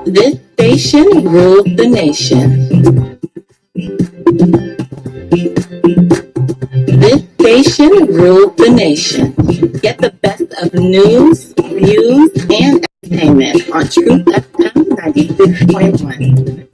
This station rules the nation. This station rules the nation. Get the best of news, views, and entertainment on Truth FM 96.1.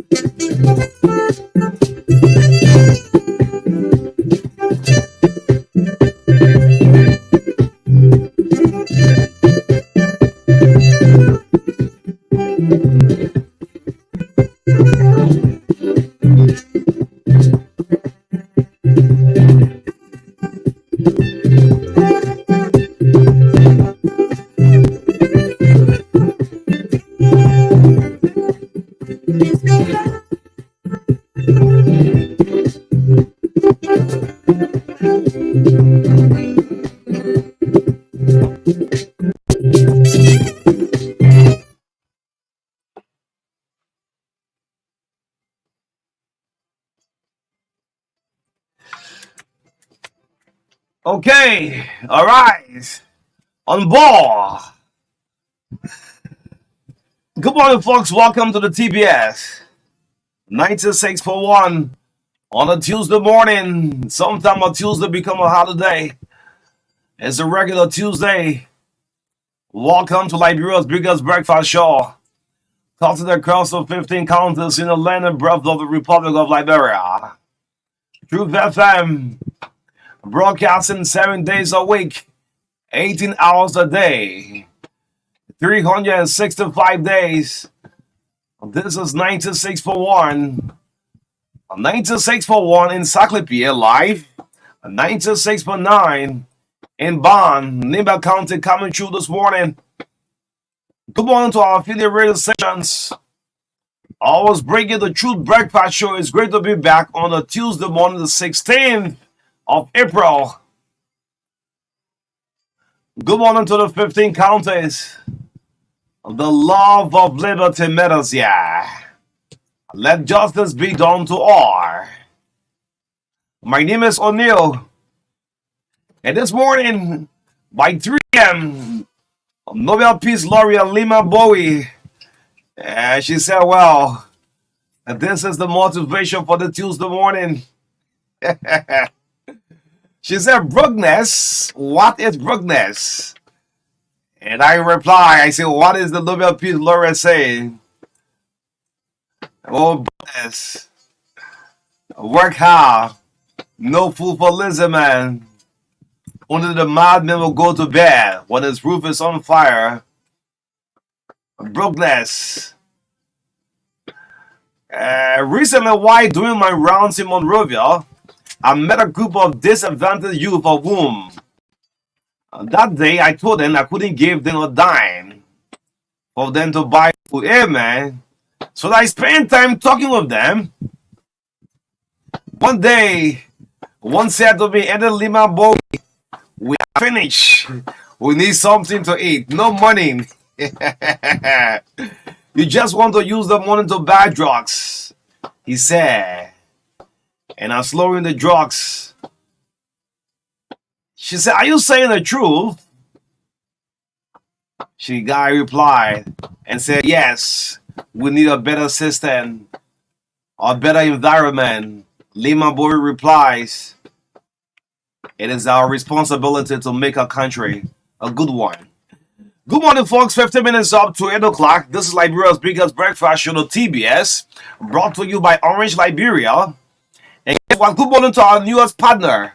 Okay, all right, on board. Good morning, folks. Welcome to the TBS 96.1 on a Tuesday morning. Sometime a Tuesday become a holiday. It's a regular Tuesday. Welcome to Liberia's biggest breakfast show. Cutting across the 15 counties in the land and breadth of the Republic of Liberia. Truth FM. Broadcasting 7 days a week, 18 hours a day, 365 days. This is 96.1. 96.1 in Saclipia live, 96.9 in Bonn, Nimba County coming through this morning. Good morning to our affiliate radio stations. Always bringing the Truth Breakfast Show. It's great to be back on a Tuesday morning, the 16th of April. Good morning to the 15 counties. The love of liberty matters, yeah. Let justice be done to all. My name is O'Neill. And this morning, by 3 a.m., Nobel Peace Laureate Lima Bowie, she said, well, this is the motivation for the Tuesday morning. She said, brokenness, what is brokenness? And I reply, I say, what is the Nobel Peace Laureate saying? Oh, brokenness, work hard, no food for lazy man. Only the madman will go to bed when his roof is on fire. Brokenness. Recently, while doing my rounds in Monrovia, I met a group of disadvantaged youth of whom that day I told them I couldn't give them a dime for them to buy food. Hey, man. So I spent time talking with them. One day, one said to me, Eden Lima Boy, we are finished. We need something to eat. No money. You just want to use the money to buy drugs, he said. And I'm slowing the drugs. She said, are you saying the truth? Guy replied and said, yes, we need a better system, a better environment. Lima Boy replies, it is our responsibility to make our country a good one. Good morning, folks. 15 minutes up to 8 o'clock. This is Liberia's biggest breakfast show, the TBS, brought to you by Orange Liberia. And guess what? Good morning to our newest partner.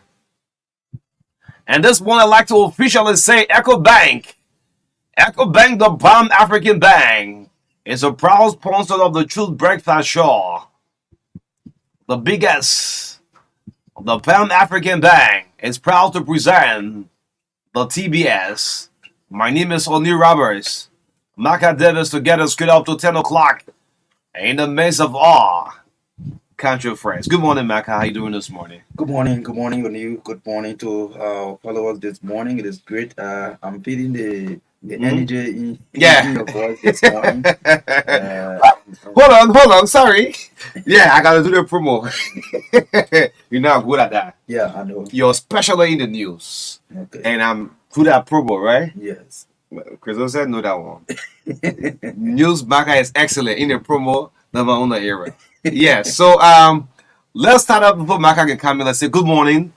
And this one I'd like to officially say Echo Bank. Echo Bank, the Pan African Bank, is a proud sponsor of the Truth Breakfast Show. The biggest, the Pan African Bank, is proud to present the TBS. My name is O'Neill Roberts. Marka Davis to get us straight up to 10 o'clock in the midst of awe. Country friends. Good morning, Marka. How you doing this morning? Good morning, O'Neill. Good morning to followers this morning. It is great. I'm feeling the energy in Yeah. your voice this morning. Uh, Hold on. Sorry. Yeah, I gotta do the promo. You're not good at that. yeah, I know. You're especially in the news, Okay. and I'm good at promo, right? Yes. Chris said no that one. News Marka is excellent in the promo. Never on the era. Yeah. So let's start up before Marka can come in. Let's say good morning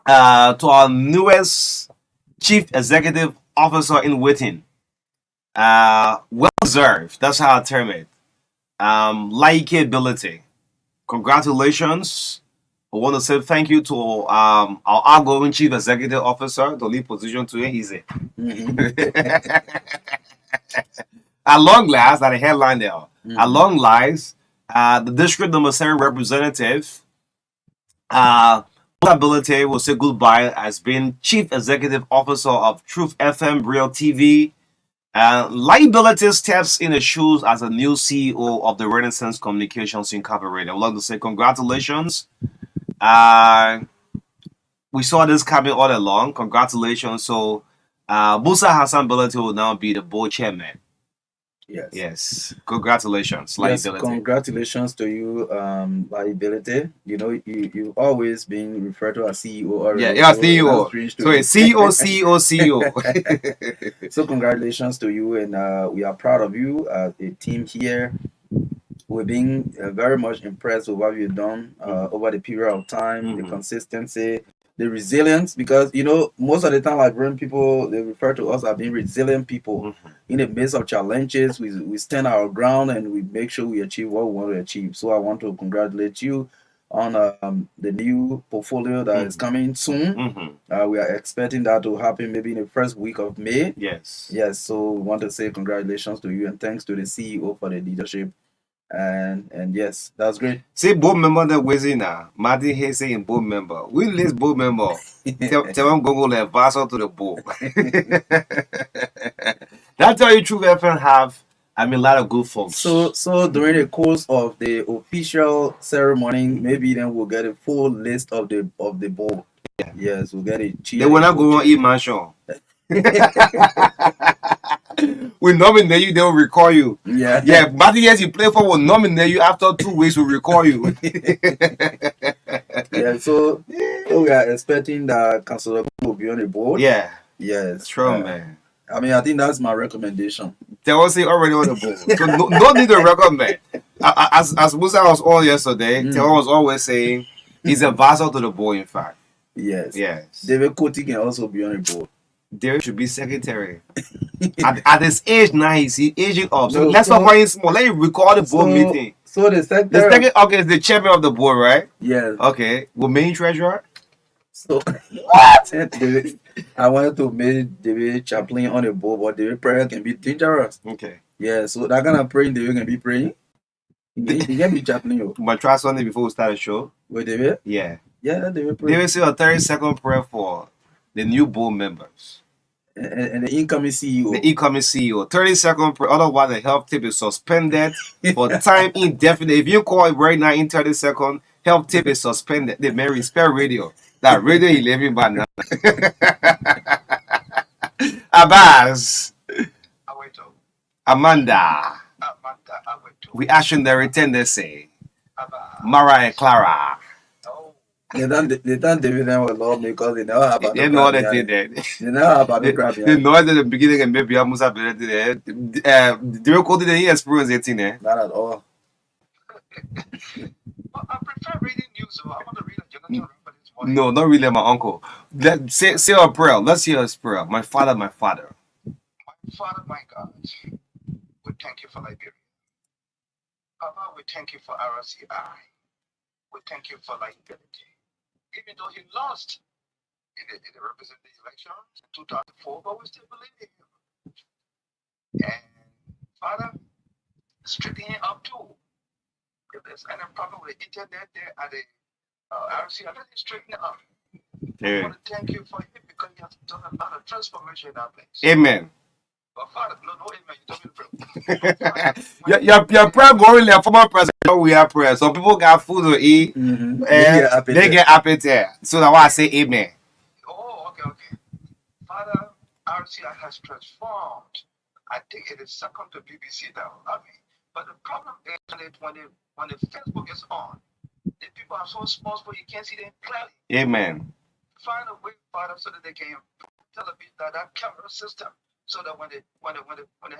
to our newest chief executive officer in waiting. Well deserved. That's how I term it. Likability. Congratulations. I want to say thank you to our outgoing chief executive officer. The lead position to him is it. At long last, at the headline there. At long last, the district number 7 representative, ability will say goodbye as being chief executive officer of Truth FM Real TV. Liability steps in the shoes as a new CEO of the Renaissance Communications Incorporated. I would like to say congratulations. We saw this coming all along. Congratulations. So, Musa Hassan Belati will now be the board chairman. Yes. Yes. Congratulations. Yes, Liability. congratulations to you, Liability. You know, you've always been referred to as CEO already. Yeah, so CEO. that's strange to So me. it's CEO. So congratulations to you, and we are proud of you as a team here. We've been very much impressed with what you've done over the period of time, the consistency, the resilience. Because you know, most of the time, like when people they refer to us as being resilient people in the midst of challenges, we stand our ground and we make sure we achieve what we want to achieve. So I want to congratulate you on the new portfolio that is coming soon. We are expecting that to happen maybe in the first week of May. Yes. Yes, so we want to say congratulations to you and thanks to the CEO for the leadership. And yes, that's great. See, board member that was in now. Martin Hayes saying board member. We list board member. Tell them go the advisor to the board. That's how you true FM have. I mean, a lot of good folks. So during the course of the official ceremony, maybe then we'll get a full list of the board. Yeah. Yes, we'll get it. They will not go on e-mansion. We nominate you, they will recall you. Yeah. Yeah, but yes, you play for will nominate you after 2 weeks, we'll recall you. Yeah, so we are expecting that Councilor will be on the board. Yeah. Yes. True, man. I mean, I think that's my recommendation. They was already on the board. So no need to recommend. As Musa was on yesterday, Tewa was always saying he's a advisor to the board, in fact. Yes. Yes. David Koti can also be on the board. Derek should be secretary. at his age now, he's aging up. So No, let's not find him small. Let him record the board meeting. So the secretary. Okay, is the chairman of the board, right? Yes. Okay. Well, main treasurer. So what? I wanted to make David Chaplain on the board, but David prayer can be dangerous. Okay. Yeah, so that kind of praying David can be praying. He can be Chaplain. But try something before we start the show. With David? Yeah. Yeah, David pray. David say a 30-second prayer for the new board members. And the incoming CEO. The incoming CEO. 30-second prayer. Otherwise, the health tip is suspended for time indefinite. If you call it right now in 30 seconds, health tip is suspended. The Mary Spare Radio. That radio 11 by now. Abbas. Amanda. We action the tendency. Mara and Clara. They done David and was love because they never have They know that they did. They never have a crap. They know at the beginning and maybe I must have been there. Do you call it the experience 18 there? Not at all. Well, I prefer reading news, so I want to read a Jonathan for this morning. No, not really my uncle. Say a prayer. Let's hear a prayer. My father. My Father, my God, we thank you for Liberia. Papa, we thank you for RCI. We thank you for liability. Even though he lost in the representative elections in 2004, but we still believe in him. And Father, straighten him up too. If there's any problem with the internet there at the RCI, let him straighten it up. I want to thank you for him because he has done a lot of transformation in our place. Amen. But Father, no, amen. You told me to pray. Your prayer going like former president. We are prayer. Some people got food to eat. They get appetite. So that's why I say amen. Oh, okay. Father, RCI has transformed. I think it is second to BBC now. I mean, but the problem is when the Facebook is on, the people are so small, so you can't see them clearly. Amen. Find a way, Father, so that they can television that camera system, so that when they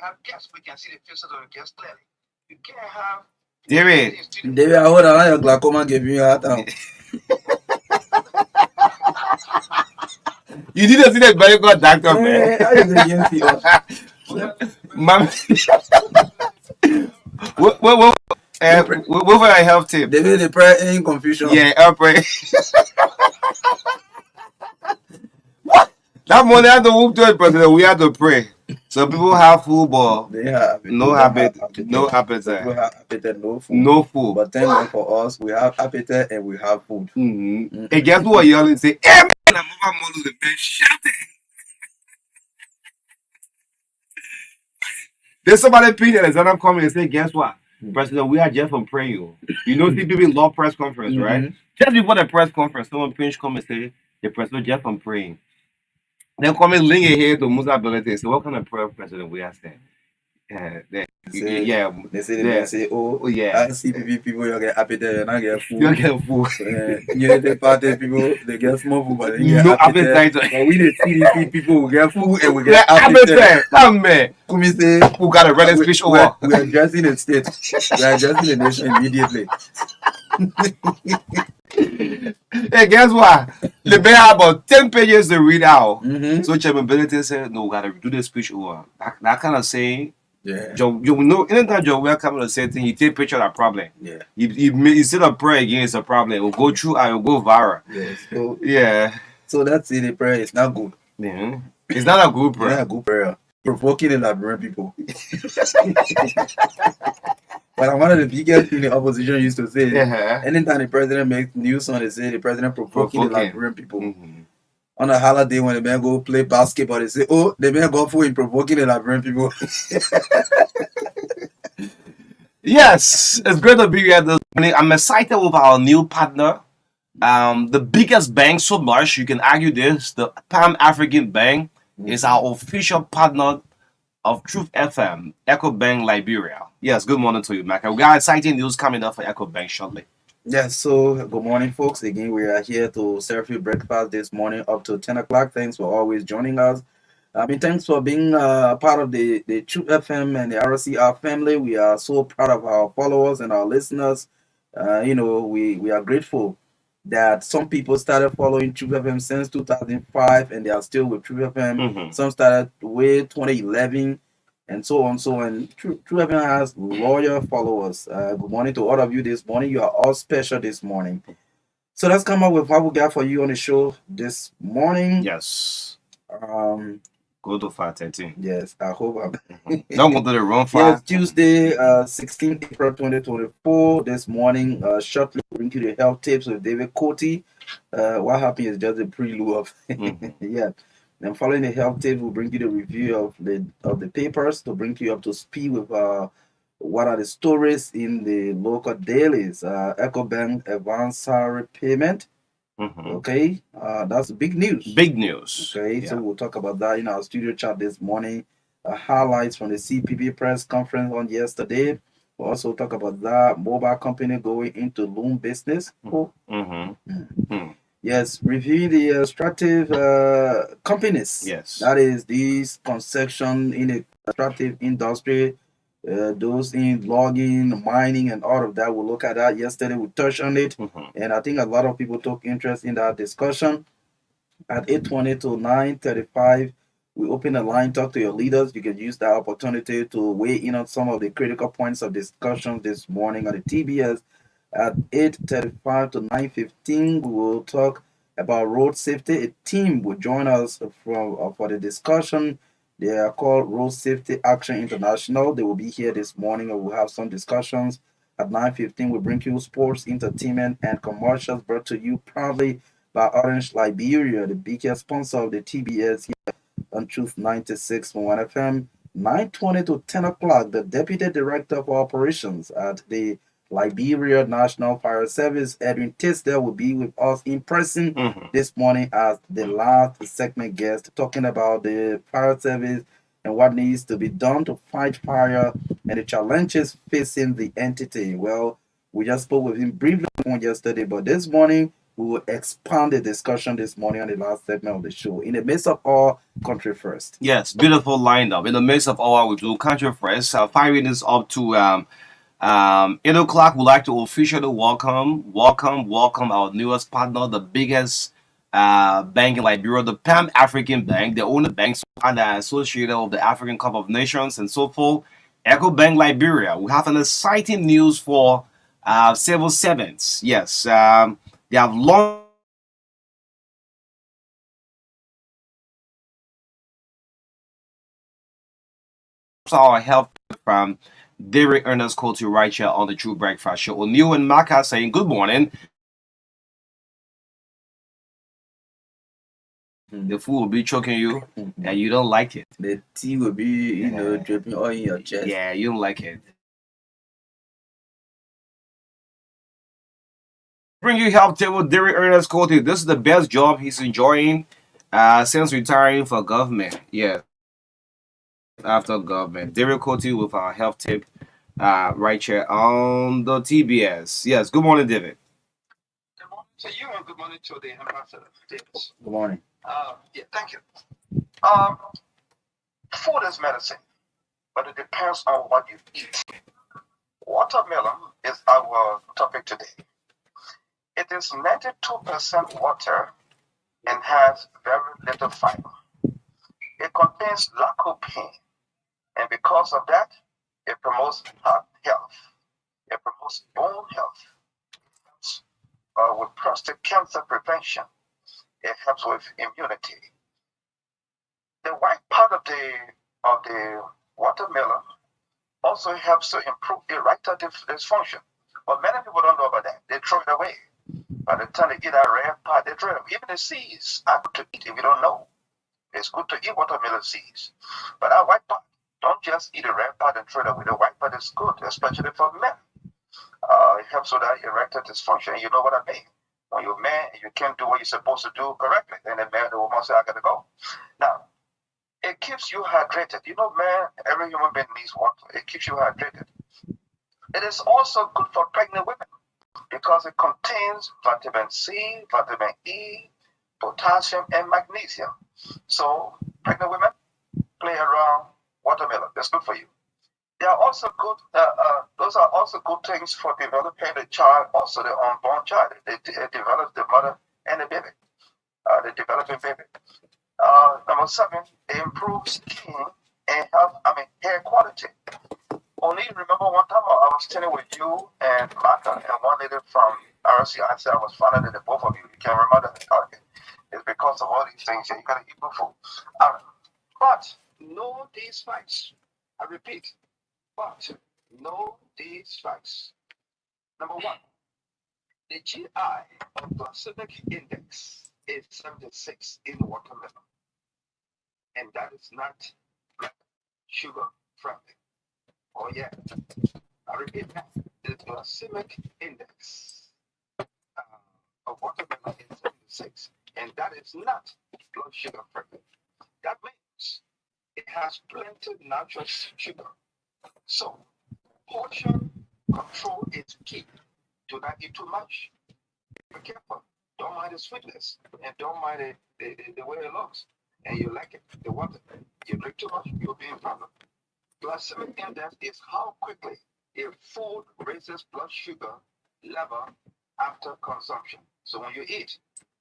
have guests, we can see the faces of the guests clearly. You can't have David, hold on, your glaucoma gave you a hard time. You need to see the medical doctor, man. How you going to see us? Mom, what for a health tip? They made the prayer in confusion. Yeah, I'll pray. What? That morning I had to move to it, president. We had to pray. So people have food, but They have no appetite. No People appetite. have appetite, no food. No food. But thank God for us, we have appetite and we have food. Mm-hmm. And guess what? Yelling say, "Amen." I'm over the bed shouting. There's somebody Peter Alexander coming and say, guess what? President, we are just from praying. You know, people love press conference, right? Just before the press conference, someone pinch come and say, the president just from praying. Then come and link it here to Musa ability. So what kind of prayer president we are saying? They say, oh yeah, CPP people you get appetite and I get food. You get food. Unity Party people they get small food but they get no appetite. But we the CDP people we get food and we get appetite. Come man. Come say who got a red speech over? We are addressing the state. We are addressing the nation immediately. Hey, guess what? The bear have about 10 pages to read out. So Chairman Benedict said, no, we gotta do the speech over. That kind of saying. Yeah. You know, anytime John welcome to the same thing, you take picture of that problem. Yeah. Instead of pray against a problem, it will go through and it will go viral. Yes. So, yeah. So that's it. The prayer is not good. Yeah. It's not a good prayer. It's not a good prayer. Provoking and labyrinth people. But one of the biggest thing the opposition used to say, anytime the president makes news on, they say the president provoking the labyrinth people. On a holiday when the man go play basketball, they say, oh, the man go for in provoking the labyrinth people. Yes, it's great to be here this morning. I'm excited with our new partner. The biggest bank, so much you can argue this, the Pan African Bank is our official partner of Truth FM, Echo Bank Liberia. Yes, good morning to you, Marka. We got exciting news coming up for Echo Bank shortly. Yes, so good morning, folks. Again, we are here to serve you breakfast this morning up to 10 o'clock. Thanks for always joining us. Thanks for being part of the Truth FM and the RCR family. We are so proud of our followers and our listeners. We are grateful that some people started following Truth FM since 2005 and they are still with Truth FM. Some started with 2011 and so on. And True FM has loyal followers. Good morning to all of you this morning. You are all special this morning. So let's come up with what we got for you on the show this morning. Yes. Go to 5:13. Yes, I hope I'm. Don't go to the wrong 5. Yes, Tuesday, 16 April 2024. This morning, shortly bring you the health tips with David Coty. What happened is just a prelude of yeah. Then following the health tips, we'll bring you the review of the papers to bring you up to speed with what are the stories in the local dailies. Echo Bank advance salary payment. Okay, that's big news. Big news. Okay, yeah. So we'll talk about that in our studio chat this morning. Highlights from the CPP press conference on yesterday. We'll also talk about that mobile company going into loan business. Yes, reviewing the extractive companies. Yes, that is these construction in the extractive industry, those in logging, mining, and all of that. We'll look at that. Yesterday we touched on it, and I think a lot of people took interest in that discussion. At 8:20 to 9:35, we open a line, talk to your leaders. You can use that opportunity to weigh in on some of the critical points of discussion this morning on the TBS. At 8:35 to 9:15, we will talk about road safety. A team will join us for the discussion. They are called Road Safety Action International. They will be here this morning and we'll have some discussions. At 9:15, we'll bring you sports, entertainment, and commercials brought to you proudly by Orange Liberia, the biggest sponsor of the TBS here on Truth 96.1 FM. 9:20 to 10 o'clock, the Deputy Director for Operations at the Liberia National Fire Service, Edwin Tisdale, will be with us in person this morning as the last segment guest, talking about the fire service and what needs to be done to fight fire and the challenges facing the entity. Well, we just spoke with him briefly yesterday, but this morning we will expand the discussion this morning on the last segment of the show. In the midst of all, country first. Yes, beautiful lineup. In the midst of all we do, country first. 5 minutes up to 8 o'clock. We'd like to officially welcome our newest partner, the biggest bank in Liberia, the Pan African Bank, the only bank and associated of the African Cup of Nations and so forth. Echo Bank Liberia. We have an exciting news for civil servants. Yes, they have launched our health from Derek Ernest Coulter right here on the True Breakfast Show. O'Neill and Marka saying good morning. The food will be choking you and you don't like it. The tea will be, dripping all in your chest. Yeah, you don't like it. Bring you help table Derek Ernest Coulter. This is the best job he's enjoying since retiring for government. Yeah. After government. Derek Coulter with our health tip right here on the TBS. Yes, good morning, David. Good morning to you and good morning to the ambassador, Davis. Good morning. Yeah, thank you. Food is medicine, but it depends on what you eat. Watermelon is our topic today. It is 92% water and has very little fiber. It contains lycopene, and because of that, it promotes heart health. It promotes bone health. It helps with prostate cancer prevention. It helps with immunity. The white part of the watermelon also helps to improve erectile dysfunction. But many people don't know about that. They throw it away. By the time they get that red part, they throw it away. Even the seeds are good to eat if you don't know. It's good to eat watermelon seeds. But that white part, don't just eat the red part and throw it away. The white part is good, especially for men. It helps with that erectile dysfunction. You know what I mean? When you're a man and you can't do what you're supposed to do correctly, then the woman says, I gotta go. Now, it keeps you hydrated. You know, man, every human being needs water. It keeps you hydrated. It is also good for pregnant women because it contains vitamin C, vitamin E, potassium, and magnesium. So, pregnant women, play around watermelon. That's good for you. They are also good. Those are also good things for developing the child, also the unborn child. They develop the mother and the baby, the developing baby. Number 7, it improves skin and hair quality. Only remember one time I was standing with you and Marka and one lady from RC. I said I was fonder than the both of you. You can remember that. Okay. It's because of all these things. You gotta eat good food. But know these facts. I repeat. But know these facts. Number 1, the GI or glycemic index is 76 in watermelon. And that is not sugar friendly. Oh yeah. I repeat that. The glycemic index of watermelon is 76. And that is not blood sugar friendly. That means it has plenty of natural sugar. So portion control is key. Do not eat too much. Be careful. Don't mind the sweetness and don't mind the way it looks. And you like it, the water. You drink too much, you'll be in problem. Glycemic index is how quickly a food raises blood sugar level after consumption. So when you eat,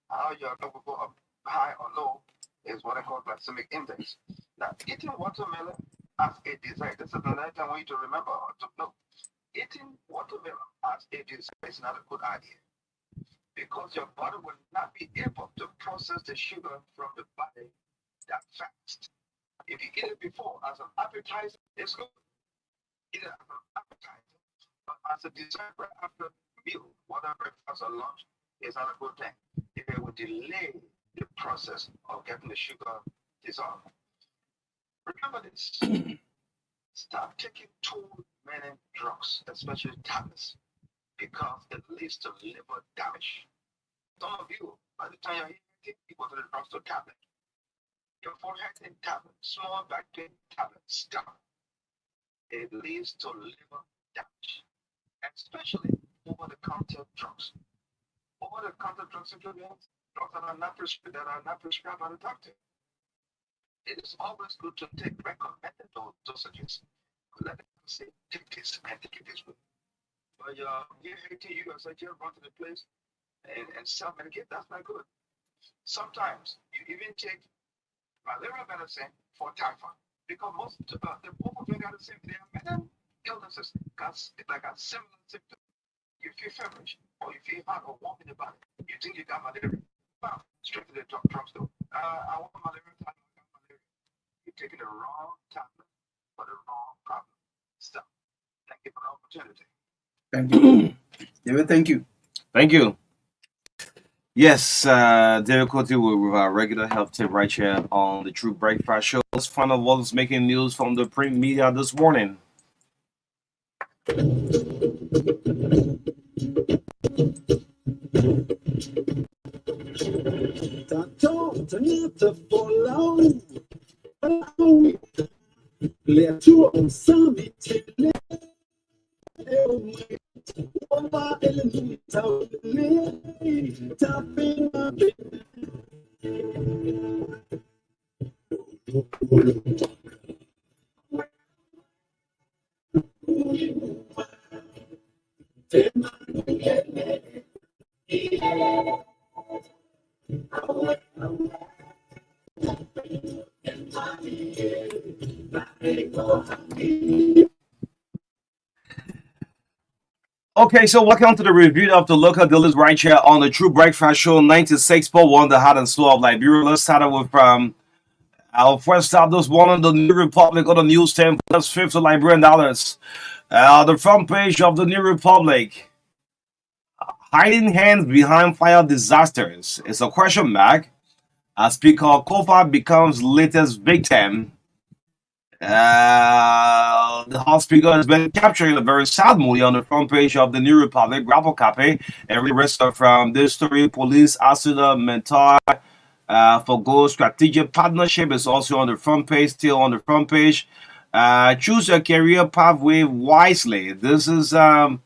how your level go up high or low is what I call glycemic index. Now, eating watermelon as a dessert. This is another thing I want you to remember or to know. Eating watermelon as a dessert is not a good idea because your body will not be able to process the sugar from the body that fast. If you eat it before as an appetizer, it's good. Eat it as an appetizer, but as a dessert right after meal, whether breakfast or lunch, is not a good thing. If it will delay the process of getting the sugar dissolved. Remember this. Stop taking too many drugs, especially tablets, because it leads to liver damage. Some of you, by the time you're here, you go to the drugstore tablet. Your forehead in tablet, small back pain tablet, stop. It leads to liver damage, especially over-the-counter drugs. Over-the-counter drugs include drugs that are not prescribed by the doctor. It is always good to take recommended dosages. Let them say, take this and take it this way. But you're hating you as I just run to the place and self-medicate, that's not good. Sometimes you even take malaria medicine for typhoid because most the both of them got the same. They are mental illnesses, got like a similar symptom. You feel feverish or you feel hot or warm in the body. You think you got malaria. Bam, straight to the drugstore. I want malaria. I got malaria. You're taking the wrong tablet for the wrong problem. Stop. Thank you for the opportunity. Thank you. David, thank you. Thank you. Yes, David Coty with our regular health tip right here on the True Breakfast Show. Let's find out what's making news from the print media this morning. Okay, so welcome to the review of the local dealers right here on the True Breakfast Show 96.1, the heart and soul of Liberia. Let's start out with our first stop this morning, the New Republic on the news stand, plus $50 Liberian dollars. The front page of the New Republic. Hiding hands behind fire disasters is a question mark as Speaker Kofa becomes latest victim. The House Speaker has been capturing a very sad mood on the front page of the New Republic. Grapple copy and read the rest from this story. Police Asuda mentor for Go strategic partnership is also on the front page. Still on the front page. Choose your career pathway wisely. This is the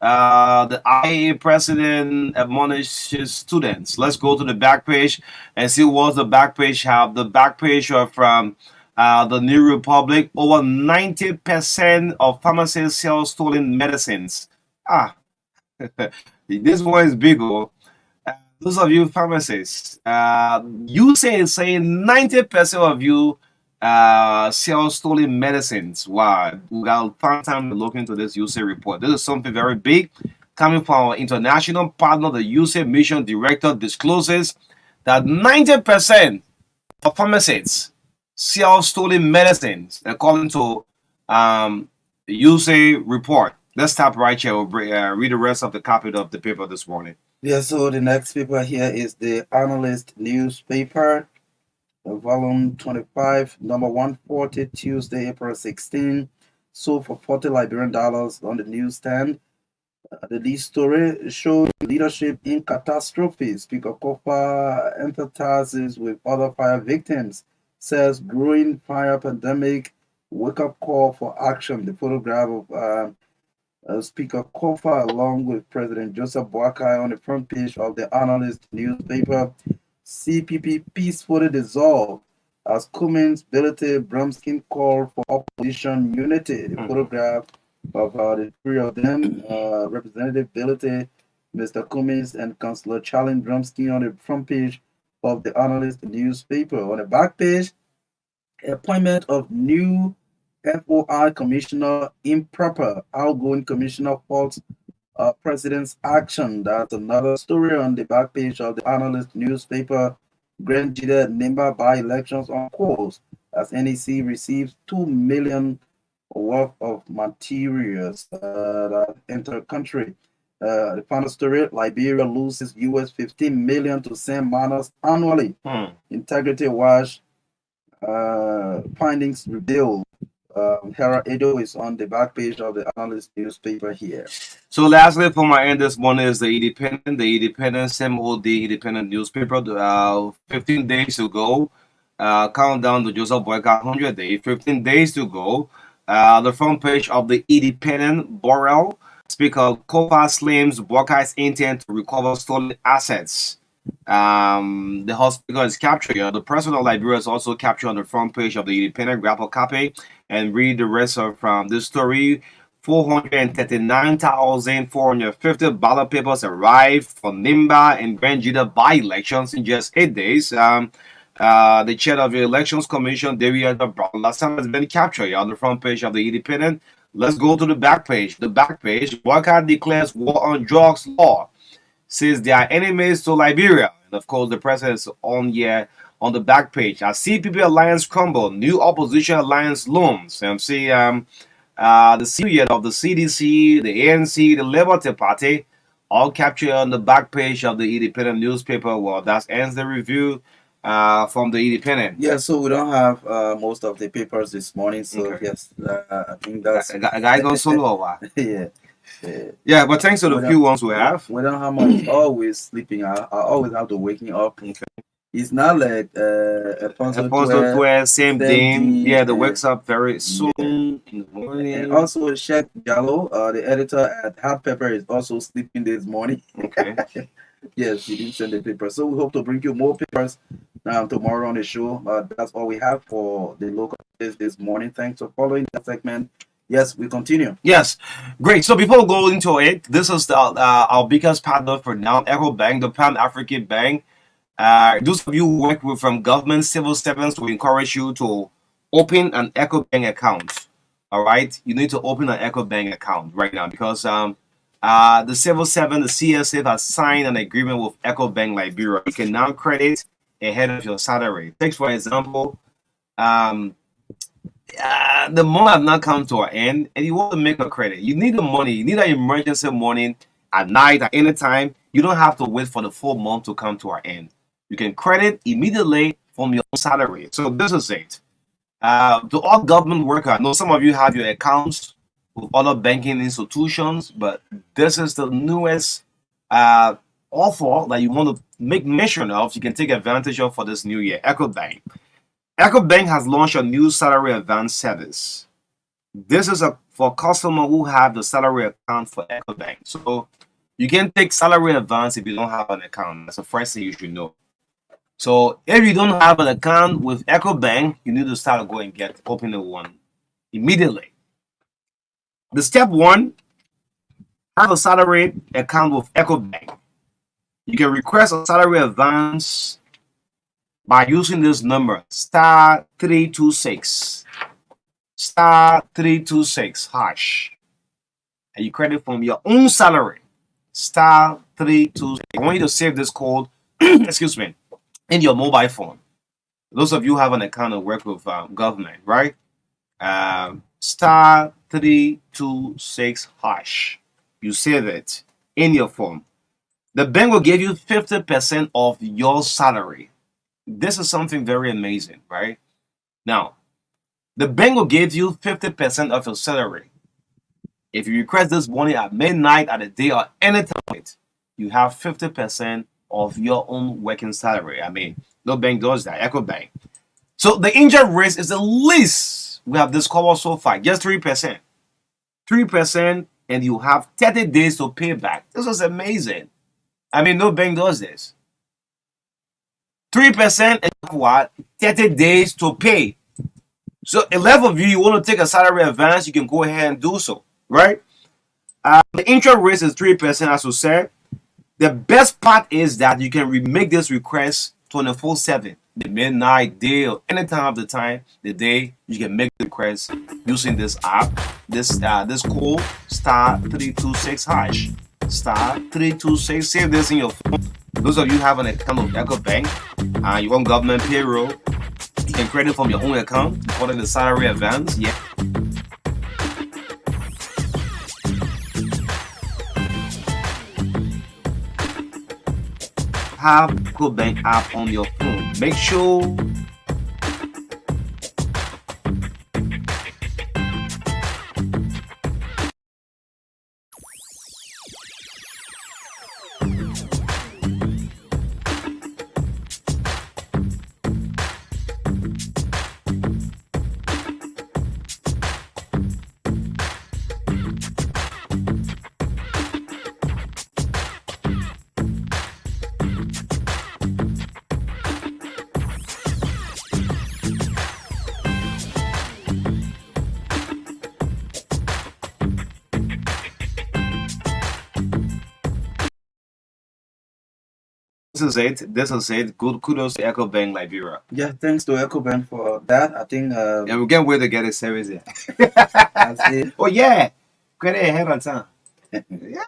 IA president admonishes students. Let's go to the back page and see what the back page have. The back page are from the New Republic. Over 90% of pharmacies sell stolen medicines. This one is big. Those of you pharmacists, you saying 90% of you sell stolen medicines. Wow, we got find time to look into this USAID report. This is something very big coming from our international partner. The USAID mission director discloses that 90% of pharmacists sell stolen medicines, according to the USAID report. Let's stop right here. We'll read the rest of the copy of the paper this morning. Yeah, so the next paper here is the Analyst newspaper, volume 25, number 140, Tuesday, April 16, sold for $40 Liberian on the newsstand. The lead story shows leadership in catastrophe. Speaker Kofa empathizes with other fire victims, says growing fire pandemic, wake-up call for action. The photograph of Speaker Kofa along with President Joseph Boakai on the front page of the Analyst newspaper. CPP peacefully dissolved as Cummins, Bility, Brumskin called for opposition unity. The photograph of the three of them, Representative Bility, Mr. Cummins, and Councillor Charlie Brumskin on the front page of the Analyst newspaper. On the back page, appointment of new FOI commissioner improper. Outgoing commissioner faults president's action. That's another story on the back page of the Analyst newspaper. Grand Jida Nimba by-elections on course as NEC receives $2 million worth of materials that enter country. The final story, Liberia loses US $15 million to send minors annually. Integrity Watch findings revealed. Herald Edo is on the back page of the analyst newspaper here. So lastly, for my end this morning is the Independent. The Independent, same old day Independent newspaper. 15 days to go. Countdown to Joseph Boycott 100 days. 15 days to go. The front page of the Independent, Borrell. Speaker Kofa Slims Boycott's intent to recover stolen assets. The hospital is captured. The president of Liberia is also captured on the front page of the Independent. Grab a copy and read the rest of from this story. 439,450 ballot papers arrived for Nimba and Grand Jida by-elections in just 8 days. The chair of the Elections Commission, David Brown, last time has been captured on the front page of the Independent. Let's go to the back page. The back page, Boycott declares war on drugs law. Says they are enemies to Liberia. And of course, the president is on here on the back page. As CPP alliance crumble, new opposition alliance looms. And see the CEO of the CDC, the ANC, the Liberty Party, all captured on the back page of the Independent newspaper. Well, that ends the review from the Independent. Yeah, so we don't have most of the papers this morning. So Okay. yes, I think that's Guys on solo. yeah. Yeah, but thanks to the few ones we have. We don't have much. Always sleeping. I always have to waking up. Okay. It's not like Alfonso Alfonso Twelve, same thing. Yeah, the yeah. wakes up very soon in the morning. And also, Sheikh Jallo, the editor at Hot Pepper, is also sleeping this morning. Okay. Yes, he didn't send the paper. So we hope to bring you more papers tomorrow on the show. That's all we have for the local news this morning. Thanks for following that segment. Yes, we continue. Yes, great. So before we go into it, this is our biggest partner for now, Echo Bank, the Pan African Bank. Those of you who work with from government civil servants, we encourage you to open an Echo Bank account. All right, you need to open an Echo Bank account right now because the civil servant, the CSF, has signed an agreement with Echo Bank Liberia. You can now credit ahead of your salary. Take for example, the month have not come to an end and you want to make a credit. You need the money. You need an emergency money at night, at any time. You don't have to wait for the full month to come to an end. You can credit immediately from your salary. So this is it. To all government workers, I know some of you have your accounts with other banking institutions, but this is the newest offer that you want to make mention of. You can take advantage of for this new year. Echo Bank. Echo Bank has launched a new salary advance service. This is for customers who have the salary account for Echo Bank. So you can take salary advance if you don't have an account. That's the first thing you should know. So if you don't have an account with Echo Bank, you need to start going and open one immediately. The step one, have a salary account with Echo Bank. You can request a salary advance by using this number, *326, *326#, and you credit from your own salary, *326. I want you to save this code, excuse me, in your mobile phone. Those of you who have an account and work with government, right? *326#. You save it in your phone. The bank will give you 50% of your salary. This is something very amazing, right? Now, the bank will give you 50% of your salary. If you request this money at midnight, at a day, or any time, you have 50% of your own working salary. I mean, no bank does that, Echo Bank. So the interest rate is the least we have discovered so far, just 3%. 3%, and you have 30 days to pay back. This is amazing. I mean, no bank does this. 3% and what? 30 days to pay. So a level of you want to take a salary advance, you can go ahead and do so, right? The interest rate is 3%, as we said. The best part is that you can make this request 24/7, the midnight, day, or any time of the time, the day. You can make the request using this app, this code *326#, *326. Save this in your phone. Those of you who have an account of Echo Bank, you want government payroll, you can credit from your own account, call it the salary advance. Yeah. Have Echo Bank app on your phone. Make sure This is it. This is it. Good kudos to Echo Bank Liberia. Yeah, thanks to EcoBank for that. I think And we can't wait to get a service here. that's it. Oh yeah. Get it ahead of time. Yeah.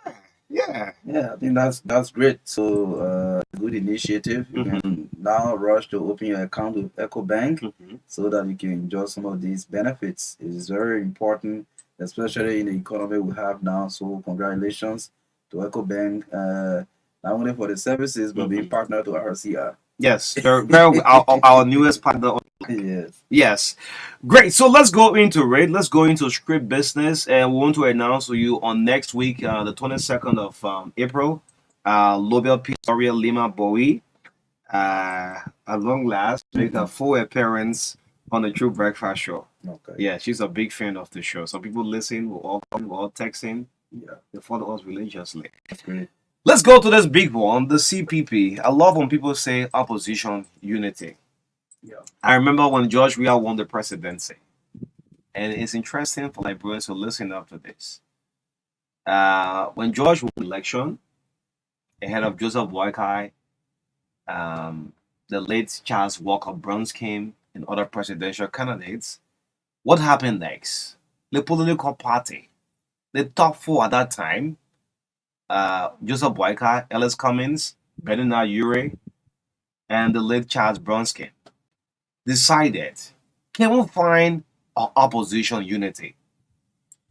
Yeah. Yeah, I think that's great. So good initiative. You can now rush to open your account with EcoBank so that you can enjoy some of these benefits. It is very important, especially in the economy we have now. So congratulations to EcoBank, not only for the services but being partner to RCR. Yes. Very our newest partner. Yes. Yes. Great. So let's go into it. Let's go into script business, and we want to announce to you on next week, the 22nd of April, Lobel Pistoria Lima Bowie, at long last, make a full appearance on the True Breakfast Show. Okay. Yeah, she's a big fan of the show. Some people listen, we're all texting. Yeah, They follow us religiously. that's great. Let's go to this big one, the CPP. I love when people say opposition unity. Yeah. I remember when George Weah won the presidency. And it's interesting for Liberians to listen up to this. When George won the election, ahead of Joseph Boakai, the late Charles Walker Bronskin, and other presidential candidates, what happened next? The political party, the top four at that time, Joseph Boakai, Ellis Cummins, Bernard Ure, and the late Charles Bronskin, decided, can we find an opposition unity?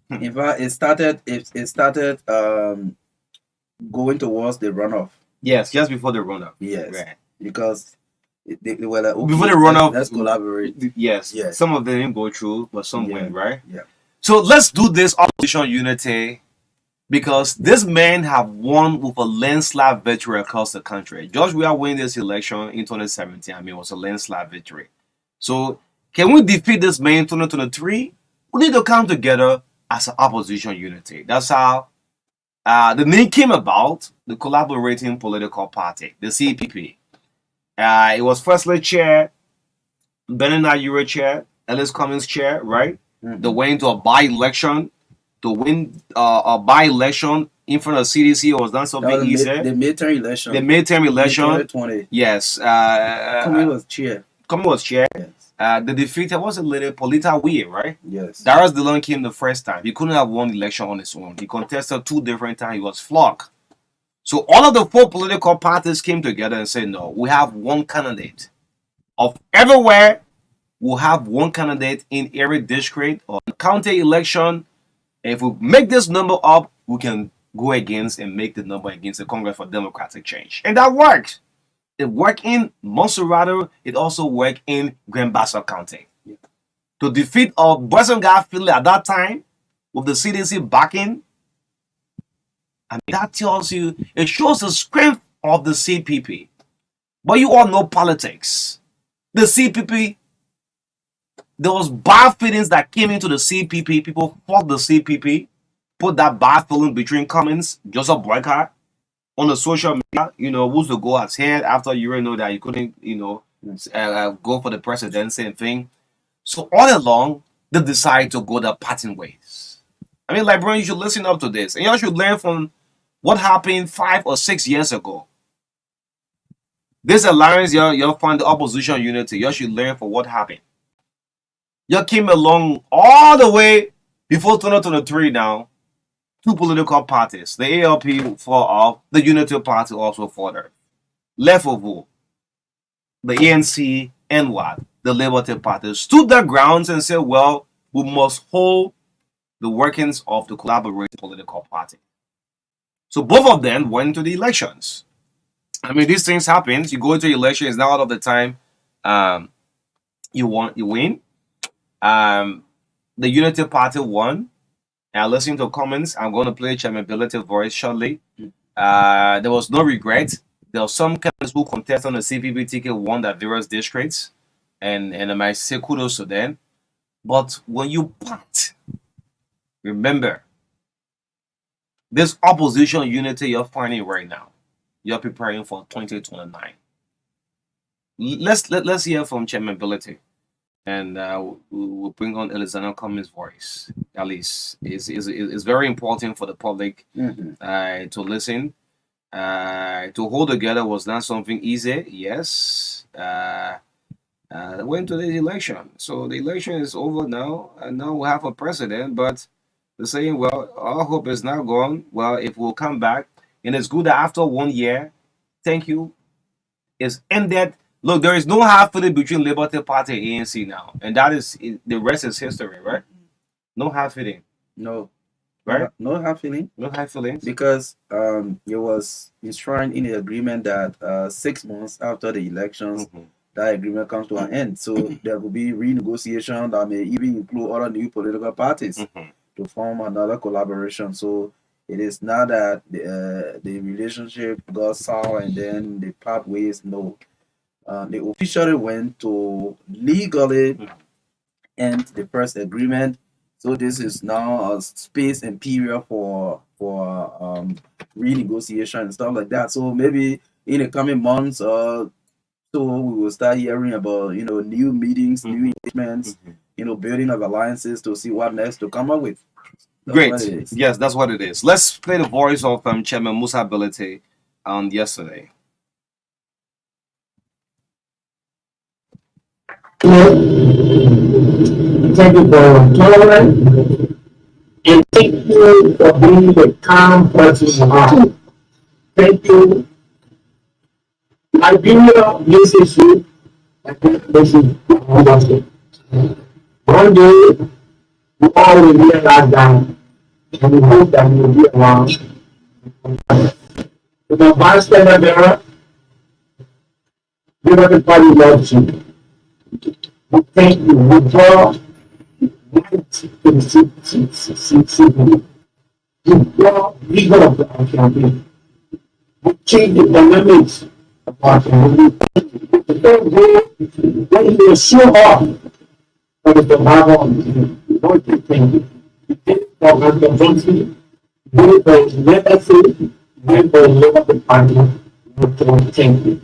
In fact, it started going towards the runoff. Yes, just before the runoff. Yes, Right. because they were like, okay, Before the runoff, let's collaborate. Yes, Yes. some of them didn't go through, but some Yeah. went, right? Yeah. So let's do this opposition unity because this men have won with a landslide victory across the country. George Weah win this election in 2017. I mean, it was a landslide victory. So can we defeat this man in 2023? We need to come together as an opposition unity. That's how the name came about, the Collaborating Political Party, the CPP. It was firstly chair, Bernard Ure chair, Ellis Cummins chair, right? They went into a by-election to win a by-election in front of CDC. Was that something The easy? midterm election. The midterm election. 2020. Yes. Cummins was chair. Cummins was chair. Yes. The defeater was a little Polita Weir, right? Yes. Darius Dillon came the first time. He couldn't have won the election on his own. He contested 2 different times. He was flogged. So all of the 4 political parties came together and said, no, we have one candidate. Of everywhere, we'll have one candidate in every district or county election. And if we make this number up, we can go against and make the number against the Congress for Democratic Change. And that worked. It worked in Monserrato. It also worked in Grand Bassa County. Yeah. To defeat our Western Guy Philly at that time with the CDC backing. And that tells you, it shows the strength of the CPP. But you all know politics. The CPP, there was bad feelings that came into the CPP. People fought the CPP, put that bad feeling between Cummins, Joseph Boakai, on the social media, who's to go as head after you already know that you couldn't, go for the presidency and thing. So all along, they decided to go their parting ways. I mean, Librarian, you should listen up to this. And you should learn from what happened 5 or 6 years ago. This alliance, you'll find the opposition unity. You should learn from what happened. You came along all the way before 2023 now. 2 political parties. The ALP fall off. The Unity Party also further. Left of all. The ANC and what? The Liberty Party stood their grounds and said, well, we must hold the workings of the collaborating political party. So both of them went to the elections. I mean, these things happen. You go into elections, not all of the time you win. The Unity Party won. And listening to comments, I'm going to play Chairman Ability voice shortly. There was no regret. There were some candidates who contested on the CPP ticket, won their various districts. And I might say kudos to them. But when you part, remember, this opposition unity you're finding right now, you're preparing for 2029. Let's hear from Chairman Ability. And we'll bring on Alexander Cummins' voice. At least it's very important for the public to listen. To hold together was not something easy. Yes. Went to the election. So the election is over now, and now we have a president. But they're saying, well, our hope is now gone. Well, if we'll come back, and it's good that after 1 year, thank you, is ended. Look, there is no hard feeling between Liberty Party and ANC now, and that is the rest is history, right? No hard feeling, No, right? no hard feeling. No hard feelings. Because it was enshrined in the agreement that 6 months after the elections, that agreement comes to an end. So there will be renegotiation that may even include other new political parties to form another collaboration. So it is not that the relationship got sour and then the part ways. No, they officially went to legally end the first agreement. So this is now a space and period for renegotiation and stuff like that. So maybe in the coming months, so we will start hearing about new meetings, new engagements, building of alliances to see what next to come up with. That's Great. what it is. Yes, that's what it is. Let's play the voice of Chairman Musa Ability on yesterday. Thank you for your tolerance and thank you for being the calm person you are. Thank you. Liberia misses you. I think this is wonderful. One day, we all will realize that, and we hope that you will be around. To the vice president, give everybody loves you. We thank you. We draw you draw legal of our campaign. We change the dynamics of our campaign. When you are so hard for the survival of the team, what you think? You think for our consumption, do for legacy, do for local party, you can thank you.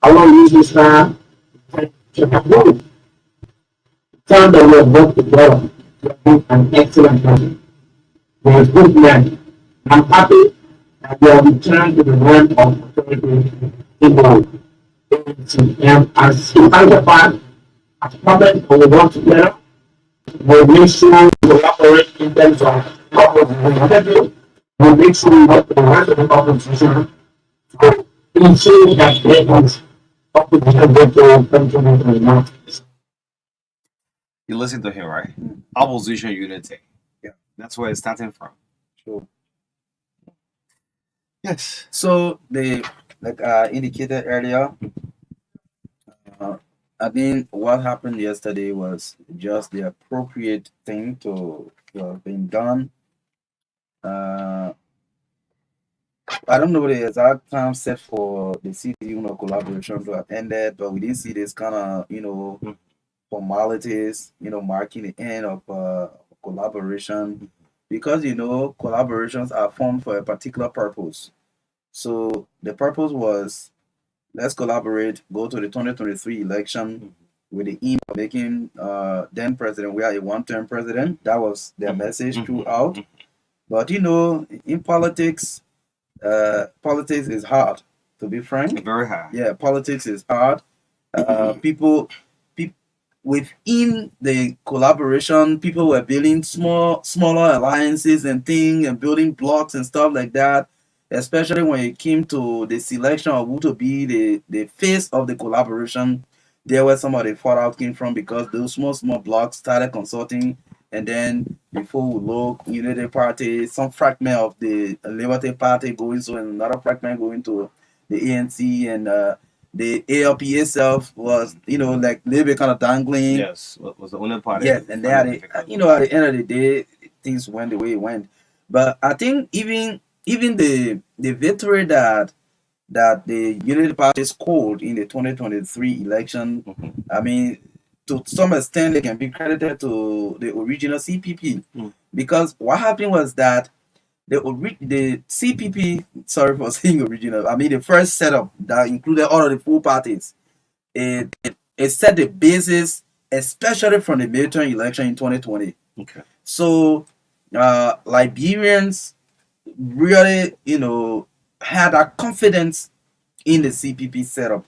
I want to use this time to have moved. Tell them we have worked together to make an excellent project. We are good men. I'm happy that we have returned to the realm of authority in the world. And as a counterpart, as puppet, we will work together. We'll make sure we collaborate in terms of corporate. We'll make sure we work with the rest of the opposition to ensure that they want opposition get to continue to not. You listen to him, right? Opposition unity. Yeah. That's where it's starting from. Sure. Yes. So like I indicated earlier, I think what happened yesterday was just the appropriate thing to have been done. I don't know the exact time set for the city collaboration to have ended, but we didn't see this kind of formalities marking the end of collaboration, because collaborations are formed for a particular purpose. So the purpose was, let's collaborate, go to the 2023 election with the aim of making then president, we are a one-term president. That was their message throughout. But in politics, politics is hard, to be frank. Very hard. Yeah, politics is hard. People within the collaboration, people were building smaller alliances and things and building blocks and stuff like that. Especially when it came to the selection of who to be the face of the collaboration, there where some of the fallout came from, because those small blocks started consulting, and then before we look, Unity Party, some fragment of the Liberty Party going to another fragment going to the ANC, and the ALP itself was like a little bit kind of dangling. Yes, was the only party. Yes, and then at the end of the day, things went the way it went. But I think even the victory that the Unity Party scored in the 2023 election, I mean, to some extent, they can be credited to the original CPP, because what happened was that the CPP, sorry for saying original, I mean the first setup that included all of the four parties, it set the basis, especially from the midterm election in 2020. Okay. So Liberians really, had a confidence in the CPP setup.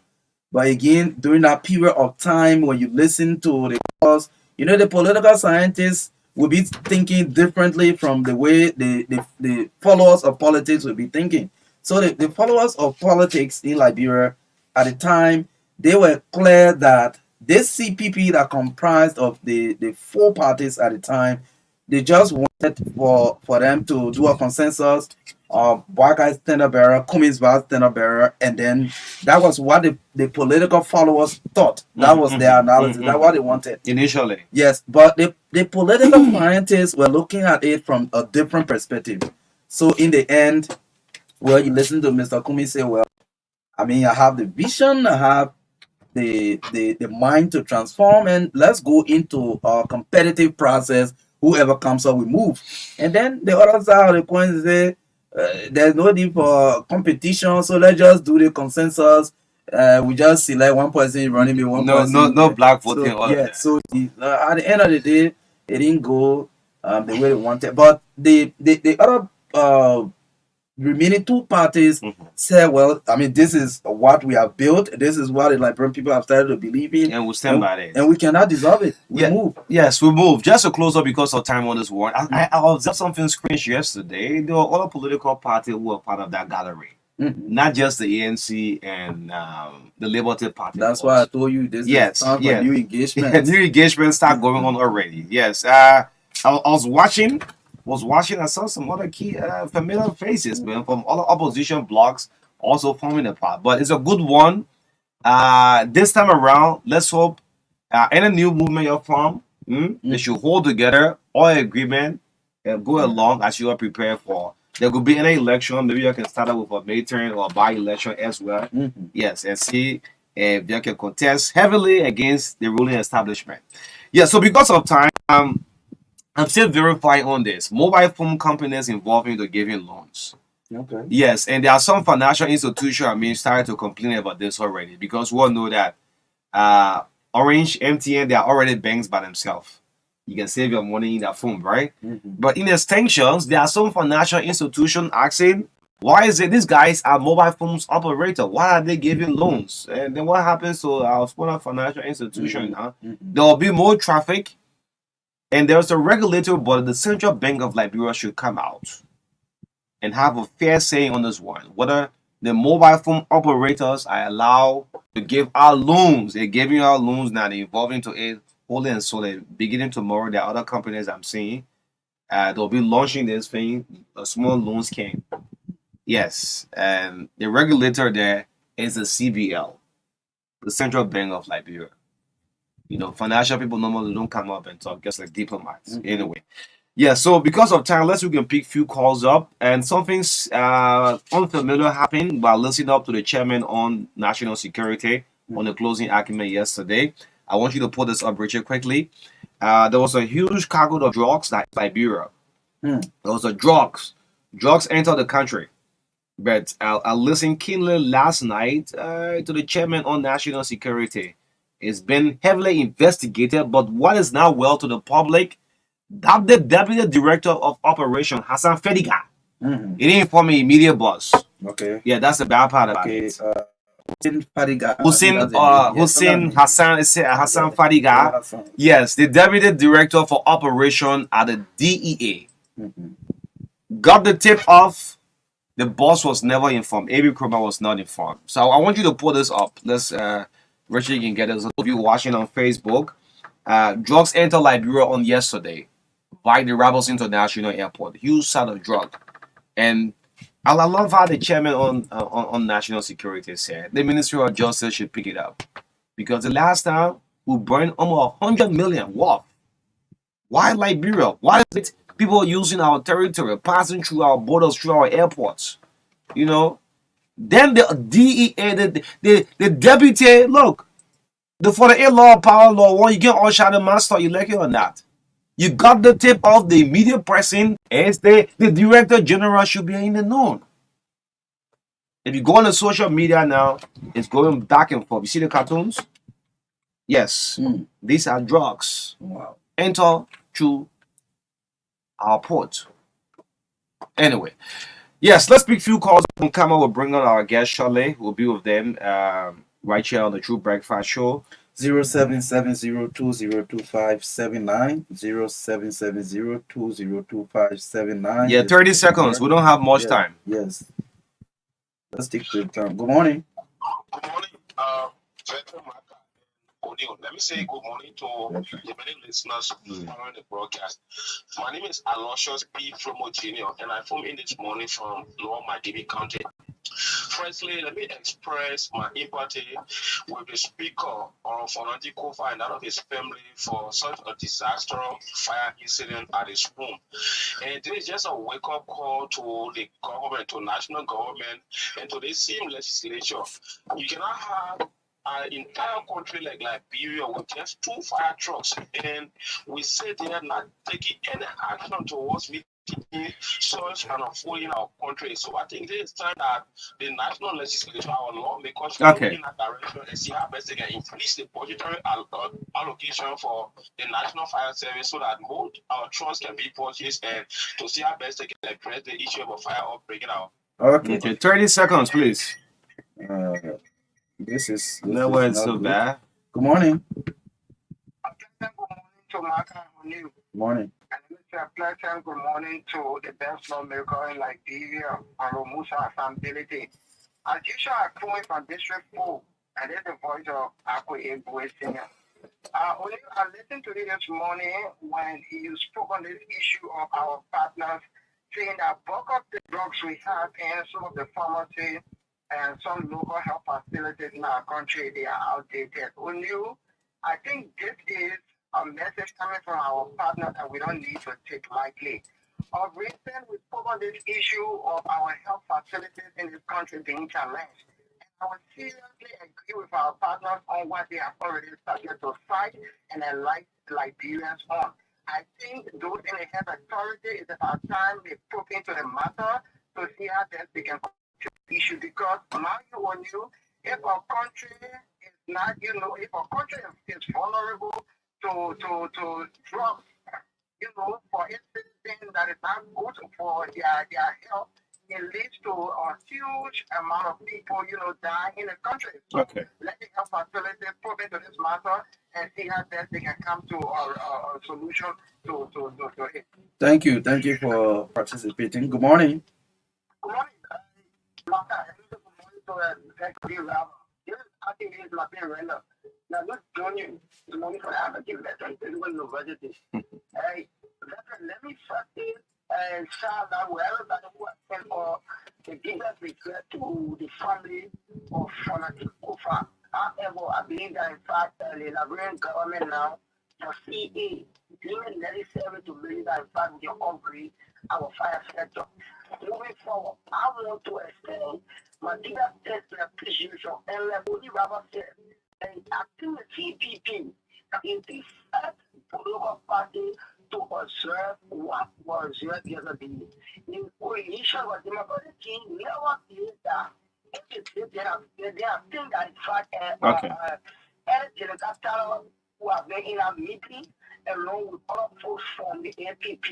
But again, during that period of time when you listen to the calls, the political scientists will be thinking differently from the way the followers of politics will be thinking. So the followers of politics in Liberia at the time, they were clear that this CPP that comprised of the four parties at the time, they just wanted for them to do a consensus of Barca's standard bearer, Kumi's standard bearer, and then that was what the political followers thought. That was their analysis. That's what they wanted. Initially. Yes, but the political scientists were looking at it from a different perspective. So in the end, well, you listen to Mr. Kumi say, well, I mean, I have the vision, I have the mind to transform, and let's go into a competitive process. Whoever comes up, we move. And then the other side of the coin say, there's no need for competition, so let's just do the consensus. We just select one person running me, one person. No black voting. So, yeah, so at the end of the day, it didn't go the way they wanted. But the other remaining two parties said, well, I mean, this is what we have built. This is what the Liberian people have started to believe in. And we stand by it. And we cannot dissolve it. We move. Yes, we move. Just to close up because of time on this war. I observed something strange yesterday. There were other political parties who were part of that gallery. Not just the ANC and the Liberty Party. That's why I told you this is time for new engagement. New engagement start going on already. Yes. I was watching, I saw some other key familiar faces, man, from other opposition blocks also forming a part. But it's a good one. This time around, let's hope any new movement you form, they should hold together, all agreement, and go along as you are prepared for. There could be any election. Maybe you can start out with a midterm or by-election as well. Yes, and see if you can contest heavily against the ruling establishment. Yeah, so because of time, I'm still verifying on this. Mobile phone companies involved in the giving loans. Okay. Yes, and there are some financial institutions, started to complain about this already because we all know that Orange, MTN, they are already banks by themselves. You can save your money in that phone, right? But in extensions, there are some financial institutions asking, why is it these guys are mobile phones operator? Why are they giving loans? And then what happens to our smaller financial institution now? There will be more traffic. And there's a regulatory body, the Central Bank of Liberia should come out and have a fair say on this one. Whether the mobile phone operators are allowed to give out loans. They're giving out loans now, they're evolving to it wholly and solely. Beginning tomorrow, there are other companies I'm seeing. They'll be launching this thing, a small loan scheme. Yes, and the regulator there is the CBL, the Central Bank of Liberia. Financial people normally don't come up and talk, just like diplomats. Anyway, yeah. So because of time, we can pick few calls up, and something's unfamiliar happened while listening up to the chairman on national security on the closing argument yesterday. I want you to put this up, Richard, quickly. There was a huge cargo of drugs like Liberia. There was a drugs entered the country. But I listened keenly last night to the chairman on national security. It's been heavily investigated, but what is now well to the public, that the deputy director of operation, Hassan Fediga, he didn't inform me immediate boss. Okay. Yeah, that's the bad part about it. Hussein Fadiga. Hassan Fadiga. Yes, the deputy director for operation at the DEA. Got the tip off. The boss was never informed. AB Kroma was not informed. So I want you to pull this up. Let's Richard, you can get us. If you're watching on Facebook, drugs entered Liberia on yesterday by the Rebels International Airport. Huge side of drug, and I love how the chairman on national security said the Ministry of Justice should pick it up because the last time we burned almost 100 million. What? Why Liberia? Why is it people using our territory, passing through our borders, through our airports? Then the DEA, the deputy, look, the 48 law, power law, one, you get all shadow master, you like it or not. You got the tip of the immediate person as the director general should be in the known. If you go on the social media now, it's going back and forth. You see the cartoons? Yes. These are drugs. Wow. Enter through our port. Anyway. Yes, let's pick few calls on camera. We'll bring on our guest shortly. We'll be with them right here on the True Breakfast Show. 0770202579 0770202579. Yeah, 30 seconds. We don't have much time. Yes. Let's stick to the time. Good morning. Good morning, Veteran Marka. O'Neill. Let me say good morning to the many listeners following the broadcast. My name is Aloysius P. Flomo Jr., and I phone in this morning from Lower Miami County. Firstly, let me express my empathy with the speaker of Onanti Kofa and that of his family for such a disastrous fire incident at his home. And this is just a wake-up call to the government, to national government, and to the same legislature. You cannot have an entire country like Liberia with just 2 fire trucks, and we sit there not taking any action towards meeting such an unfolding in our country. So I think this is time that the national legislature, our lawmakers, should look in that direction and see how best they can increase the budgetary allocation for the National Fire Service so that more our trucks can be purchased and to see how best they can address the issue of a fire outbreaking out. Okay, 30 seconds, please. This is not so bad. Good morning. Good morning to Marka and O'Neill. Good morning. And Mr. Pleasant, good morning to the best lawmaker in Liberia, and Musa Assembly. As usual, I'm calling from District 4, and this is the voice of Akwe Ebue Senior. O'Neill, I listened to you this morning when you spoke on this issue of our partners, saying that bulk of the drugs we have and some of the pharmacy and some local health facilities in our country, they are outdated. O'Neill, I think this is a message coming from our partners that we don't need to take lightly. Of recent, we spoke on this issue of our health facilities in this country being challenged. I would seriously agree with our partners on what they have already started to fight and enlighten Liberians on. I think those in the health authority, it's about time they look into the matter to see how best they can control the issue, because mind you on you, if our country is not, if our country is vulnerable to drugs, for instance, things that is not good for their health, it leads to a huge amount of people, dying in the country. So let the health facility put into this matter and see how best they can come to a solution to it. Thank you. Thank you for participating. Good morning. Good morning. Marka, good morning to I think it is my parent. Now, not junior. Good morning for African veterans. University. Hey, let me first say, and shout out wherever that was sent for the biggest regret to the family of Shonati Kofa. However, I believe that in fact the Liberian government now, the CA, deeming necessary to believe that in fact we can upgrade our fire sector. Moving forward, I want to extend my biggest appreciation and like Oli Rabba said, and acting the TPP in this first political party to observe what was observed the other day. In coalition with Democratic team, never did that. They have things that in fact, General Capital who have been in a meeting along with other folks from the APP.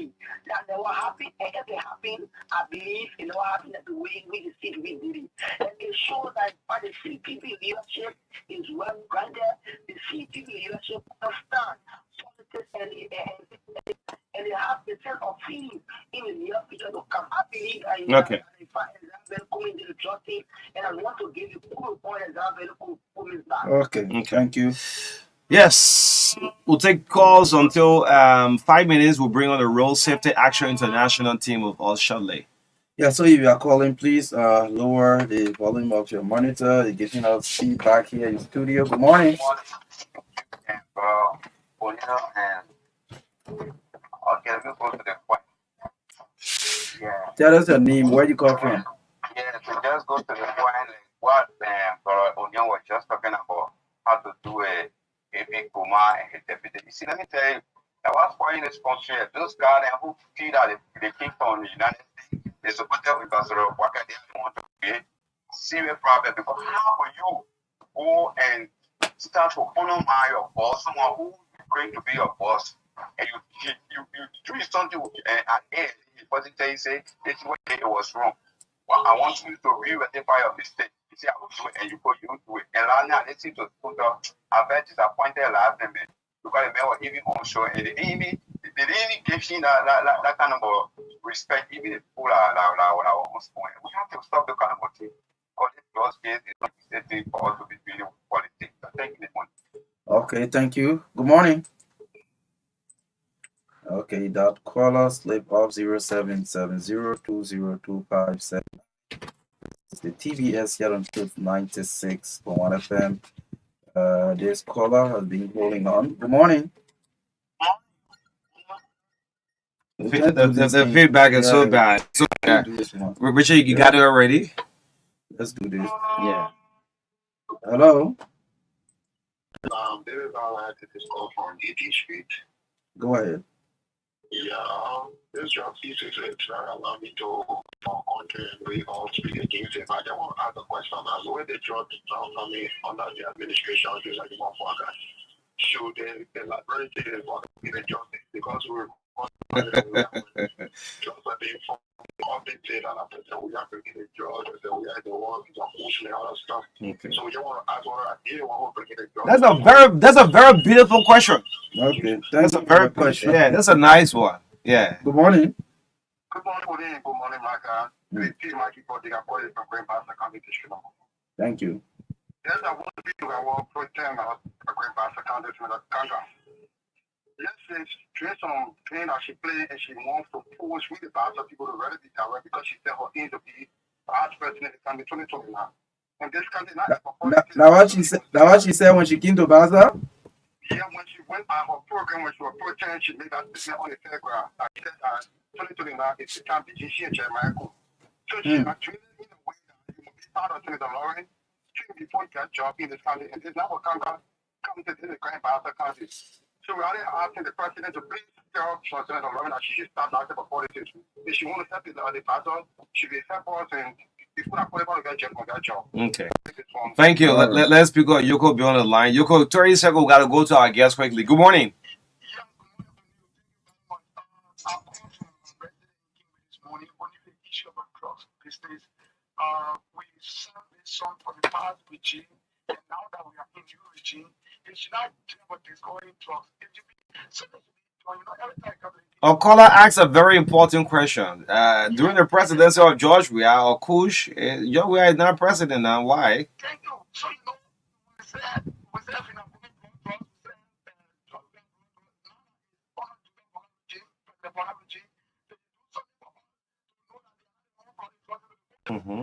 That never happened, and if it happened, I believe it never happened the way we see we did it. And it shows that by the CPP leadership is well grounded, the CPP leadership understands politics and they have the sense of feeling in the near future to come. I believe I coming to the justice, and I want to give you cool point example back. Okay, thank you. Yes, we'll take calls until 5 minutes. We'll bring on the Road Safety Action International team with us shortly. Yeah, so if you are calling, please lower the volume of your monitor. You're getting us feedback here in studio. Good morning. Okay, let me go to the point. Yeah. Tell us your name. Where you come from? Yeah, so just go to the point. What Onion was just talking about, how to do a big Puma and hit everything. You see, let me tell you, I was following this country. Those guys who feed out the kingdom in the United States, they support them because of what they want to create serious problem. Because how will you go and start to honor your boss, someone who is going to be your boss, and you do something at the end, the person tell you say this is what it was wrong. But I want you to re-rectify your mistake. You see, I will do it, and you go, you do it. And right now, listen to Scooter. I'm very disappointed last time, man. Because the man was even on show, and they didn't even give him that kind of respect, even if people are almost going. We have to stop the kind of thing. Because this lost case is not the thing for us to be dealing with politics. So thank you, man. Okay, thank you. Good morning. Okay, that caller slip off 07702025. It's the TBS here on Truth 96.1 FM. This caller has been holding on. Good morning. The feedback is so bad. So bad. Richard, you got it already? Let's do this. Yeah. Hello. This is all I had to this call from DT Street. Go ahead. Yeah, this job thesis is allow me to content we all speak against it. But I want to ask a question as where the job is coming under the administration just like one for that. Should the library is for the justice because we're just like being from updated and after that we have to get a judge and then we have the one who's pushing all that stuff. Okay. So we just want to ask what I did want to get a judge. That's a very beautiful question. Okay, That's a very question. Yeah, that's a nice one. Yeah. Good morning. Good morning, Marka. The team I keep on the appointment from Grand Pass County District. Thank you. Yes, I want to be I want to pretend a Grand Pass County contract. Yes, she's doing some thing that she played and she wants to push with the Bassa people to ready be direct because she said her aim to be Vice President in the 2029. And this country not Now what she said when she came to Baza? Yeah, when she went on her program, when she was pretending, she made that statement on the telegram. She said 2029 is the time to she and Jeremiah. So she's not treated in a way that you will be part of Senator Lauren. Before you get a job in this country, and it's not what Congress comes to the Grand Bassa County. So we're asking the president to please tell Senator Lauren that she should start acting for politics. If she wants to step in the battle, she will help us and if we're not political, we get that job. Okay. Thank you. Let's pick up Yoko be on the line. Yoko, 30 seconds, we got to go to our guest quickly. Good morning. We served this song for the past regime, and now that we are in new regime, it should not do what is going to us. It should be, Our caller asks a very important question. During the presidency of George Weah or Kush, George Weah is not president now. Why? Thank you. So you know, we said in a Mm-hmm.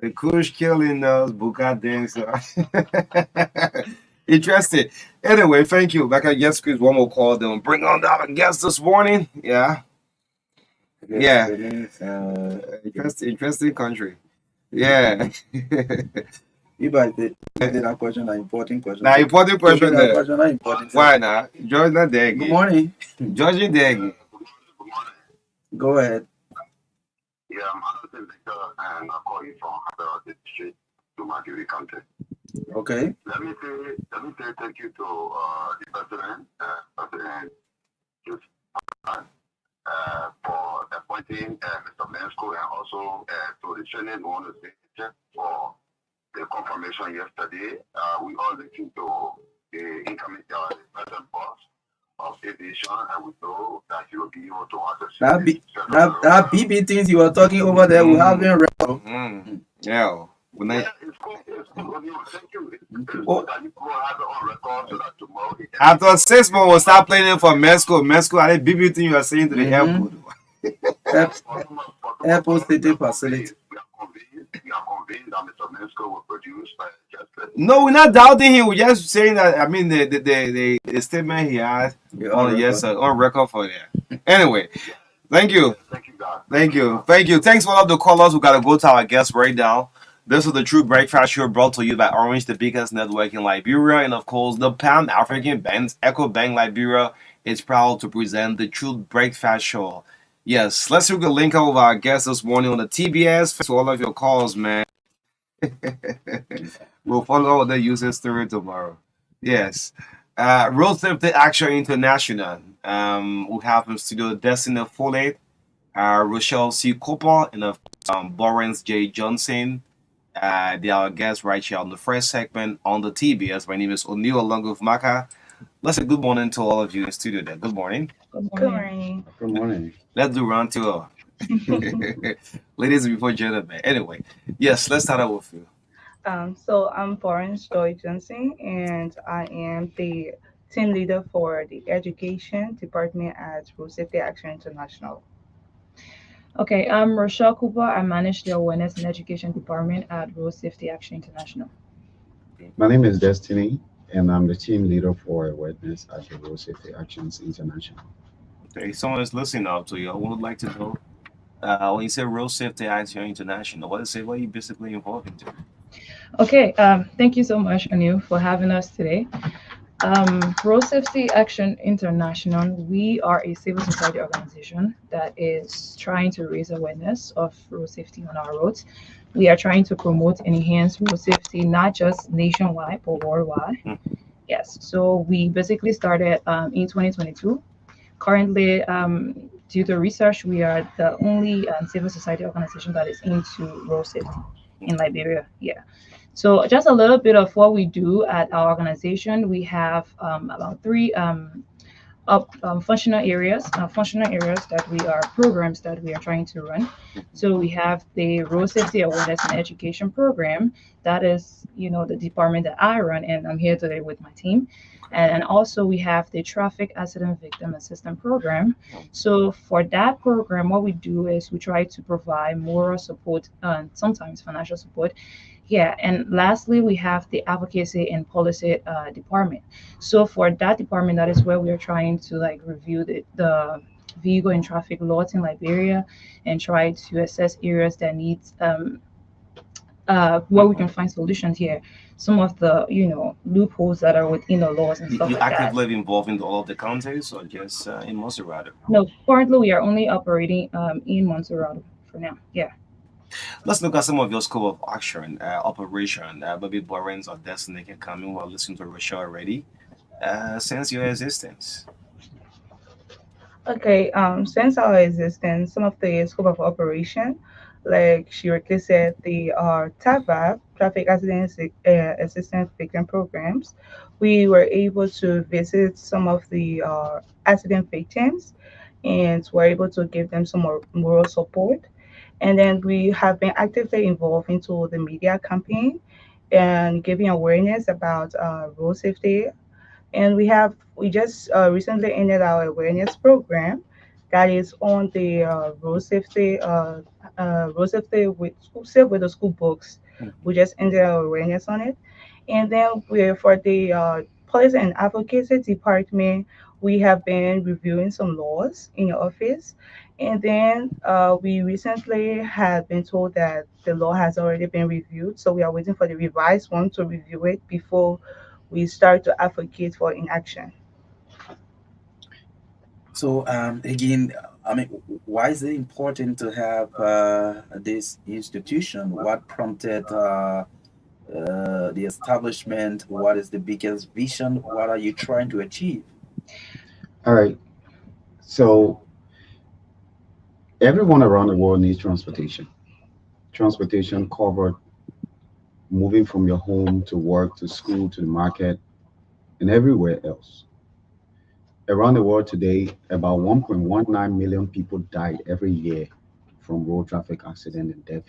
The Kush killing those Bukadins. Interesting. Anyway, thank you. Back at yes, squeeze one more call. Then bring on our guest this morning. Yeah. Yeah. Interesting country. Yeah. You might that question, an important question. Now, important question there. Important. Why not? George not there. Good morning. George is there. Go ahead. Yeah, I'm Anderson Victor, and I call you from the District to Marka County. Okay. Let me say thank you to the president, for appointing Mr. Mensko and also to the Senate on the stage for the confirmation yesterday. We all listened to the incoming president boss of aviation, and we know that he will be able to answer that BB things you were talking over there. We haven't read. Yeah. After 6 months, we'll start playing it for Mexico. Mexico, I think BB thing you are saying to the airport. Airport city facility. We are convinced that Mr. Mexico will produce No, we're not doubting him. We're just saying that. I mean, the statement he had on record for that. Anyway, thank you. Thank you, God. Thank you. Thanks for all of the callers. We got to go to our guests right now. This is the True Breakfast Show brought to you by Orange, the biggest network in Liberia, and of course, the Pan African Bank, Echo Bank Liberia, is proud to present the True Breakfast Show. Yes, let's look at the link of our guest this morning on the TBS. Thanks for all of your calls, man. We'll follow all the users through tomorrow. Yes. Road Safety Action International. We have in studio Destiny Foley, Rochelle C. Cooper, and of Lawrence J. Johnson. They are our guests right here on the first segment on the TBS. My name is O'Neill along with Marka. Let's say good morning to all of you in studio there. Good morning. Good Good morning. morning. Good morning. Let's do round two. Ladies before gentlemen. Anyway, yes, let's start out with you. So I'm Florence Joy Johnson, and I am the team leader for the education department at Road Safety Action International. Okay, I'm Rochelle Cooper. I manage the Awareness and Education Department at Road Safety Action International. My name is Destiny, and I'm the team leader for awareness at the Road Safety Actions International. Okay, someone is listening out to you. I would like to know when you say Road Safety Action International, what is it? What are you basically involved into? Okay, thank you so much, Anu, for having us today. Road Safety Action International, we are a civil society organization that is trying to raise awareness of road safety on our roads. We are trying to promote and enhance road safety, not just nationwide, but worldwide. Yes, so we basically started in 2022. Currently, due to research, we are the only civil society organization that is into road safety in Liberia. Yeah. So, just a little bit of what we do at our organization. We have about three functional areas that we are programs that we are trying to run. So we have the road safety awareness and education program. That is, the department that I run, and I'm here today with my team. And also we have the traffic accident victim assistance program. So for that program, what we do is we try to provide moral support and sometimes financial support. Yeah, and lastly, we have the advocacy and policy department. So for that department, that is where we are trying to like review the vehicle and traffic laws in Liberia and try to assess areas that need where we can find solutions here. Some of the loopholes that are within the laws and stuff You like that. actively involved in all of the counties or just in Monserrate? No, currently we are only operating in Montserrat for now. Yeah. Let's look at some of your scope of action, operation. Maybe Borens or Destiny can come in while listening to Rochelle already. Since your existence. Okay, since our existence, some of the scope of operation, like she rightly said, the TAVAP, Traffic Accident Assistance Victim Programs, we were able to visit some of the accident victims and were able to give them some more moral support. And then we have been actively involved into the media campaign and giving awareness about road safety, and we just recently ended our awareness program that is on the road safety with safe with the school books. We just ended our awareness on it, and then we for the policy and advocacy department, we have been reviewing some laws in your office, and then we recently had been told that the law has already been reviewed, so we are waiting for the revised one to review it before we start to advocate for inaction. So again, I mean, why is it important to have this institution? What prompted the establishment? What is the biggest vision? What are you trying to achieve? All right. So everyone around the world needs transportation. Transportation covered moving from your home to work to school to the market and everywhere else. Around the world today, about 1.19 million people died every year from road traffic accident and death.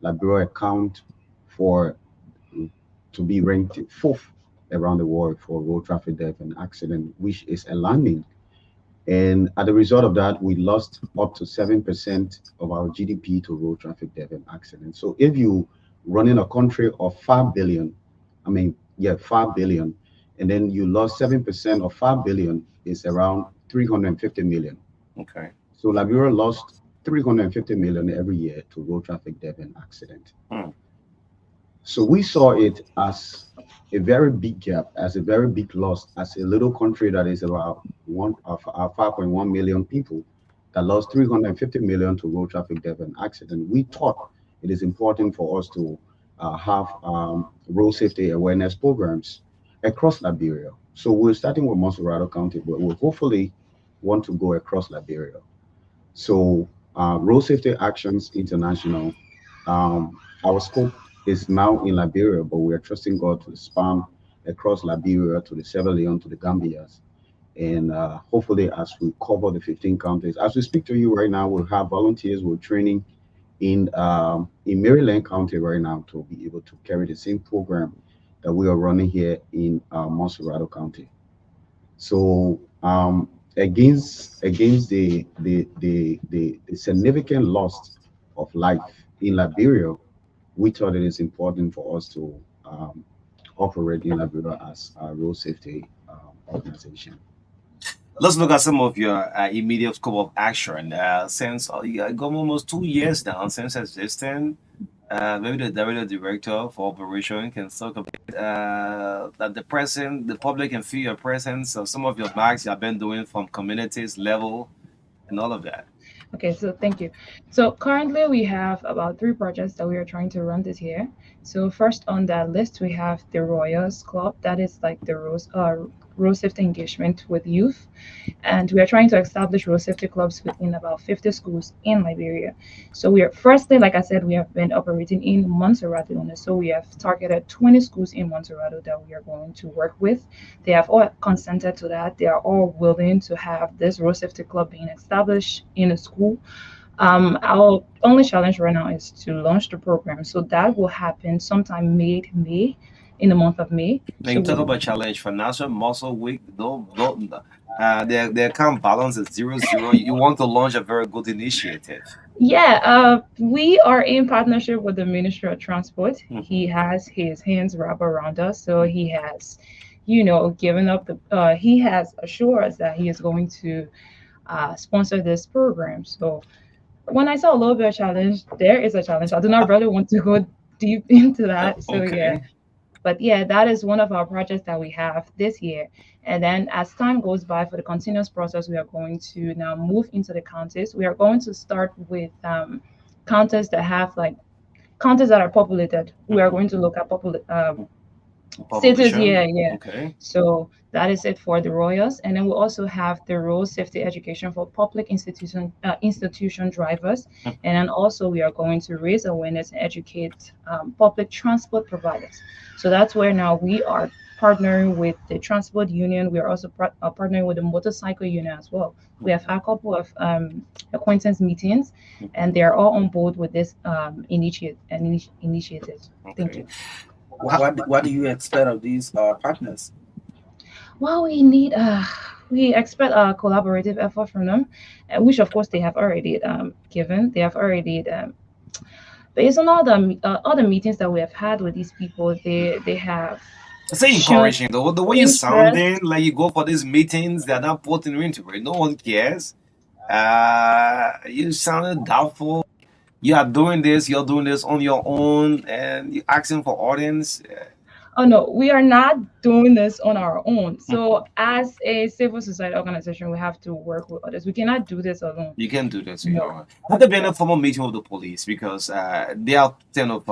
Liberia account for to be ranked fourth around the world for road traffic death and accident, which is alarming. And as a result of that, we lost up to 7% of our GDP to road traffic death and accident. So if you run in a country of 5 billion, I mean, yeah, 5 billion, and then you lost 7% of 5 billion is around 350 million. Okay. So Liberia lost 350 million every year to road traffic death and accident. Hmm. So we saw it as a very big gap, as a very big loss, as a little country that is about 5.1 million people that lost 350 million to road traffic death and accident. We thought it is important for us to have road safety awareness programs across Liberia. So we're starting with Monserrado County, but we'll hopefully want to go across Liberia. So, Road Safety Actions International, our scope is now in Liberia, but we are trusting God to expand across Liberia to the Sierra Leone to the Gambias. And hopefully, as we cover the 15 countries, as we speak to you right now, we'll have volunteers, we're training in Maryland County right now to be able to carry the same program that we are running here in Monserrado County. So against the significant loss of life in Liberia, we thought it is important for us to operate in Liberia as a road safety organization. Let's look at some of your immediate scope of action. Since you got almost 2 years now since existing, maybe the director for operation can talk about that the public can feel your presence, or some of your bags you have been doing from communities level and all of that. Okay, so thank you. So currently we have about three projects that we are trying to run this year. So first on that list we have the Royals Club, that is like the road safety engagement with youth, and we are trying to establish road safety clubs within about 50 schools in Liberia. So we are firstly, like I said, we have been operating in Montserrat. So we have targeted 20 schools in Montserrat that we are going to work with. They have all consented to that. They are all willing to have this road safety club being established in a school. Our only challenge right now is to launch the program. So that will happen sometime mid-May, in the month of May. When So you talk we, about challenge for National Muscle Week, don't their account balance is 0-0. You want to launch a very good initiative. yeah, we are in partnership with the Ministry of Transport. He Mhm. has his hands wrapped around us, so he has, given up he has assured us that he is going to sponsor this program. So when I saw a little bit of challenge, there is a challenge. I do not really want to go deep into that. So yeah, Okay. but yeah, that is one of our projects that we have this year. And then as time goes by for the continuous process, we are going to now move into the counties. We are going to start with counties that have like counties that are populated. We are going to look at cities, Population. yeah, yeah. Okay. So that is it for the royals, and then we also have the road safety education for public institution drivers, and then also we are going to raise awareness and educate public transport providers. So that's where now we are partnering with the transport union. We are also partnering with the motorcycle union as well. We have had a couple of acquaintance meetings, and they are all on board with this initiative. Thank you. Okay. What do you expect of these partners? Well, we expect a collaborative effort from them, which of course they have already given. They have already based on all the meetings that we have had with these people, they have It's so shown encouraging though. The way you interest. sounding, like you go for these meetings, they're not putting you into it. No one cares. You sounded doubtful. You are doing this. You're doing this on your own, and you're asking for audience. Oh no, we are not doing this on our own. So as a civil society organization, we have to work with others. We cannot do this alone. You can do this. You No. know. Have there been Yeah. a formal meeting with the police because they are kind of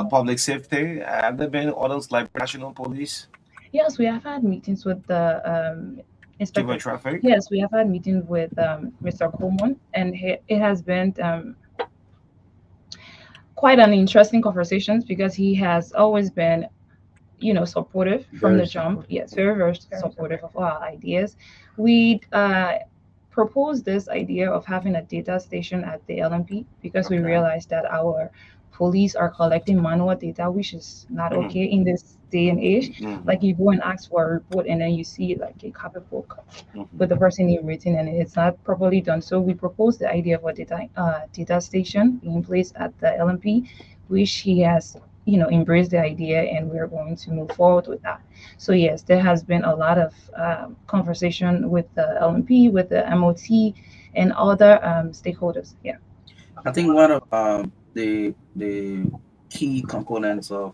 public safety? Have there been others like national police? Yes, we have had meetings with the Given inspector. traffic. Yes, we have had meetings with Mr. Coleman, and it has been quite an interesting conversations because he has always been, supportive from Very the jump. supportive. Yes, very, very supportive of our ideas. We proposed this idea of having a data station at the LMP because we Okay. realized that our police are collecting manual data, which is not Mhm. okay in this day and age. Like Mhm. you go and ask for a report and then you see like a copy book with Mhm. the person name written and it's not properly done. So we proposed the idea of a data station being placed at the LMP, which he has embraced the idea and we're going to move forward with that. So yes, there has been a lot of conversation with the LMP, with the MOT, and other stakeholders. Yeah. I think one of the key components of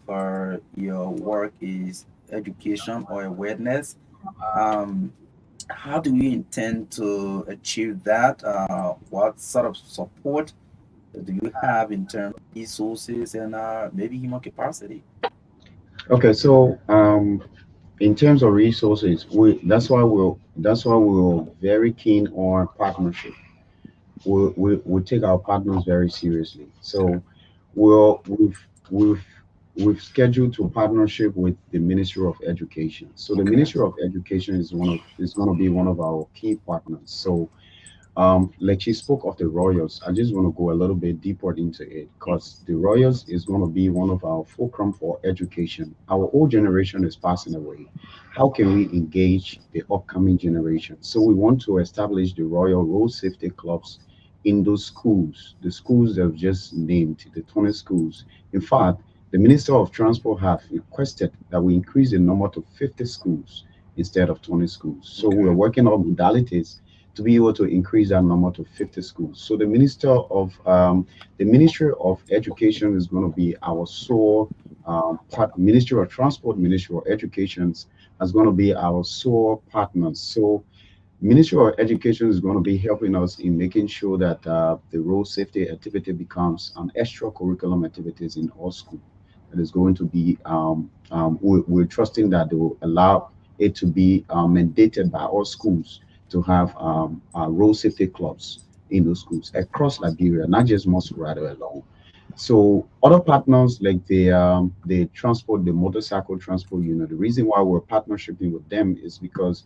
your work is education or awareness. Um, how do you intend to achieve that? What sort of support do you have in terms of resources and maybe human capacity? Okay, so in terms of resources, we that's why we're very keen on partnership. We take our partners very seriously. Okay. So we've scheduled to partnership with the Ministry of Education. So the Okay. Ministry of Education is going to be one of our key partners. So like she spoke of the Royals, I just want to go a little bit deeper into it because the Royals is going to be one of our fulcrum for education. Our old generation is passing away. How can we engage the upcoming generation? So we want to establish the Royal Road Safety Clubs in those schools, the schools that I've just named, the 20 schools. In fact, the Minister of Transport have requested that we increase the number to 50 schools instead of 20 schools. So we're Okay. working on modalities to be able to increase that number to 50 schools. So the Ministry of Education is going to be our sole Ministry of Transport, Ministry of Education is going to be our sole partners. So Ministry of Education is going to be helping us in making sure that the road safety activity becomes an extracurriculum activities in all schools. That is going to be, we're trusting that they will allow it to be mandated by all schools to have road safety clubs in those schools across Liberia, not just Moscow alone. So other partners like the motorcycle transport unit. The reason why we're partnershiping with them is because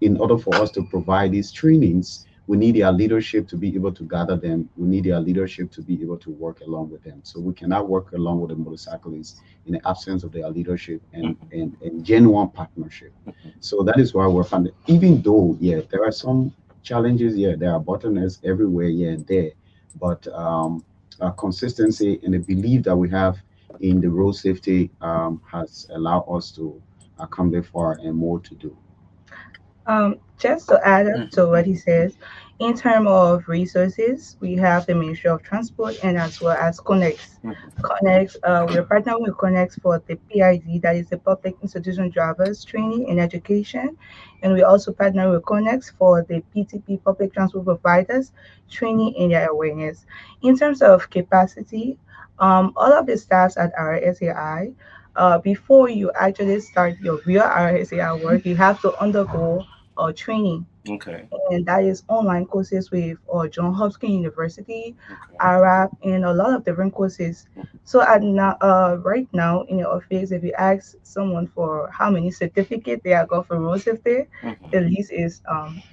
in order for us to provide these trainings, we need their leadership to be able to gather them. We need their leadership to be able to work along with them. So we cannot work along with the motorcyclists in the absence of their leadership and genuine partnership. So that is why we're funded. Even though, yeah, there are some challenges, yeah, there are bottlenecks everywhere, yeah, and there, but consistency and the belief that we have in the road safety has allowed us to come there far and more to do. Just to add up to what Mhm. he says, in terms of resources, we have the Ministry of Transport and as well as Connects. Connects, we are partnering with Connects for the PID, that is the Public Institution Drivers Training and Education. And we also partner with Connects for the PTP, Public Transport Providers Training and their awareness. In terms of capacity, all of the staffs at our SAI, before you actually start your real RSAI work, you have to undergo training, Okay. and that is online courses with John Hopkins University, Okay. Arab, and a lot of different courses. So right now in your office, if you ask someone for how many certificates they are got for road safety, the list is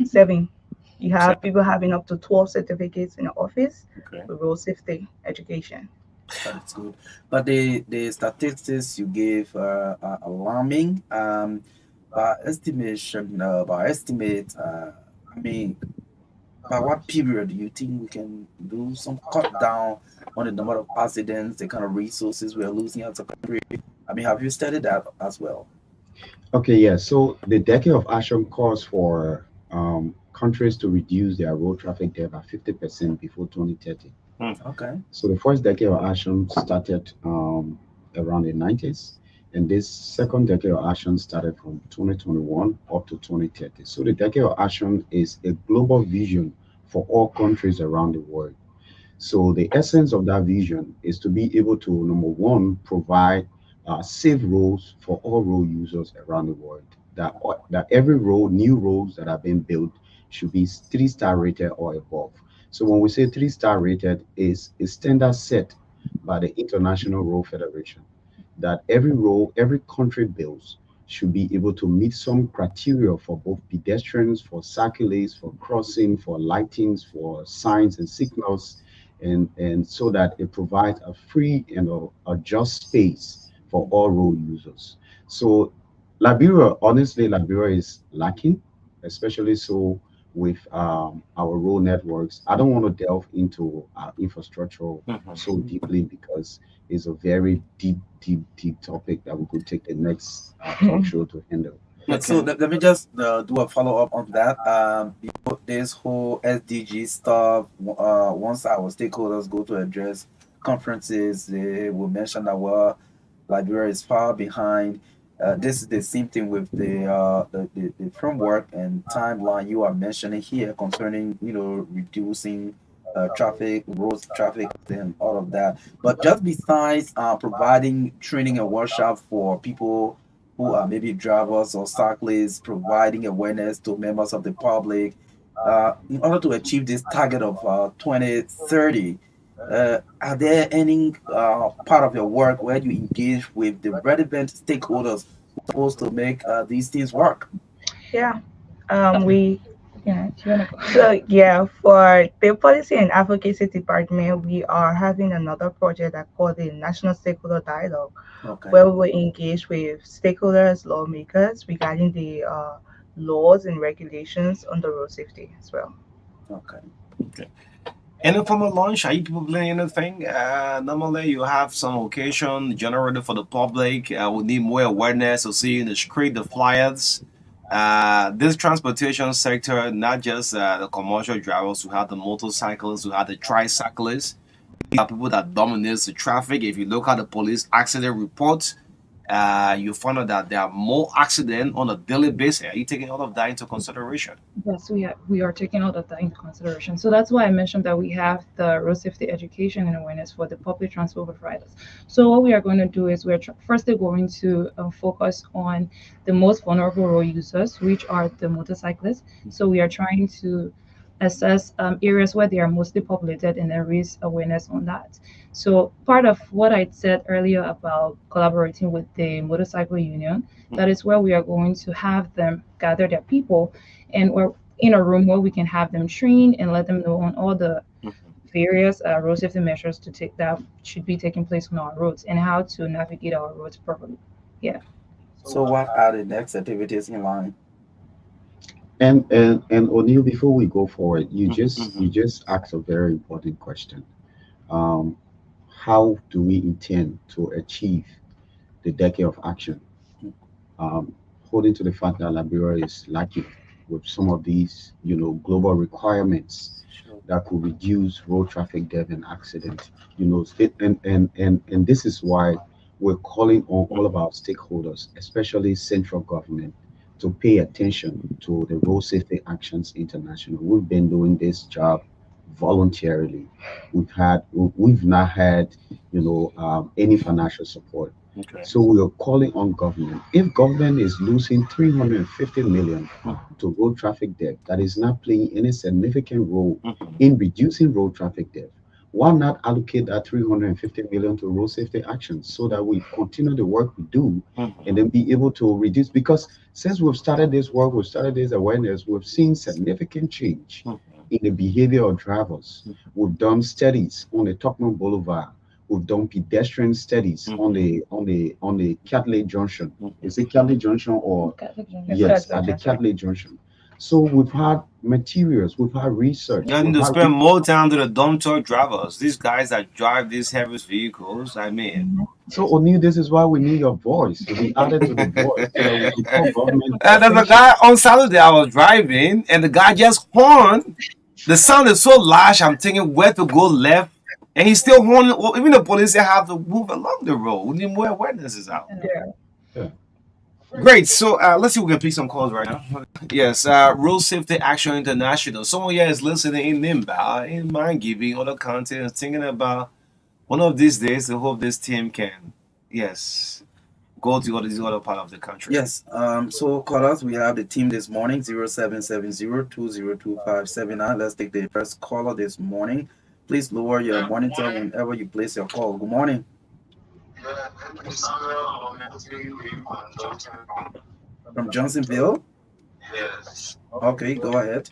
seven. You have Seven. people having up to 12 certificates in the office Okay. for road safety education. That is good. But the statistics you gave are alarming. By estimate, I mean, by what period do you think we can do some cut down on the number of accidents, the kind of resources we are losing as a country? I mean, have you studied that as well? Okay, yeah. So the decade of action calls for countries to reduce their road traffic death by 50% before 2030. Okay. So the first decade of action started around the 90s, and this second decade of action started from 2021 up to 2030. So the decade of action is a global vision for all countries around the world. So the essence of that vision is to be able to, number one, provide safe roads for all road users around the world. That every road, new roads that are being built, should be 3-star rated or above. So when we say 3-star rated, is a standard set by the International Road Federation that every road, every country builds should be able to meet some criteria for both pedestrians, for cyclists, for crossing, for lightings, for signs and signals, and so that it provides a free and a just space for all road users. So Liberia, honestly, Liberia is lacking, especially so with our road networks. I don't want to delve into infrastructure so deeply because it's a very deep topic that we could take the next talk show to handle. Yeah, so Okay. let me just do a follow up on that. This whole SDG stuff, once our stakeholders go to address conferences. They will mention that, well, Liberia is far behind. This is the same thing with the framework and timeline you are mentioning here concerning, reducing traffic, road traffic, and all of that. But just besides providing training and workshop for people who are maybe drivers or cyclists, providing awareness to members of the public, in order to achieve this target of 2030, are there any part of your work where you engage with the relevant stakeholders supposed to make these things work? Yeah. Uh, We yeah, do you wanna go? So yeah, for the policy and advocacy department, we are having another project that called the National Stakeholder Dialogue, Okay, where we will engage with stakeholders, lawmakers regarding the laws and regulations on the road safety as well. okay. Okay. Any form of launch? Are you people planning anything? Normally, you have some occasion generated for the public. We need more awareness to see in the street, the flyers. This transportation sector, not just the commercial drivers, who have the motorcyclists, who have the tricyclists, we have people that dominates the traffic. If you look at the police accident reports, you find out that there are more accidents on a daily basis. Are you taking all of that into consideration? Yes, we are taking all of that into consideration. So that's why I mentioned that we have the road safety education and awareness for the public transport providers. So what we are going to do is firstly going to focus on the most vulnerable road users, which are the motorcyclists. So we are trying to assess areas where they are mostly populated and then raise awareness on that. So part of what I said earlier about collaborating with the motorcycle union, that is where we are going to have them gather their people, and we're in a room where we can have them train and let them know on all the various road safety measures to take that should be taking place on our roads and how to navigate our roads properly. Yeah. So what are the next activities in line? And O'Neill, before we go forward, you just Mhm. you just asked a very important question. Um, how do we intend to achieve the decade of action? Um, Holding to the fact that Liberia is lacking with some of these, global requirements Sure. that could reduce road traffic death and accident. And this is why we're calling on all of our stakeholders, especially central government, to pay attention to the Road Safety Actions International. We've been doing this job voluntarily. We've not had, any financial support. Okay. So we are calling on government. If government is losing 350 million to road traffic death, that is not playing any significant role Mhm. in reducing road traffic death. Why not allocate that 350 million to road safety actions so that we continue the work we do and Mhm. then be able to reduce? Because since we've started this work, we've started this awareness, we've seen significant change Mhm. in the behavior of drivers. Mhm. We've done studies on the Tokman Boulevard. We've done pedestrian studies on Mhm. the Catley Junction. Mhm. Is it Catley Junction or Catholic Junction. yes, That's at the interesting. Catley Junction? So we've had materials, we've had research, You need we've to had spend more time to the dump truck drivers. These guys that drive these heavy vehicles. I mean, Mhm. so O'Neill, this is why we need your voice to be added to the voice so that we can call government there's a attention. guy on Saturday I was driving, and the guy just horned. The sound is so large. I'm thinking where to go left, and he's still horning. Well, even the police they have to move along the road. We need more awareness out. Yeah. Yeah. Great. So let's see if we can pick some calls right now. Yes, Road Safety Action International. Someone here is listening in Nimba, in mind giving other content, and thinking about one of these days. I hope this team can, yes, go to all these other part of the country. Yes. So callers, we have the team this morning 0770 202579. Let's take the first caller this morning. Please lower your monitor whenever you place your call. Good morning. Yeah, this is Samuel Omendi from Johnson. From Johnsonville. Yes. Okay, go ahead.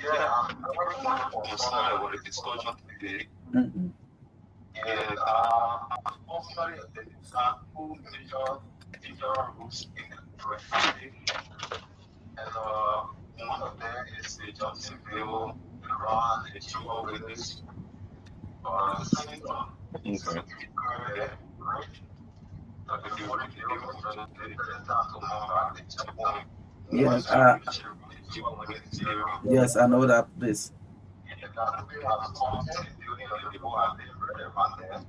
Yeah, I'm very much concerned about the discussion today. Mhm. Yeah, I've personally identified two major routes in the traffic, and one of them is the Johnsonville around the Chihuahua Village. The second one is Okay. the Korea Bridge. The one in the road from the down to Mamba, the checkpoint. Yes. Once you reach the Chihuahua Village area, Yes, I know that place. that we have started the building of the wall and the there.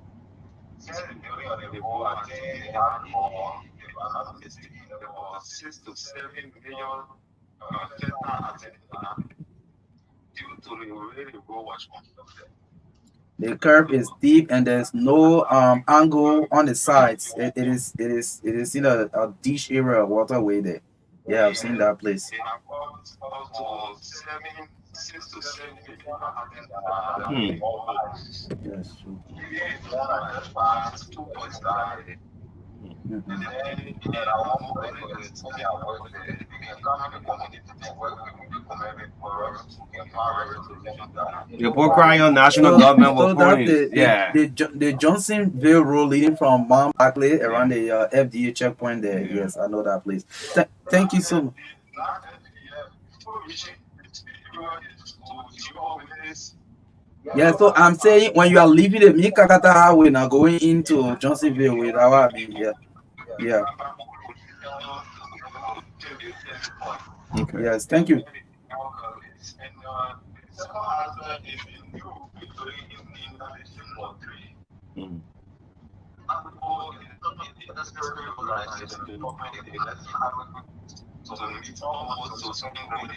Since the building of the wall, I think they have for, if I'm not mistaken, there was 6 to 7 million total due to the way the wall was constructed. The curve is deep and there's no angle on the sides. It is in a ditch area waterway there. Yeah, I've seen Yeah, that place. they have up to 6 to 7 million Hmm. Yes, true. yeah, it's more than just past 2 points down there. And Mhm. then I want to tell you what we can come in the community to work with the community for us to empower resolution that Your poor cry on national So, government will so that's point. Yeah. the Johnsonville Road leading from Mount Barclay around Yeah. the FDA checkpoint there. Yeah. Yes, I know that place. Thank not you so that much. not that before reaching everyone is to you always Yeah, so I'm saying when you are leaving the Mikakata Highway now going into Johnsonville with our yeah, yeah, Okay. yes, thank you. and the second aspect is the new victory in installation of three. Mm. People in the necessary organization to document the electric to meet almost to something with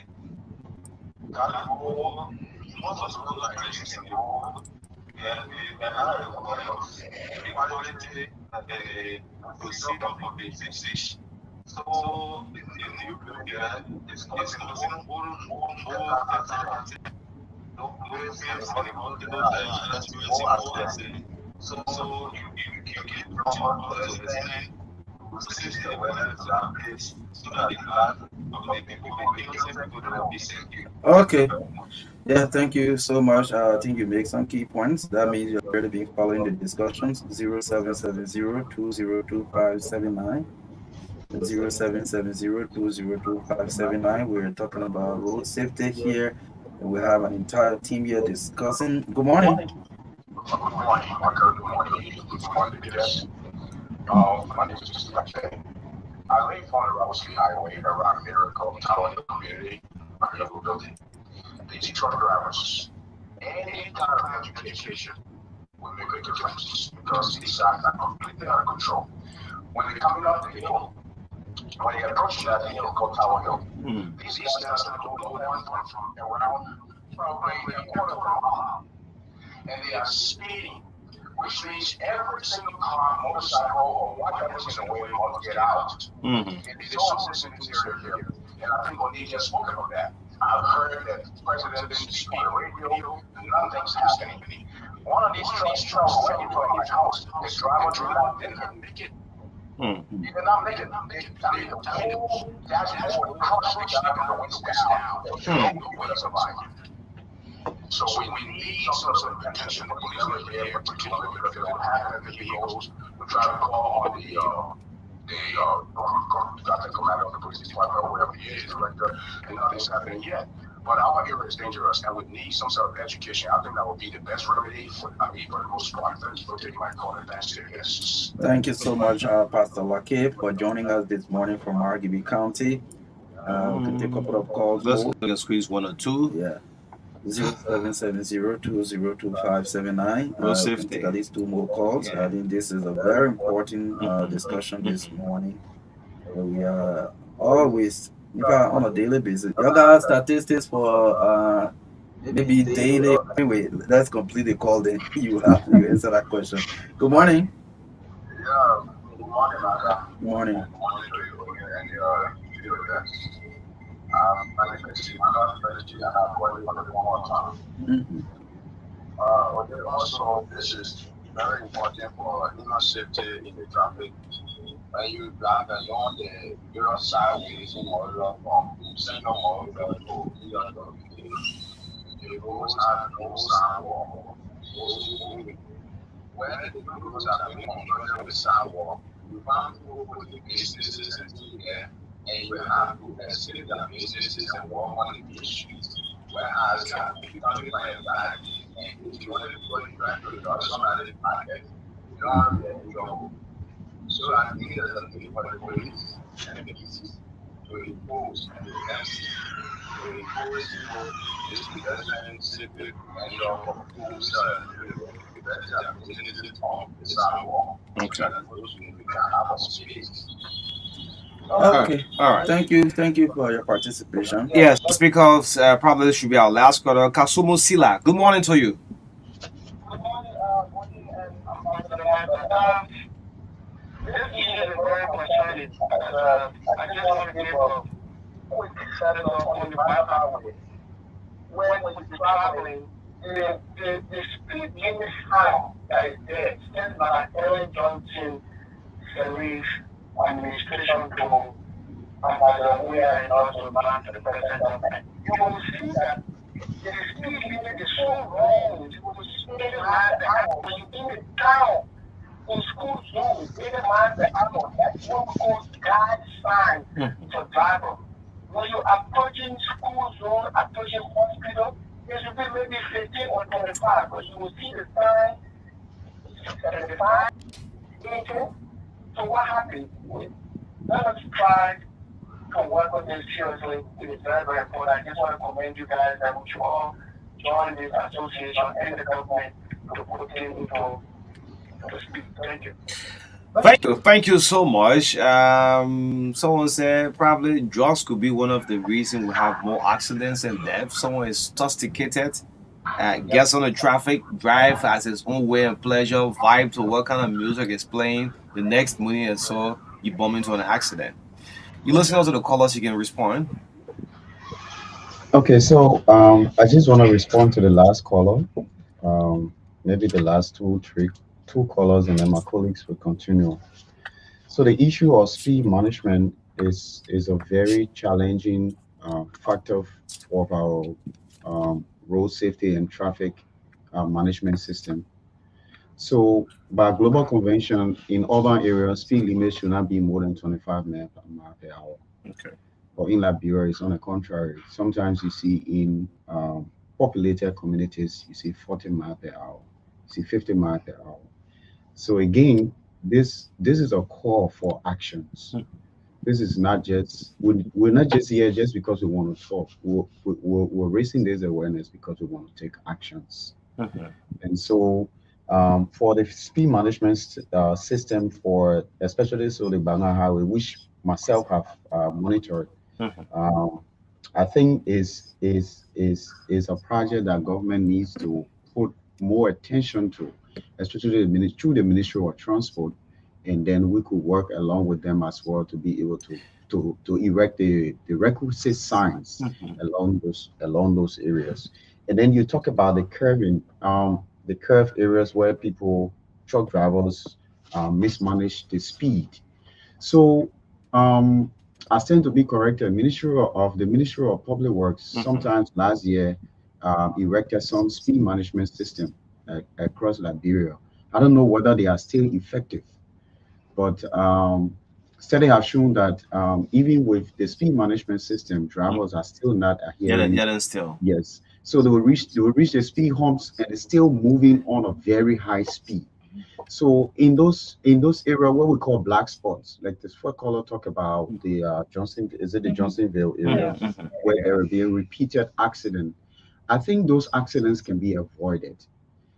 that role. Most of the organizations in the world they have a way of the quality and the procedure of the usage. So the new building is causing more activity, no places and multiple security walls. So you get protocol to extend process the awareness to that place so that the life of the people, the innocent people, they will be secure. Thank you Okay, very much. yeah, thank you so much. I think you make some key points. That means you're already been following the discussions. 0770 202579. 0770 202579. We're talking about road safety here, and we have an entire team here discussing. Good morning. Good morning, Marka. Good morning, Edie. Good morning, leaders. My name is Mr. Pache. I live on the Robertson Highway around Miracle Town Hill Community, my Hill building. These truck drivers, any kind of education will make a difference because these are not completely out of control. When they're coming up the hill, when they approach that hill called Tower Hill, Mm. these youngsters are no more than from around probably a quarter of a mile, and they are speeding, which means every single car, motorcycle, or whatever's in the way must get out. Mm-hmm. It is so unsafe in this area here. And I think Onidia has spoken of that. I've heard that the president speak on the radio, nothing's happening. One of these trucks went into my house. The driver did not make it. Mm. He did not make it. The whole dashboard crushed down and the window was down. There was no way to survive. So we need some sort of attention from police right there, particularly because what happened in the vehicles. We try to call on the commander of the police department or whatever he is, director, and nothing's happening yet. But our area is dangerous, and we need some sort of education. I think that would be the best remedy for the most part. Thank you for taking my call, and thanks to your guests. Thank you so much, Pastor Lake, for joining us this morning from Margibi County. We can take a couple of calls. Let's squeeze one or two. Yeah. 0770 202579. Road We can safety. take at least two more calls. Yeah. I think this is a very important discussion this morning. We are always, in fact, on a daily basis. You got statistics for maybe daily. Anyway, let's completely call then. You answer that question. Good morning. Yeah, good morning, Marka. Good morning. Good morning to you and your guests. My name is Marka, and I'm calling for the one more time. Mhm. Also, this is very important for human safety in the traffic. When you drive along the mirror sideways in order from single order to the other, the roads have no sidewalk. Those moving. When the roads are being constructed with sidewalk, you find people putting businesses into there, and you have to escape their businesses and walk on the beach. Whereas you can't be playing back, and if you want to put it back to the other side of the market, you don't have to go. So I think there's a need for the police and the police with a post and the MC with a post, this pedestrian civic and post the pedestrian using it on the sidewalk so Okay. that those people can have a space. Okay. All right. Thank you for your participation. Yes, because probably this should be our last caller. Kasumu Sila. Good morning to you. Good morning, Bonnie and Ambassador Marka. This issue is very concerning. As, I just want to give a quick set up on the byway. When we're traveling, the speed limit sign that is there stands by Ellen Johnson Sharif administration to Ambassador Weir and also back to the present government. You will see that the speed limit is so wrong. You will speed like the animal. When you in the town, in school zones, even like the animal, that's what we call guide sign for driver. When you're approaching school zone, approaching hospital, there should be maybe 15 or 25, but you will see the sign 75, 80. So what happened? Let us try to work on this seriously. It is very, very important. I just want to commend you guys that we should all join this association and the government to put in into the speed. Thank you. Thank you so much. Someone said probably drugs could be one of the reasons we have more accidents and deaths. Someone is intoxicated, gets on the traffic, drive as his own way and pleasure, vibe to what kind of music is playing. The next minute or so, you bump into an accident. You listen to the callers, you can respond. Okay, so I just want to respond to the last caller. Maybe the last two callers, and then my colleagues will continue. So the issue of speed management is a very challenging factor of our road safety and traffic management system. So by global convention, in urban areas, speed limits should not be more than 25 miles per hour. Okay. But in Liberia, it's on the contrary. Sometimes you see in populated communities, you see 40 miles per hour, you see 50 miles per hour. So again, this is a call for actions. This is not just we're not just here just because we want to talk. We're raising this awareness because we want to take actions. Mhm. And so, for the speed management system, for especially so the Banga Highway, which myself have monitored, Mhm. um, I think is a project that government needs to put more attention to, especially through the Ministry of Transport, and then we could work along with them as well to be able to erect the requisite signs Mhm. along those areas. And then you talk about the curving, the curve areas where people, truck drivers, mismanage the speed. So, I stand to be corrected. The Ministry of Public Works Mhm. sometimes last year erected some speed management system across Liberia. I don't know whether they are still effective, but study have shown that even with the speed management system, drivers are still not adhering. Yeah, then still. Yes, so they will reach the speed humps and it's still moving on a very high speed. So in those area what we call black spots, like this first caller talk about the Johnson, is it the Johnsonville area Mhm. Mhm. where there will be a repeated accident? I think those accidents can be avoided.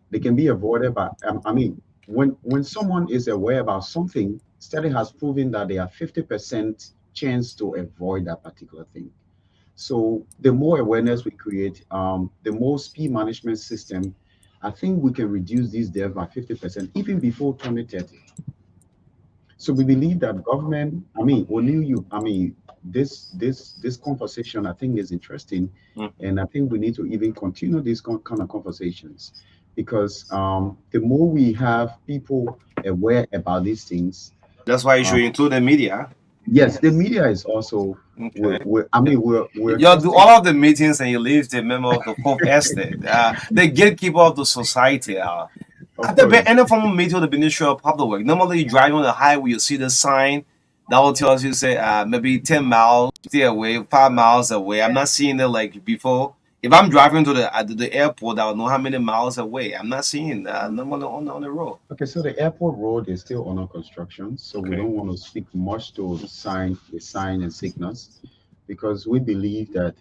They can be avoided by I mean, when someone is aware about something, study has proven that they have 50% chance to avoid that particular thing. So the more awareness we create, the more speed management system, I think we can reduce these deaths by 50% even before 2030. So we believe that government, I mean, only you, I mean, this conversation I think is interesting, Mhm. and I think we need to even continue these kind of conversations because the more we have people aware about these things, That's why you uh, should include the media. yes, the media is also. Okay. I mean, we're You do trusting. all of the meetings and you leave the member of the fourth estate, the gatekeeper of the society. Of At the course. any form of meeting with the Ministry of Public Work. Normally, you drive on the highway, you see the sign that will tell you, say, maybe 10 miles, stay away, 5 miles away. I'm not seeing it like before. If I'm driving to the airport, I will know how many miles away. I'm not seeing them on the road. Okay, so the airport road is still under construction, so we Okay. don't want to speak much to the sign and signals, because we believe that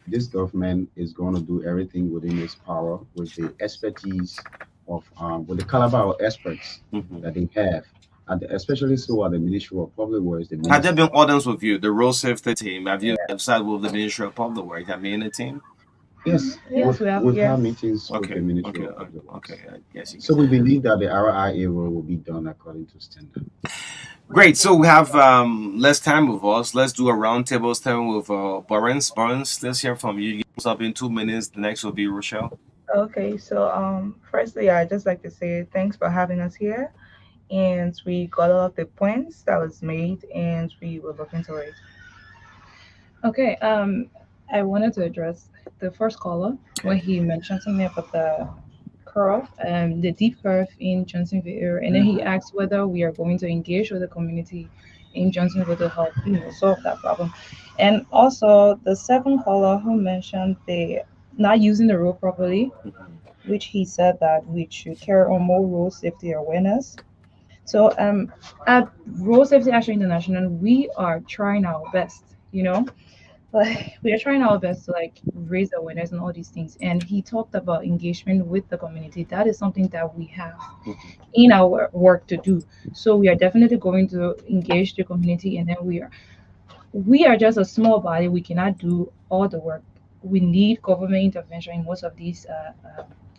this government is going to do everything within its power with the expertise of with the caliber of experts Mm-hmm. that they have, and especially so at the Ministry of Public Works, the Have there minister. been orders with you, the road safety team? Have you sat with the Ministry of Public Works? Have you in the team? Yes, Yes, we have. we've had Yes. meetings with the Okay, Ministry okay, of Public okay. Works. Yes, you So can. we believe that the RIA road will be done according to standard. Great. So we have less time with us. Let's do a roundtable stand with Burns. Burns, let's hear from you. Give us up in 2 minutes. The next will be Rochelle. Okay, so firstly, I'd just like to say thanks for having us here, and we got all of the points that was made, and we will look into it. Okay. I wanted to address the first caller when Okay. he mentioned something about the curve, the deep curve in Johnsonville area, and then he asked whether we are going to engage with the community in Johnsonville to help, solve that problem. And also the second caller who mentioned the not using the road properly, Mhm. which he said that we should carry on more road safety awareness. So at Road Safety Action International, we are trying our best, like we are trying our best to like raise awareness and all these things. And he talked about engagement with the community. That is something that we have Mhm. in our work to do. So we are definitely going to engage the community, and then we are just a small body. We cannot do all the work. We need government intervention in most of these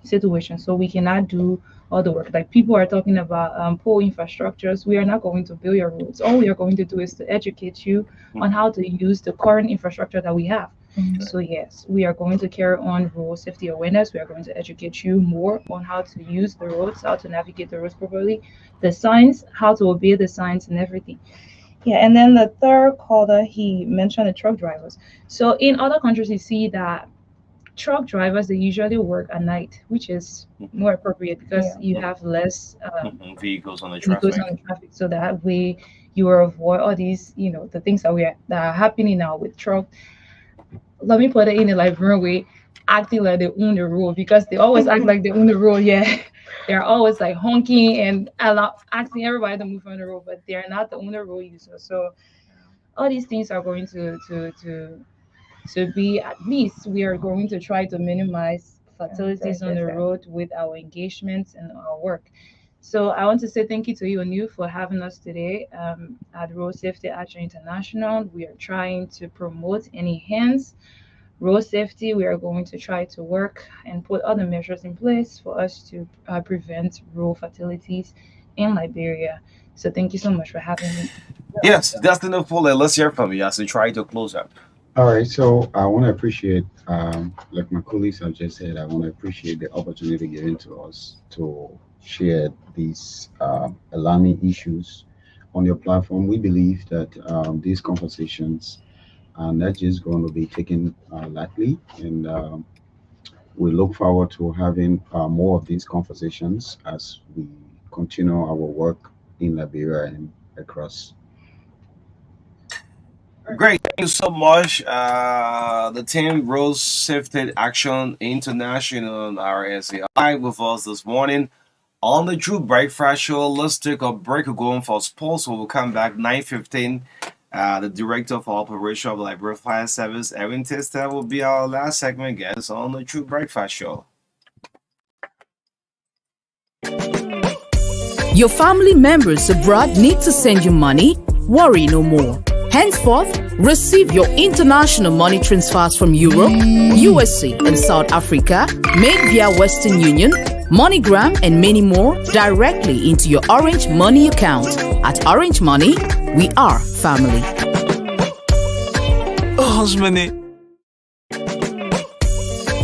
situations. So we cannot do all the work. Like people are talking about poor infrastructures. We are not going to build your roads. All we are going to do is to educate you on Mhm. how to use the current infrastructure that we have. Okay. So yes, we are going to carry on road safety awareness. We are going to educate you more on how to use the roads, how to navigate the roads properly, the signs, how to obey the signs, and everything. Yeah, and then the third caller, he mentioned the truck drivers. So in other countries, you see that truck drivers they usually work at night, which is Mhm. more appropriate because Yeah. you have less Mhm. Vehicles on the vehicles traffic. on the traffic. So that way you will avoid all these, the things that are happening now with truck. Let me put it in a Liberian way, acting like they own the road because they always act like they own the road. Yeah, they're always like honking and asking everybody to move on the road, but they're not the owner road user. So all these things are going to be, at least we are going to try to minimize fatalities on the 100%. road with our engagements and our work. So I want to say thank you to you, Anu, for having us today at Road Safety Action International. We are trying to promote and enhance road safety. We are going to try to work and put other measures in place for us to prevent road fatalities in Liberia. So thank you so much for having me. Yes, Dustin Fuller, let's hear from you as we try to close up. All right, so I want to appreciate, like my colleagues have just said, I want to appreciate the opportunity given to us to share these alarming issues on your platform. We believe that these conversations are not just going to be taken lightly, and we look forward to having more of these conversations as we continue our work in Liberia and across. Great, thank you so much. The team Road Safety Action International RSAI with us this morning on the True Breakfast Show. Let's take a break. We're going for sports. So we'll come back 9:15. The director of operation of Liberia Fire Service, Erin Testa, will be our last segment guest on the True Breakfast Show. Your family members abroad need to send you money? Worry no more. Henceforth, receive your international money transfers from Europe, USA, and South Africa made via Western Union, MoneyGram, and many more directly into your Orange Money account. At Orange Money, we are family.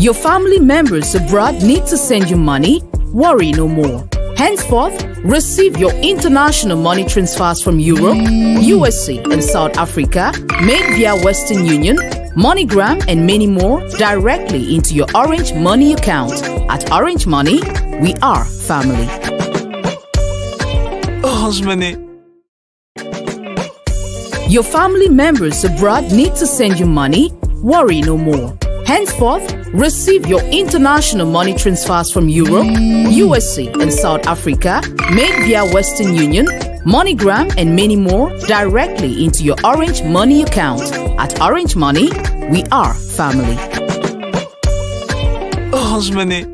Your family members abroad need to send you money? Worry no more. Henceforth, receive your international money transfers from Europe, USA, and South Africa made via Western Union, MoneyGram, and many more directly into your Orange Money account. At Orange Money, we are family. Your family members abroad need to send you money? Worry no more. Henceforth, receive your international money transfers from Europe, USA, and South Africa made via Western Union, MoneyGram, and many more directly into your Orange Money account. At Orange Money, we are family. Orange Money.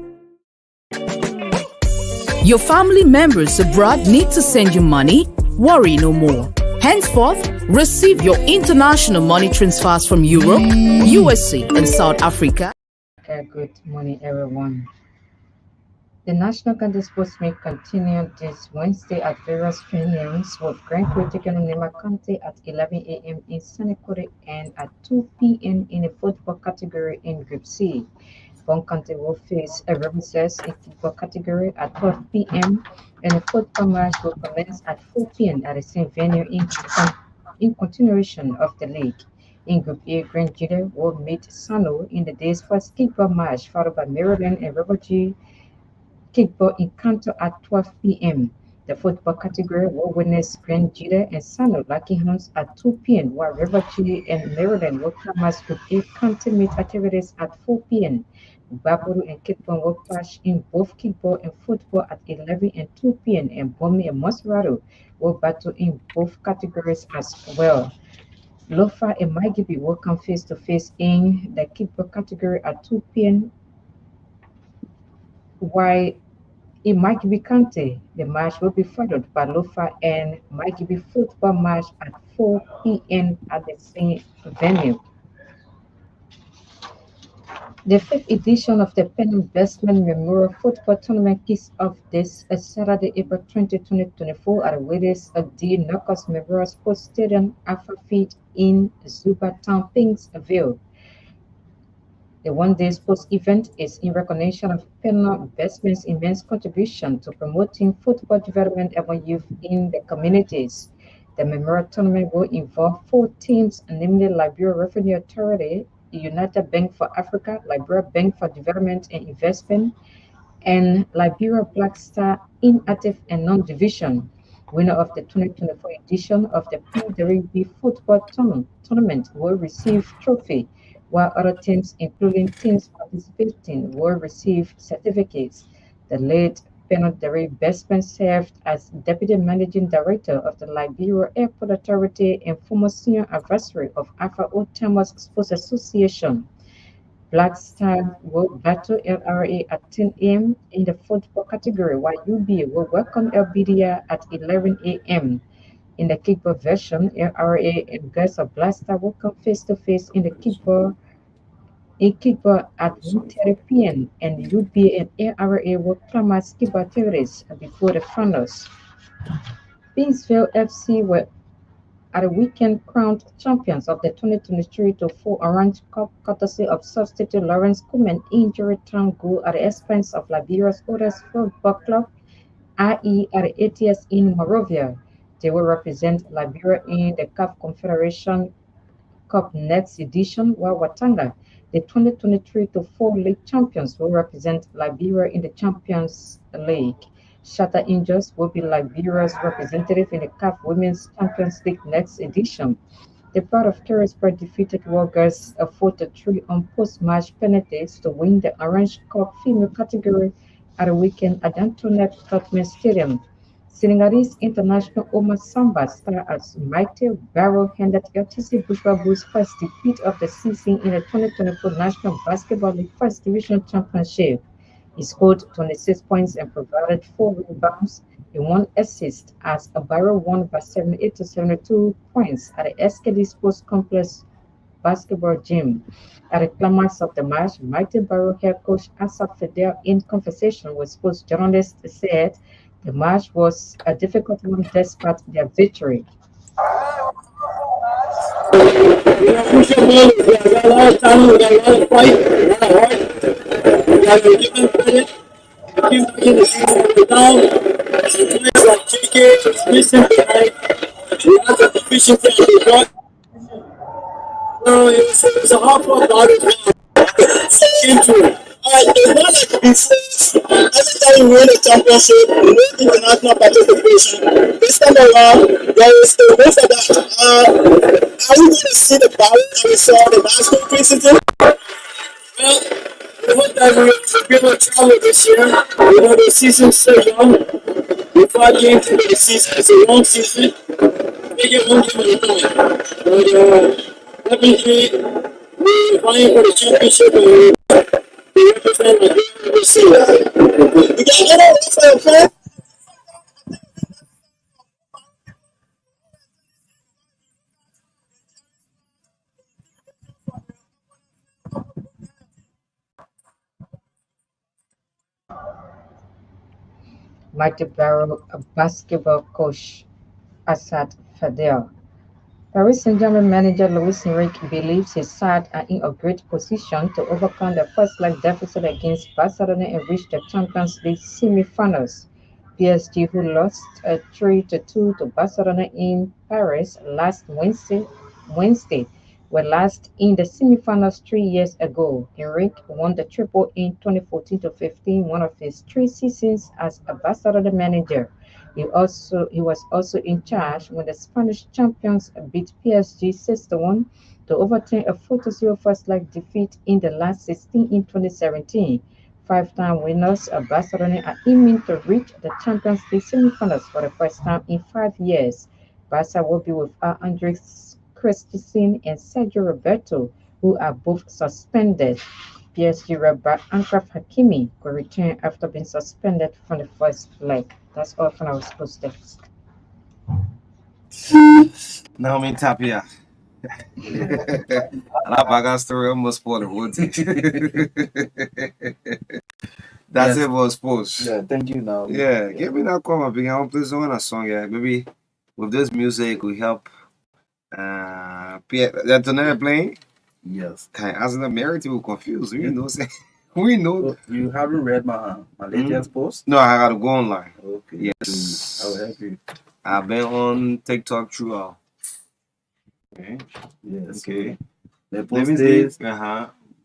Your family members abroad need to send you money? Worry no more. Henceforth, receive your international money transfers from Europe, USA, and South Africa. Good morning, everyone. The National County Sports Meet continued this Wednesday at various venues, with Grand Prix taken in Lima County at 11 a.m. in Senecote and at 2 p.m. in the football category in Group C. Bon County will face a Reverses in football category at 12 p.m. and the football match will commence at 4 p.m. at the same venue in continuation of the league. In Group A, Grand Judah will meet Sano in the day's first kickball match, followed by Maryland and River G kickball encounter at 12 p.m. The football category will witness Grand Judah and Sano Lucky Hounds at 2 p.m., while River G and Maryland will commence Group A county meet activities at 4 p.m. Baburu and Kitpon will clash in both kickball and football at 11 and 2 p.m. and Bomi and Mosrado will battle in both categories as well. Lofa and Maigibi will come face to face in the kickball category at 2 p.m. While in Maigibi County, the match will be followed by Lofa and Maigibi football match at 4 p.m. at the same venue. The fifth edition of the Penn Investment Memorial Football Tournament kicks off this Saturday, April 20, 2024 at the Willis D. Knockers Memorial Sports Stadium, Alpha Feed in Zubatown, Pinksville. The one-day sports event is in recognition of Penn Investment's immense contribution to promoting football development among youth in the communities. The Memorial Tournament will involve 4 teams, namely Liberia Revenue Authority, United Bank for Africa, Liberia Bank for Development and Investment, and Liberia Black Star Inactive and Non-Division. Winner of the 2024 edition of the Penn Football Tournament will receive trophy, while other teams, including teams participating, will receive certificates. The late Penodary Bestman served as Deputy Managing Director of the Liberia Airport Authority and former senior advisory of Alpha Old Timers Sports Association. Black Star will battle LRA at 10 a.m. in the football category, while UB will welcome LBDA at 11 a.m. In the kickball version, LRA and Girls of Black Star will come face to face in the kickball at 1:30 p.m. and UBA and ARA will climax kickball activities before the finals. Pinksville FC were at the weekend crowned champions of the 2023-4 Orange Cup, courtesy of substitute Lawrence Kuman injury time goal at the expense of Liberia's oldest football club, i.e. at the ATS in Monrovia. They will represent Liberia in the CAF Confederation Cup next edition, while Watanga, the 2023-4 league champions, will represent Liberia in the Champions League. Shatta Angels will be Liberia's representative in the CAF Women's Champions League next edition. The Port of Carisburg defeated Wargers 4-3 on post-match penalties to win the Orange Cup female category at the weekend at Antoinette Tottenham Stadium. Senegalese international Omar Samba star as Mighty Barrow handed LTC Bushra Bulls first defeat of the season in the 2024 National Basketball League First Division Championship. He scored 26 points and provided 4 rebounds and 1 assist as Barrow won by 78-72 points at the SKD Sports Complex basketball gym. At the climax of the match, Mighty Barrow head coach Asaf Fidel, in conversation with sports journalists, said the match was a difficult one despite their victory. It was a hard fought battle. Came through. It's not like business. Every time we win a championship, we win international participation. This time around, there is a way for that. Are we going to see the power that we saw the last two preseason? What time we have to travel this year? The season's so young. The 5 games into the season, it's a long season. They get one game at a time. But definitely, we're vying for the championship and we represent the season. We got get over this, man. Multi-barrel basketball coach Asad Fadel. Paris Saint-Germain manager Luis Enrique believes his side are in a great position to overcome the first leg deficit against Barcelona and reach the Champions League semi-finals. PSG, who lost 3-2 to Barcelona in Paris last Wednesday, were last in the semi-finals 3 years ago. Enrique won the triple in 2014 to 15, one of his 3 seasons as a Barcelona manager. He was also in charge when the Spanish champions beat PSG 6-1 to overturn a 4-0 first leg defeat in the last 16 in 2017. Five-time winners Barcelona are aiming to reach the Champions League semi-finals for the first time in 5 years. Barca will be without Andres Christensen and Sergio Roberto, who are both suspended. PSG right back Achraf Hakimi will return after being suspended from the first leg. That's all from our sports desk. Naomi Tapia. Alabaga story almost spoiled it. That's it for sports. Yeah, thank you now. Yeah, give me that call, big. I want to play some song. Yeah, maybe with this music we help. That tonight playing. Yes. As an American, we're confused. We know. We know. You haven't read my latest post? No, I gotta go online. Okay. Yes. I will help you. I've been on TikTok throughout. Okay. Yes. Okay. The post is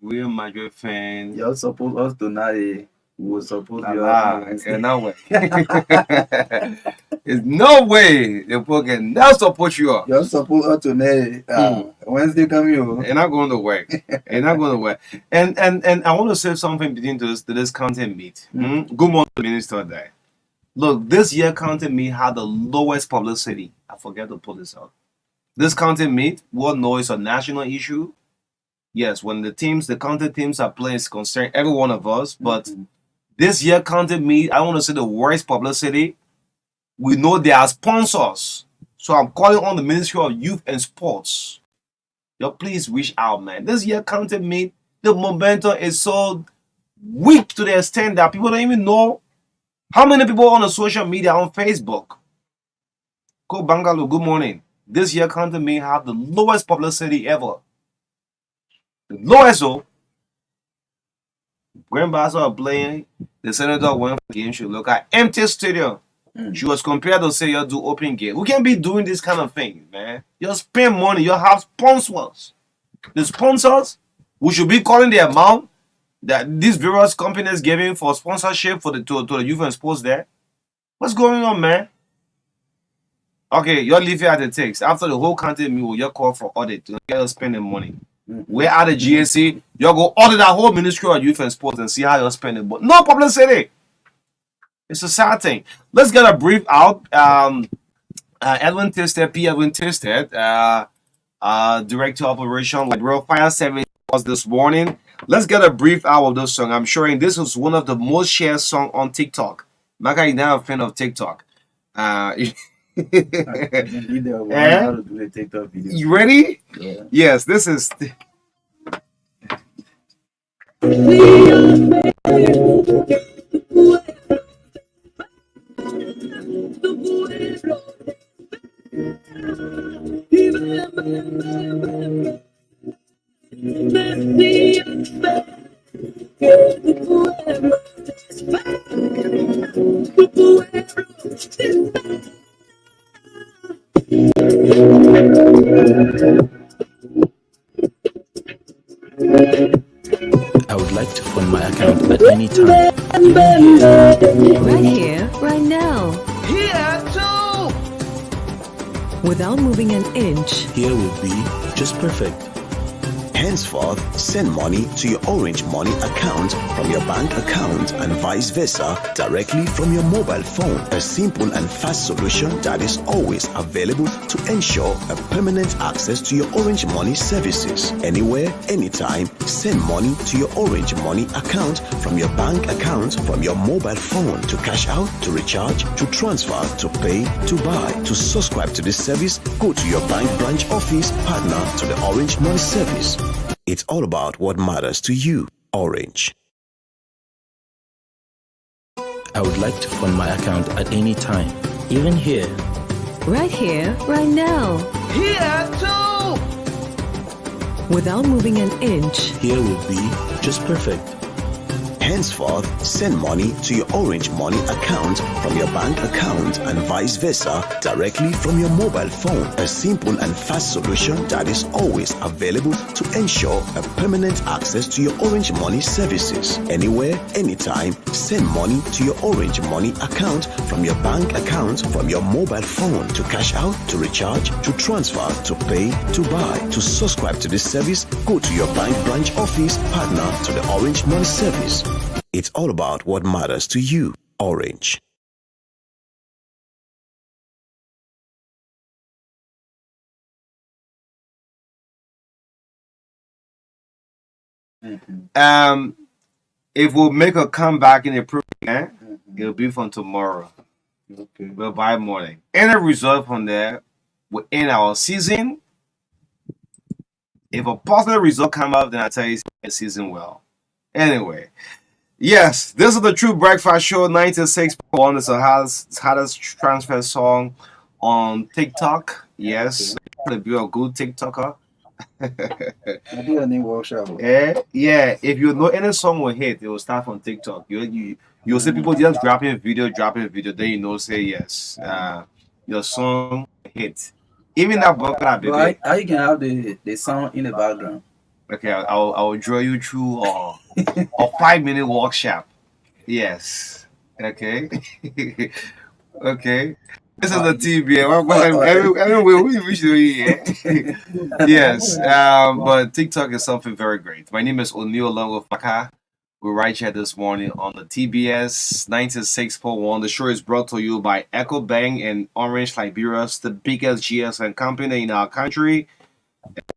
Real Madrid fan. You're supposed us tonight. We were supposed to be no way. There's no way the book can now support you up. You're supposed us tonight. Wednesday coming. And not going to work. And not going to work. And I want to say something between this content meet. Good morning, Minister there. Look, this year content meet had the lowest publicity. I forget to pull this out. This content meet, what noise a national issue? Yes, when the content teams are playing, it's concerned every one of us. But this year content meet, I want to say the worst publicity. We know they are sponsors. So I'm calling on the Ministry of Youth and Sports. Yo, please reach out, man. This year content meet, the momentum is so weak to the extent that people don't even know how many people on the social media on Facebook. Go Bangalore, good morning. This year content meet have the lowest publicity ever. The lowest, though. Grandpa are playing. The senator went for game. She look at empty stadium. She was compared to say you do open game. We can't be doing this kind of thing, man. You spend money. You have sponsors. The sponsors, we should be calling the amount that these various companies giving for sponsorship for to the youth and sports there. What's going on, man? Okay, you're leaving at the takes. After the whole country meal, you're called for audit to get spending money. We're at the GSC, you'll go audit that whole Ministry of Youth and Sports and see how you're spending. But no publicity. It's a sad thing. Let's get a brief out. Edwin Tisted, P. Edwin Tisted, Director of Operation Liberal Fire Service was this morning. Let's get a brief out of this song. I'm sure this was one of the most shared songs on TikTok. Marka is now a fan of TikTok. You ready? Yeah. Yes, this is. I would like to fund my account at any time. Right here, right now. Here too! Without moving an inch. Here will be just perfect. Henceforth, send money to your Orange Money account from your bank account and vice versa directly from your mobile phone. A simple and fast solution that is always available to ensure a permanent access to your Orange Money services. Anywhere, anytime, send money to your Orange Money account from your bank account from your mobile phone to cash out, to recharge, to transfer, to pay, to buy. To subscribe to this service, go to your bank branch office partner to the Orange Money service. It's all about what matters to you. Orange. I would like to fund my account at any time, even here. Right here, right now. Here too! Without moving an inch. Here will be just perfect. Henceforth, send money to your Orange Money account from your bank account and vice versa directly from your mobile phone. A simple and fast solution that is always available to ensure a permanent access to your Orange Money services. Anywhere, anytime, send money to your Orange Money account from your bank account from your mobile phone to cash out, to recharge, to transfer, to pay, to buy. To subscribe to this service, go to your bank branch office partner to the Orange Money service. It's all about what matters to you. Orange. If we'll make a comeback in the program, it'll be from tomorrow. Okay. Well, by morning. Any result from there within our season. If a positive result come up, then I tell you the season well. Anyway. Yes, this is the True Breakfast Show 96.1. It's a hottest transfer song on TikTok. Yes, to be a good TikToker. I do a new workshop. Yeah. If you know any song will hit, it will start from TikTok. You'll see people just dropping video. Then you know say yes. Your song hit. Even that book that But I can have the sound in the background. Okay, I will draw you through a 5-minute workshop. Yes. Okay. Okay. This is the TBA. Anyway, we should yes. But TikTok is something very great. My name is O'Neill along with Marka. We're right here this morning on the TBS 96.1. The show is brought to you by Echo Bank in Orange, Liberia, the biggest GSM company in our country.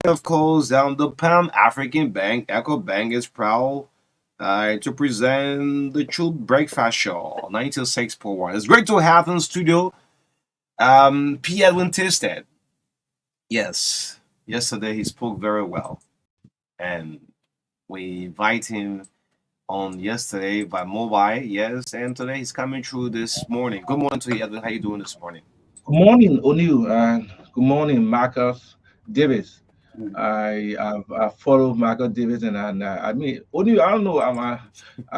And of course, the Pan African Bank, Echo Bank, is proud to present the True Breakfast Show 96.1. It's great to have in the studio P. Edwin Tisted. Yes, yesterday he spoke very well. And we invite him on yesterday by mobile. Yes, and today he's coming through this morning. Good morning to you, Edwin. How you doing this morning? Good morning, O'Neill, and good morning, Marcus Davis. I follow Marcus Davis, and I mean, O'Neill. I don't know. I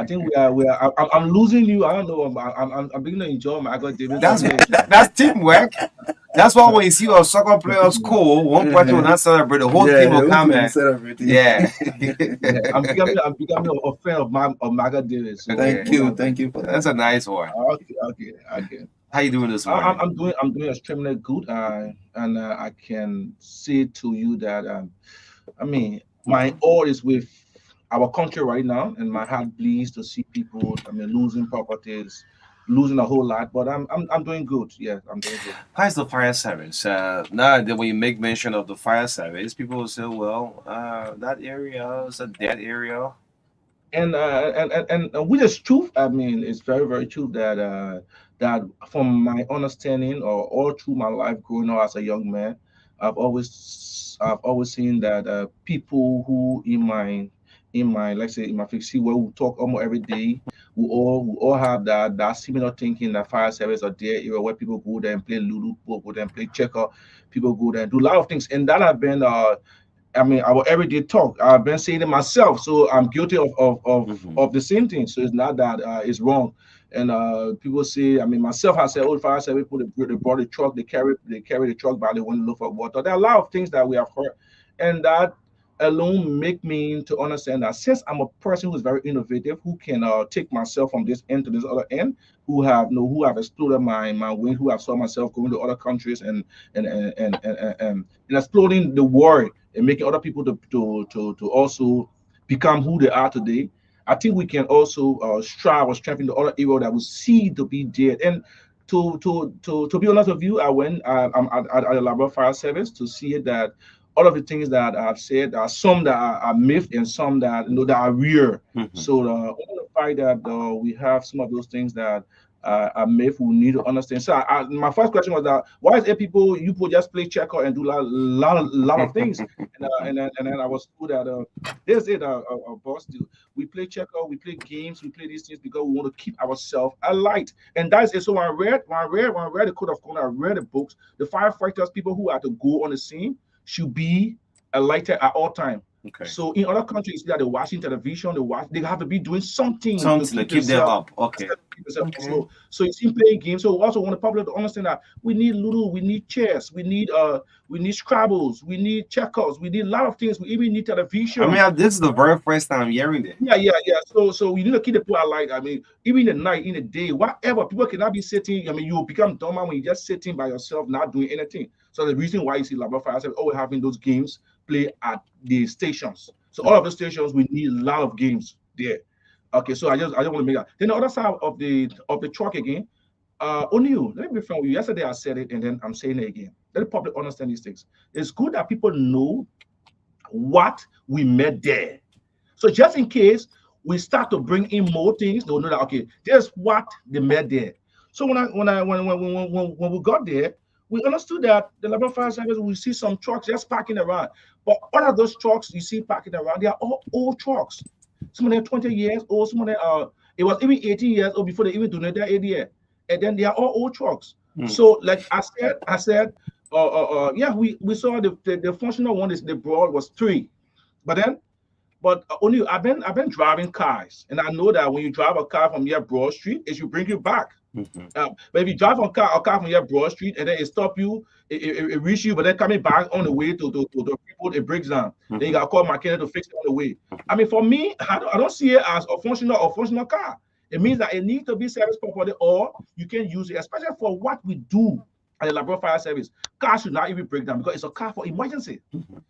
think I'm losing you. I don't know. I'm beginning to enjoy Marcus Davis. That's teamwork. That's why when you see a soccer player score, one person will not celebrate, the whole team will come and celebrate. Yeah. I'm becoming a fan of Marcus Davis. So, Thank you for that. That's a nice one. Okay. How you doing this morning? I'm doing extremely good, and I can say to you that I mean my all is with our country right now, and my heart bleeds to see people losing properties, losing a whole lot. But I'm doing good. Yeah, I'm doing good. How's the fire service? Now that when you make mention of the fire service, people will say, "Well, that area is a dead area." And which is truth. I mean, it's very very true that that from my understanding or all through my life growing up as a young man, I've always seen that people who in my let's say in my fixie where we talk almost every day, we all have that similar thinking that fire service are there area where people go there and play Lulu, people go there and play checker, people go there and do a lot of things, and that have been our everyday talk. I've been saying it myself, so I'm guilty of the same thing. So it's not that it's wrong. And people say, myself, I said, fire service people they brought the truck, they carry the truck by, they want to look for water. There are a lot of things that we have heard, and that alone make me to understand that since I'm a person who's very innovative, who can take myself from this end to this other end, who have explored my wing, who have saw myself going to other countries and exploring the world and making other people to also become who they are today, I think we can also strive or strengthen the other area that we see to be dead. And to be honest with you, I went I'm at the Labor Fire Service to see that all of the things that I've said are some that are myth and some that that are real. So all the fact that we have some of those things that are myth, we need to understand. So my first question was that why is it people just play checker and do lot of things, and then I was told that there's it boss do. We play checker, we play games, we play these things because we want to keep ourselves alight. And that's it. So when I read the code of conduct, I read the books, the firefighters, people who are to go on the scene should be alighted at all time. Okay. So in other countries that they're watching television, they have to be doing something to keep them themselves up. Okay. afloat. So you see playing games. So we also want the public to understand that we need Ludo, we need chess, we need Scrabbles, we need checkers, we need a lot of things. We even need television. I mean, this is the very first time I'm hearing it. Yeah. So we need to keep the people alive. I mean, even in the night, in the day, whatever, people cannot be sitting. I mean, you will become dumber when you're just sitting by yourself, not doing anything. So the reason why you see Labor Fire Service always having those games play at the stations. So all of the stations, we need a lot of games there. Okay, so I just want to make that. Then the other side of the truck again, O'Neill, let me be frank with you. Yesterday I said it and then I'm saying it again. Let the public understand these things. It's good that people know what we met there. So just in case we start to bring in more things, they'll know that okay, there's what they met there. So when we got there, we understood that the Labor Fire Service, we see some trucks just parking around. But all of those trucks you see parking around, they are all old trucks. Some of them 20 years old, some of them it was even 18 years old before they even donated their ADA. And then they are all old trucks. So like I said, yeah, we saw the functional one is the broad was 3. But only I've been driving cars, and I know that when you drive a car from here Broad Street, it should bring you back. But if you drive a car from here Broad Street and then it stop you, it reach you, but then coming back on the way to the people, it breaks down. Then you got to call mechanic to fix it on the way. I mean, for me, I don't see it as a functional car. It means that it needs to be serviced properly, or you can use it, especially for what we do at the Labor Fire Service. Cars should not even break down because it's a car for emergency.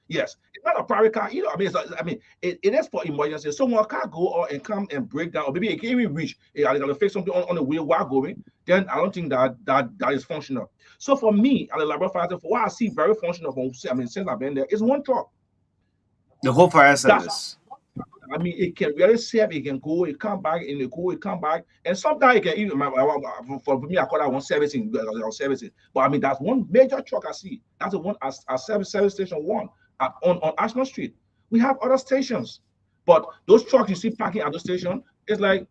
Yes, it's not a private car either. I mean, it is for emergency. So when a car go and come and break down, or maybe it can't even reach, they got to fix something on the way while going, then I don't think that is functional. So for me, at the Labor Fire Service, for what I see very functional since I've been there, is one truck. The whole fire service. I mean, it can really serve. It can go, it come back, and it go, it come back, and sometimes it can even. For me, I call that one servicing. But I mean, that's one major truck I see. That's the one at service station 1 on Ashland Street. We have other stations, but those trucks you see parking at the station, it's like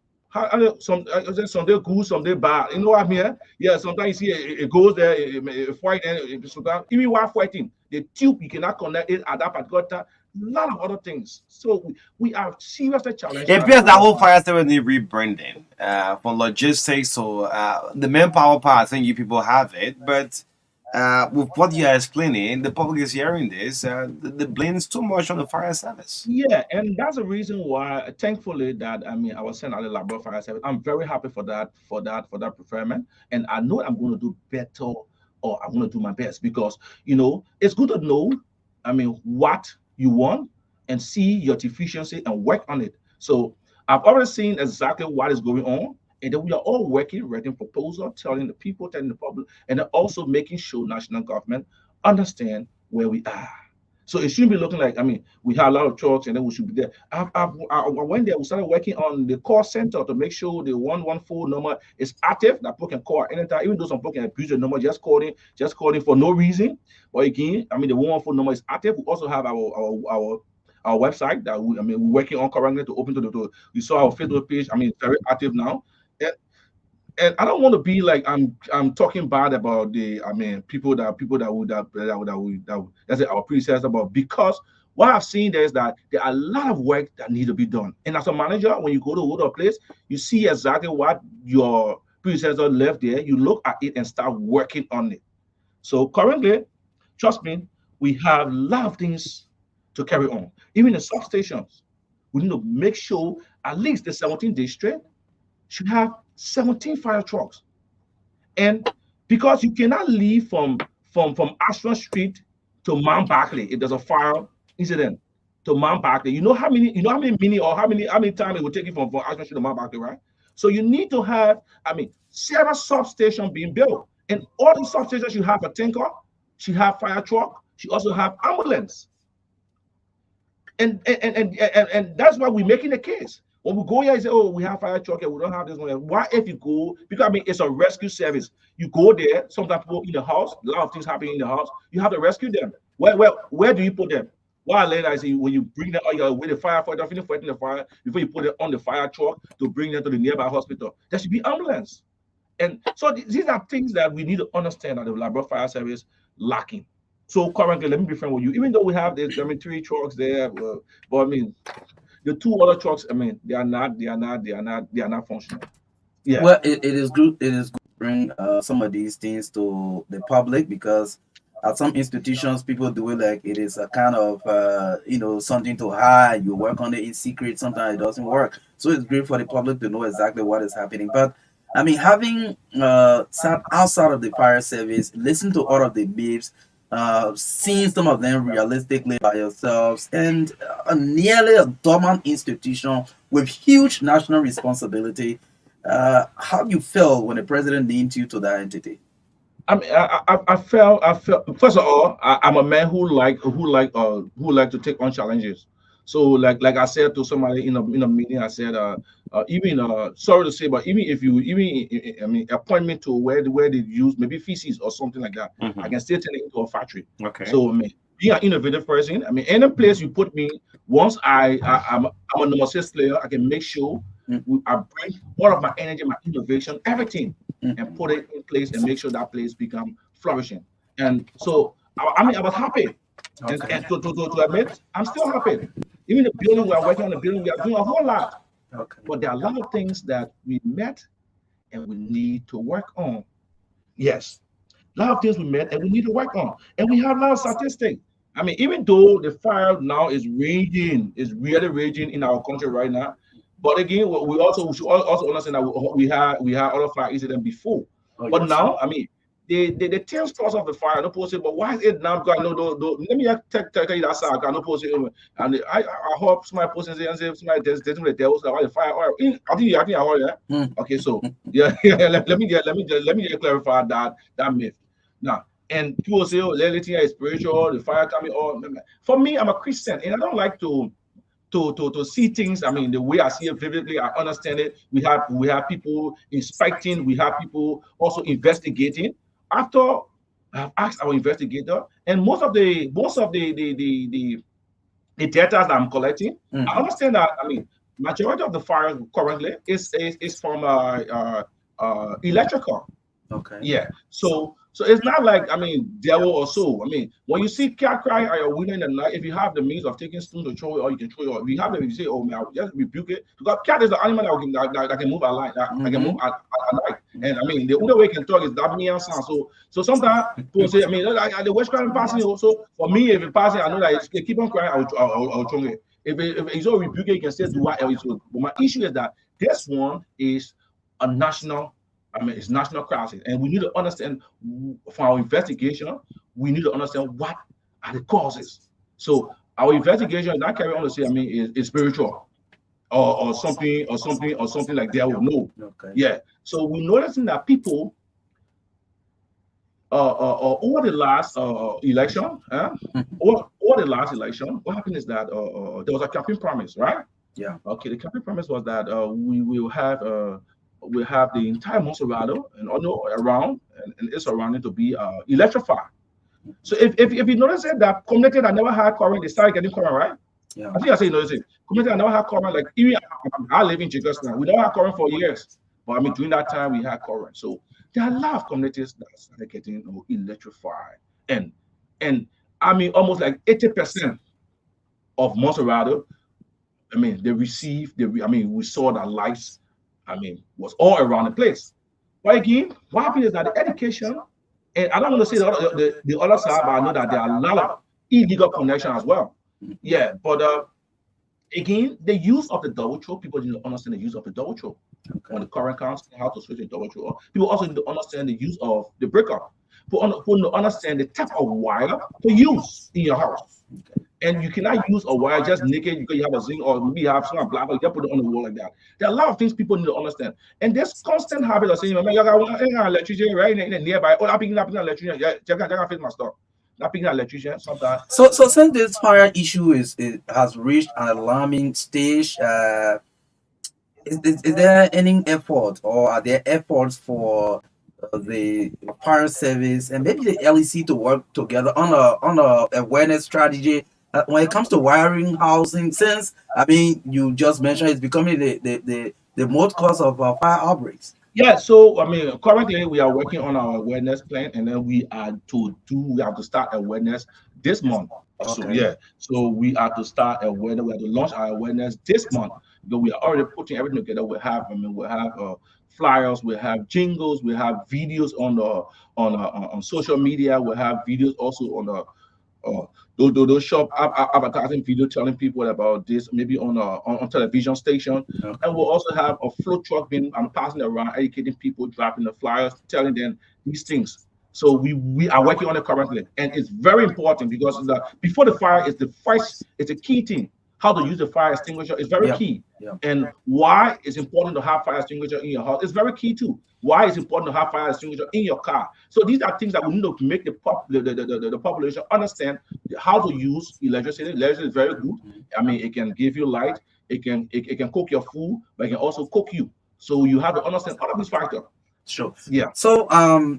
some day good, some day bad. You know what I mean? Yeah. Sometimes you see it goes there, it fight, and sometimes even while fighting, the tube you cannot connect it at that particular time. A lot of other things. So we are seriously challenged. It appears that whole fire service need rebranding from logistics. So the manpower part, I think you people have it, but with what you are explaining, the public is hearing this. The blame is too much on the fire service. Yeah, and that's the reason why, thankfully, that I mean, I was sent out the Labor Fire Service. I'm very happy for that preferment, and I know I'm going to do better, or I'm going to do my best because it's good to know. I mean, what you want and see your deficiency and work on it. So I've already seen exactly what is going on, and then we are all working, writing proposal, telling the people, telling the public, and then also making sure national government understand where we are. So it shouldn't be looking like, I mean, we have a lot of trucks and then we should be there. I went there, we started working on the call center to make sure the 114 number is active, that people can call anytime, even though some people can abuse the number, just calling for no reason. But again, I mean, the 114 number is active. We also have our website that we're working on currently to open to you saw our Facebook page. I mean, it's very active now. And I don't want to be like I'm talking bad about people that would that's our predecessors about, because what I've seen there is that there are a lot of work that needs to be done. And as a manager, when you go to a place, you see exactly what your predecessor left there. You look at it and start working on it. So currently, trust me, we have a lot of things to carry on. Even the substations, we need to make sure at least the 17th district should have 17 fire trucks. And because you cannot leave from Ashland Street to Mount Barkley if there's a fire incident to Mount Barkley. You know how many mini or how many time it would take you from Ashland to Mount Barkley, right? So you need to have, several substations being built. And all the substations you have a tanker, she have fire truck, she also have ambulance. And that's why we're making the case. When we go here and say, oh, we have fire truck and we don't have this one. Why if you go, because it's a rescue service. You go there, sometimes people in the house, a lot of things happen in the house, you have to rescue them. Where do you put them? Why later I say when you bring them with the firefighter, finish fighting the fire before you put it on the fire truck to bring them to the nearby hospital. There should be ambulance. And so these are things that we need to understand that the Labrador Fire Service lacking. So currently, let me be frank with you. Even though we have this, 3 trucks there, but the 2 other trucks, they are not functional. Yeah. Well, it is good. It is good to bring some of these things to the public, because at some institutions people do it like it is a kind of something to hide. You work on it in secret. Sometimes it doesn't work. So it's great for the public to know exactly what is happening. But having sat outside of the fire service, listen to all of the beeps, seeing some of them realistically by yourselves, and nearly a dormant institution with huge national responsibility. How you felt when the president named you to that entity? I felt. First of all, I'm a man who like to take on challenges. So like I said to somebody in a meeting, I said even sorry to say, but even if you appoint me to where they use maybe feces or something like that, I can still turn it into a factory. Okay. So being an innovative person, any place you put me, once I'm a number 6 player, I can make sure I bring all of my energy, my innovation, everything, and put it in place and make sure that place become flourishing. And so I was happy. And to admit, I'm still happy. Even the building we are working on, the building, we are doing a whole lot. Okay. But there are a lot of things that we met and we need to work on. Yes. A lot of things we met and we need to work on. And we have a lot of statistics. Even though the fire now is raging, is really raging in our country right now. But again, we should also understand that we had other fire incidents before. But now, the 10 stars of the fire, no post it, but why is it now? Because let me tell you that side. I no post it, and I hope somebody posts it and say somebody there's the devils why the fire oil. I think I heard that. Okay, so yeah, let me just clarify that myth. Now, and people say, oh, everything is spiritual, the fire coming on. For me, I'm a Christian, and I don't like to see things. The way I see it vividly, I understand it. We have people inspecting, we have people also investigating. After I've asked our investigator, and most of the data that I'm collecting, I understand that majority of the fires currently is from electrical. Okay. Yeah. So it's not like devil or so. When you see cat cry at your window in the night, if you have the means of taking stone to throw it, or you can throw it, or if you have them, you say, "Oh man, I'll just rebuke it," because cat is the animal that can move at night. That can move at night. And the only way you can talk is that meow sound. So sometimes people say, the witchcraft passing. Also, for me, if it passing, I know that it keep on crying. I'll throw it. If it's all rebuke it, you can still do whatever it's. But my issue is that this one is a national. It's national crisis, and we need to understand for our investigation. We need to understand what are the causes. So our investigation is not carry on to say, is spiritual or something like that. No, Okay. yeah. So we noticing that people over the last election, over the last election, what happened is that there was a campaign promise, right? Yeah. Okay, the campaign promise was that we will have the entire Monserrado and all around and its surrounding to be electrified. So if you notice that community that never had current, they started getting current, right? Yeah. I think I say you notice it. Community that never had current, like even I live in Chicago, we never had current for years. But during that time we had current. So there are a lot of communities that started getting electrified. And almost like 80% of Monserrado, they received we saw that lights was all around the place. But again, what happened is that the education, and I don't want to say the other side, but I know that there are a lot of illegal connection as well. Yeah, but again, the use of the double throw, people need to understand the use of the double throw. Okay. On the current council, how to switch a double throw. People also need to understand the use of the breaker. People need to understand the type of wire to use in your house. Okay. And you cannot use a wire just naked because you have a zinc or maybe you have some black, or you just put it on the wall like that. There are a lot of things people need to understand. And this constant habit of saying, man, you got an electrician right in the nearby. Oh, I'm picking up an electrician. Yeah, check out fix my stuff. Not picking an electrician sometimes. So since this fire issue has reached an alarming stage, is there any effort, or are there efforts for the fire service and maybe the LEC to work together on a awareness strategy when it comes to wiring housing? Since I mean, you just mentioned it's becoming the most cause of fire outbreaks. Yeah, so I mean, currently we are working on our awareness plan, and then we have to start awareness this month. So Okay. yeah, so we have to start awareness. We have to launch our awareness this month because we are already putting everything together. We have flyers, we have jingles, we have videos on social media. We have videos also on the uh, those shop advertising video telling people about this, maybe on television station. And we'll also have a float truck being passing around, educating people, dropping the flyers, telling them these things. So we are working on it currently, and it's very important because before the fire is it's a key thing. How to use the fire extinguisher is very Yeah. key, Yeah. and why it's important to have fire extinguisher in your house is very key too. Why it's important to have fire extinguisher in your car. So these are things that we need to make the population understand how to use electricity. Electricity is very good. I mean, it can give you light, it can cook your food, but it can also cook you. So you have to understand all of these factors. Sure. Yeah. So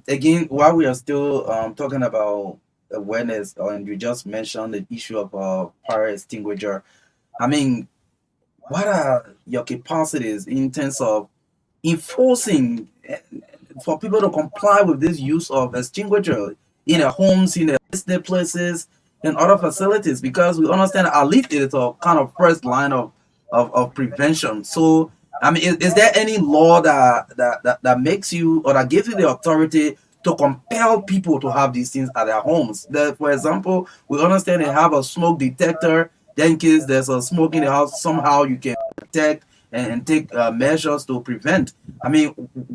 again, while we are still talking about awareness, and you just mentioned the issue of fire extinguisher, I mean, what are your capacities in terms of enforcing for people to comply with this use of extinguisher in their homes, in their business places, and other facilities? Because we understand at least it is a kind of first line of prevention. So, I mean, is there any law that makes you, or that gives you the authority to compel people to have these things at their homes? That, for example, we understand they have a smoke detector. Then, in case there's a smoke in the house, somehow you can detect and take measures to prevent. I mean,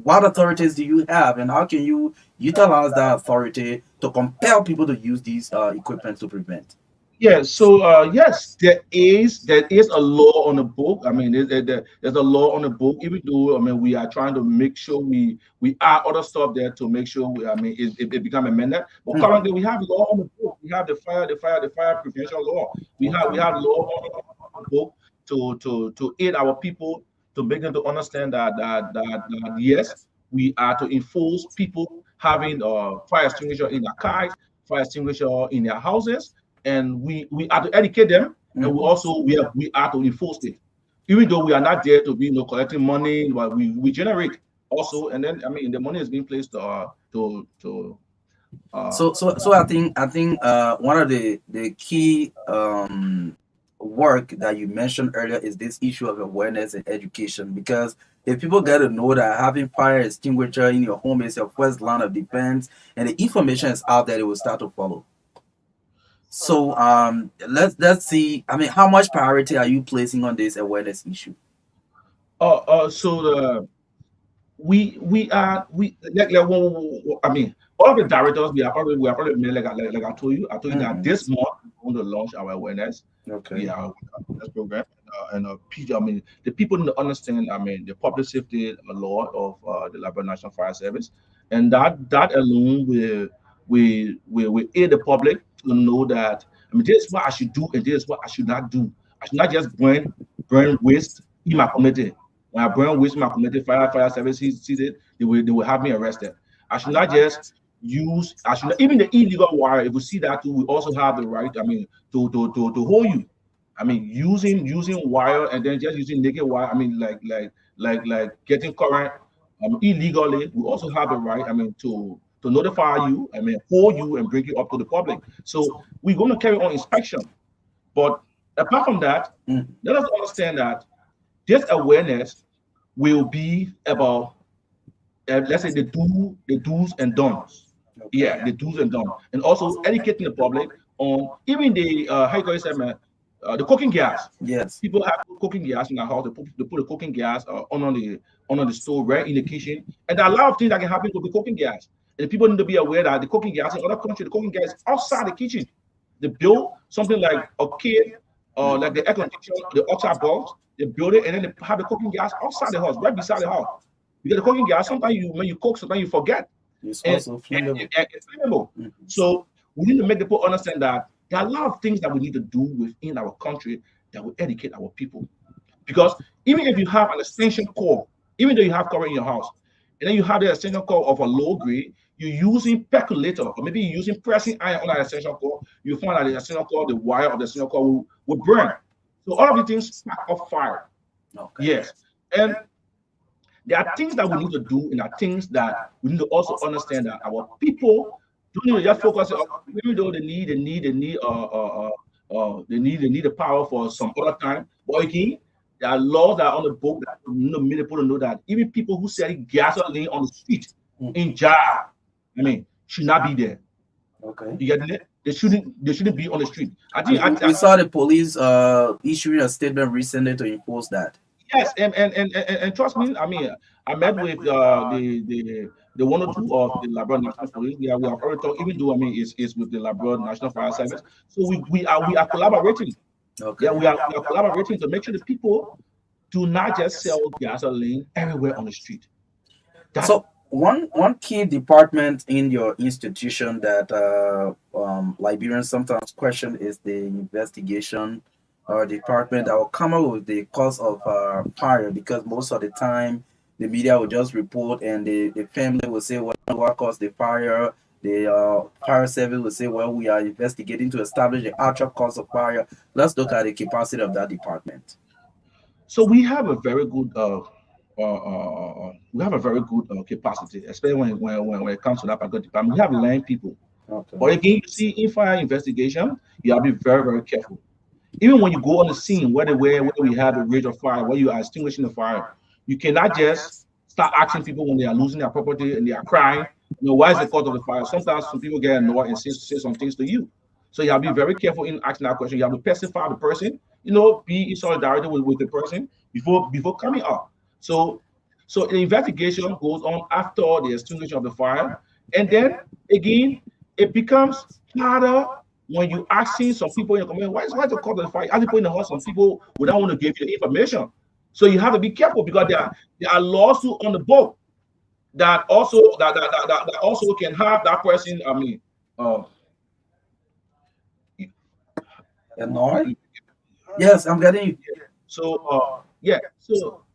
what authorities do you have, and how can you utilize that authority to compel people to use these equipment to prevent? Yeah, so yes, there is a law on the book. I mean, there's a law on the book. Even though I mean we are trying to make sure we add other stuff there to make sure I mean it become amended. But currently we have law on the book. We have the fire prevention law. We have law on the book to aid our people, to make them to understand that yes, we are to enforce people having fire extinguisher in their cars, fire extinguisher in their houses, and we are to educate them, and we are to enforce it. Even though we are not there to be collecting money, but we generate also, and then I mean the money is being placed So I think one of the key work that you mentioned earlier is this issue of awareness and education, because if people get to know that having fire extinguisher in your home is your first line of defense, and the information is out there, they will start to follow. So let's see. I mean, how much priority are you placing on this awareness issue? so the we I mean all of the directors we are already made, like I told you that this month we're going to launch our awareness. Okay. Yeah, our awareness program, I mean the people need to understand. I mean the public safety law of the Liberia National Fire Service, and that alone will aid the public to know that I mean this is what I should do and this is what I should not do. I should not just burn waste in my community. When I burn waste in my community, fire service sees it, they will have me arrested. I should not just I should not, even the illegal wire, if we see that too, we also have the right, I mean, to hold you. I mean, using wire and then just using naked wire, I mean, like getting current illegally, we also have the right, I mean, to notify you, I mean, hold you and bring you up to the public. So we're going to carry on inspection. But apart from that, let us understand that this awareness will be about let's say the do's and don'ts. Yeah, the do's and don'ts, and also educating the public on even the how you call it, the cooking gas. Yes. People have cooking gas in their house. They put the cooking gas on the stove, right in the kitchen, and there are a lot of things that can happen with the cooking gas. And people need to be aware that the cooking gas in other countries, the cooking gas is outside the kitchen. They build something like a kid, like the air conditioner, the outside box. They build it and then they have the cooking gas outside the house, right beside the house. Because the cooking gas, sometimes you when you cook, sometimes you forget. It's And, also flammable. and it's flammable. So we need to make the people understand that there are a lot of things that we need to do within our country that will educate our people. Because even if you have an extension cord, even though you have cover in your house, and then you have the extension cord of a low grade, you're using percolator, or maybe you're using pressing iron on that extension cord, you find that the extension cord, the wire of the extension cord will burn. So all of these things spark up fire. Okay. Yes. And there are things that we need to do, and there are things that we need to also understand that our people don't need to just focus on, even though they need the power for some other time. But again, there are laws that are on the book that make people to know that even people who sell gasoline on the street in job, I mean, should not be there. Okay. You get it? They shouldn't be on the street. I think We saw the police issuing a statement recently to enforce that. yes, and trust me, I mean, I met with the 102 of the Labrador National Police. We have already talked, even though I mean it's with the Labrador National Fire Service. So we are collaborating. Okay. Yeah, we are collaborating to make sure the people do not just sell gasoline everywhere on the street. So one key department in your institution that Liberians sometimes question is the investigation or department that will come up with the cause of fire, because most of the time the media will just report and the family will say, well, what caused the fire. The fire service will say, well, we are investigating to establish the actual cause of fire. Let's look at the capacity of that department. So we have a very good capacity, especially when it comes to that particular department. We have learned people. Okay. But again, you see, in fire investigation, you have to be very, very careful. Even when you go on the scene, where we have the rage of fire, where you are extinguishing the fire, you cannot just start asking people when they are losing their property and they are crying, why is the cause of the fire? Sometimes some people get annoyed and say some things to you. So you have to be very careful in asking that question. You have to pacify the person, be in solidarity with the person before coming up. So the investigation goes on after the extinguishing of the fire. And then again, it becomes harder when you asking some people in the community, why is the cause of the fire? As people in the house, some people would not want to give you the information. So you have to be careful, because there are lawsuits on the book that also can have that person. I mean, annoyed? Yes, I'm getting you. So so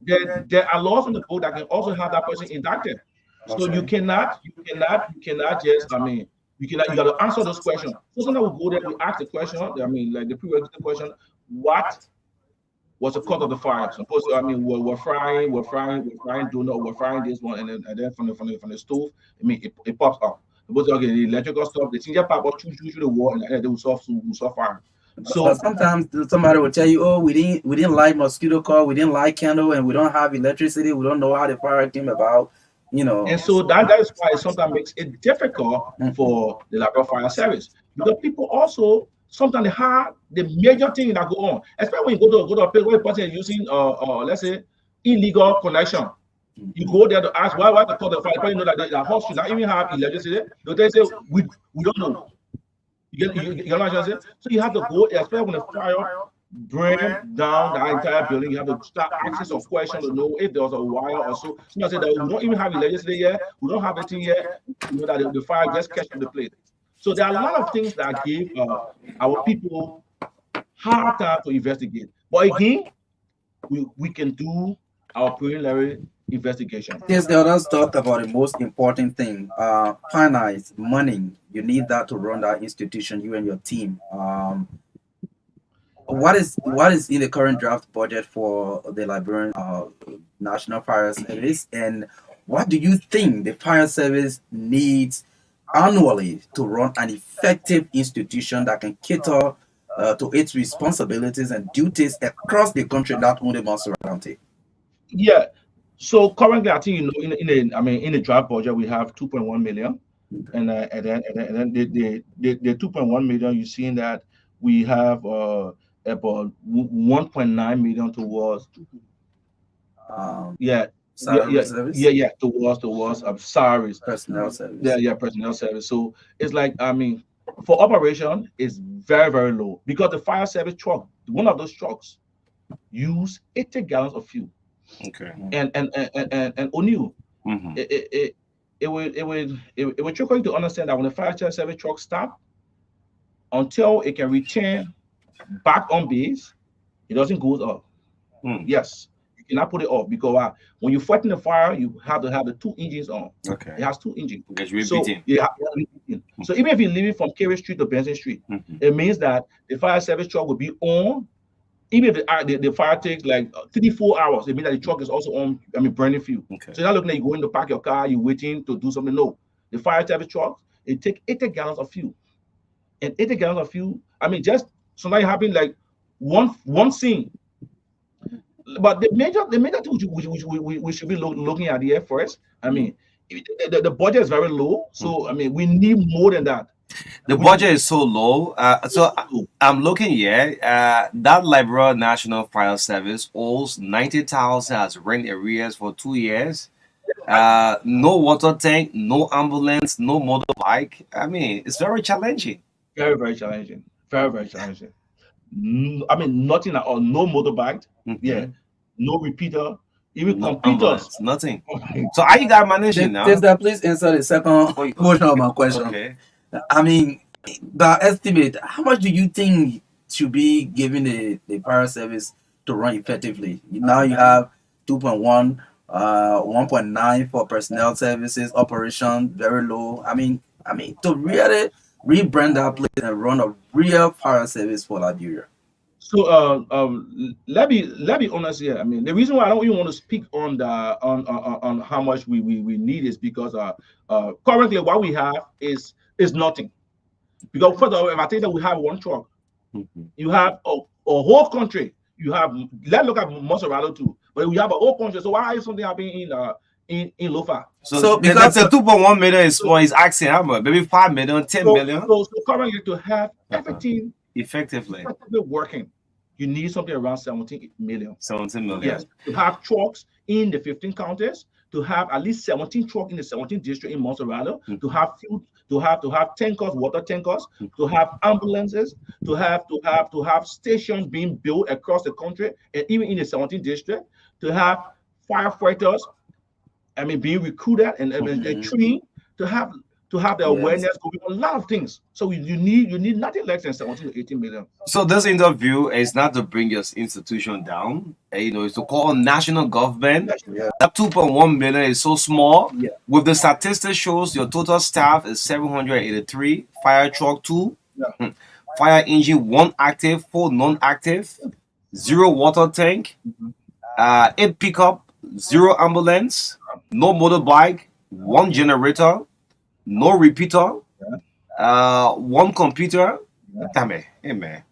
there are laws on the book that can also have that person indicted. So you cannot just, I mean, you got to answer those questions. So sometimes we go there, we ask the question, I mean, like the prerequisite question, what was the cause of the fire? Suppose, I mean, we're frying donut, we're frying this one, and then from the stove, I mean, it pops up. Suppose, okay, the electrical stuff, the thing just pop up, shoot the wall, and they will solve fire. So sometimes somebody will tell you, oh, we didn't light mosquito coil, we didn't light candle, and we don't have electricity, we don't know how the fire came about. And so that is why it sometimes makes it difficult for the Labrador Fire Service, because people also sometimes they have the major thing that go on, especially when you go to a place where a person is using let's say illegal connection. You go there to ask why the cause of fire. You know that the house should not even have electricity. They say we don't know. You know what I'm saying? So you have to go, especially when the fire burn down the entire building. You have to start asking some questions to know if there was a wire or so. Somebody said that we don't even have electricity yet, we don't have anything yet. You know that the fire just catch on the place. So there are a lot of things that give our people hard time to investigate. But again, we can do our preliminary investigation. Yes, let us talk about the most important thing. Finance, money. You need that to run that institution, you and your team. What is in the current draft budget for the Liberian National Fire Service, and what do you think the fire service needs annually to run an effective institution that can cater to its responsibilities and duties across the country, not only Montserrat County? Yeah. So currently, I think in the draft budget we have 2.1 million, and then the 2.1 million, you see that we have about 1.9 million towards towards salaries, personnel service. personnel service. So it's like, I mean, for operation is very, very low because the fire service truck, one of those trucks, use 80 gallons of fuel. Okay. And O'Neill, it will trickle you to understand that when the fire service truck stop, until it can return back on base, it doesn't go up. Yes, you cannot put it off because when you're fighting the fire, you have to have the two engines on. Okay. It has two engines. Because So so even if you're leaving from Carey Street to Benson Street, it means that the fire service truck will be on. Even if the fire takes like 3-4 hours, it means that the truck is also on. I mean, burning fuel. Okay. So you're not looking at you going to park your car, you're waiting to do something. No, the fire service truck, it takes 80 gallons of fuel, and 80 gallons of fuel. I mean, just something happened like one scene. But the major thing we should be looking at here first. I mean, the budget is very low, so I mean, we need more than that. The budget is so low. I'm looking here. That Liberia National Fire Service owes 90,000 as rent arrears for 2 years. No water tank, no ambulance, no motorbike. I mean, it's very challenging. Very, very challenging. Very, very challenging. I mean, nothing at all. No motorbike. Yeah. No repeater. Even computers. Nothing. So how you guys managing now? Testa, please answer the second portion of my question. Okay. I mean, by estimate, how much do you think should be given the fire service to run effectively? Now you have 2.1, 1.9 for personnel services, operation very low. I mean, to really rebrand that place and run a real fire service for Liberia. So let me honest here. I mean, the reason why I don't even want to speak on the on how much we need is because currently what we have is nothing. Because first of all, if I think that we have one truck, you have a whole country. You have, let's look at Monserrado too, but we have a whole country. So why is something happening in Lofa? So because the 2.1 million is small, is asking how much? Maybe 5 million, 10 million. So currently to have everything effectively working, you need something around 17 million. 17 million. Yes. To have trucks in the 15 counties, to have at least 17 trucks in the 17 district in Monserrado, to have food, to have tankers, water tankers, to have ambulances, to have stations being built across the country and even in the 17 district, to have firefighters, I mean, being recruited and trained, to have the awareness going on a lot of things. So you need nothing less than 17 to 18 million. So this interview is not to bring your institution down. It's to call on national government. That 2.1 million is so small. With the statistics shows your total staff is 783, fire truck 2, fire engine 1 active, 4 non-active, 0 water tank, 8 pickup, 0 ambulance, no motorbike, 1 generator, no repeater, 1 computer. Damn it, hey man.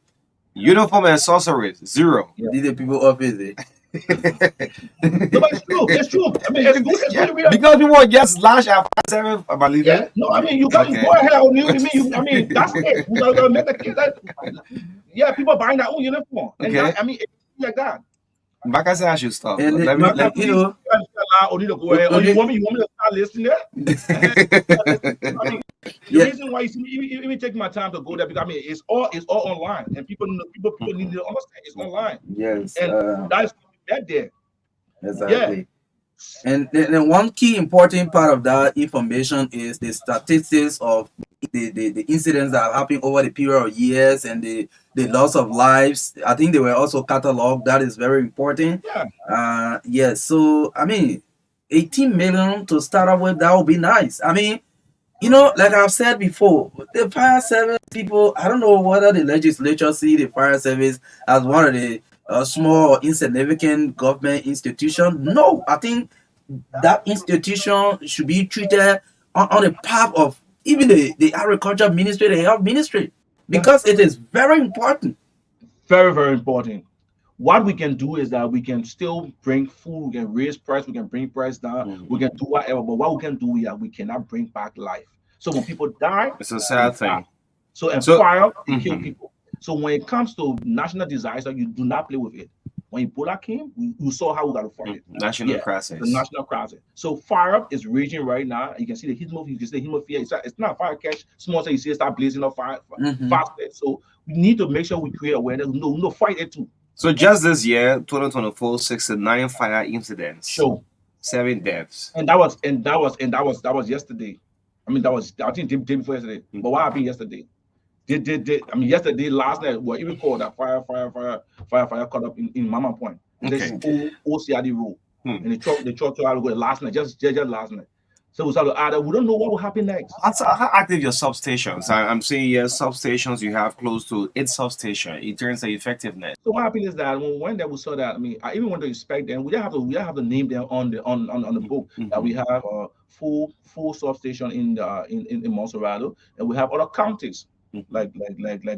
Uniform and sorceries, 0. Did the people up is it? No, but it's true. It's true. I mean, it's good. Because people get slashed at 5-7 about leaving. Yeah. No, I mean, you got to go ahead on you. I mean, that's it. We gotta make the kid that. Yeah, people buying their own uniform. And Okay. that, I mean, it's like that. Marka said I should stop. And Let me, you know, Only to go ahead. Or you want me to start listening there? I mean, the reason why you see me even taking my time to go there because I mean it's all online and people need to understand it's online. Yes. And that's that there. Exactly. And then one key important part of that information is the statistics of the incidents that happened over the period of years and the loss of lives. I think they were also cataloged. That is very important. Yeah. Yes. So I mean, 18 million to start off with, that would be nice. I mean, you know, like I've said before, the fire service people, I don't know whether the legislature see the fire service as one of the small insignificant government institution. No, I think that institution should be treated on the path of even the agriculture ministry, the health ministry, because it is very important. Very, very important. What we can do is that we can still bring food, we can raise price, we can bring price down, we can do whatever. But what we can do is that we cannot bring back life. So when people die, it's a sad thing. So fire, they kill people. So when it comes to national disaster, you do not play with it. when Ebola came, we saw how we got to fight it. National crisis. The national crisis. So fire is raging right now. You can see the heat move. You can see the hemophilia. It's not fire catch. Small thing you see it start blazing up fire fast. So we need to make sure we create awareness. No, fight it too. So just this year, 2024, 69 fire incidents. Sure. 7 deaths. And that was yesterday. I mean, I think day before yesterday. But what happened yesterday? Yesterday, last night, what even called that fire caught up in Mama Point. This is OCRD rule. And the truck trial go last night, just last night. So we don't know what will happen next. How active your substations? I'm seeing substations. You have close to 8 substations in terms of effectiveness. So what happened is that when we saw that, I even want to inspect them. We don't have to name them on the book that we have a full substation in Monserrado, and we have other counties. Like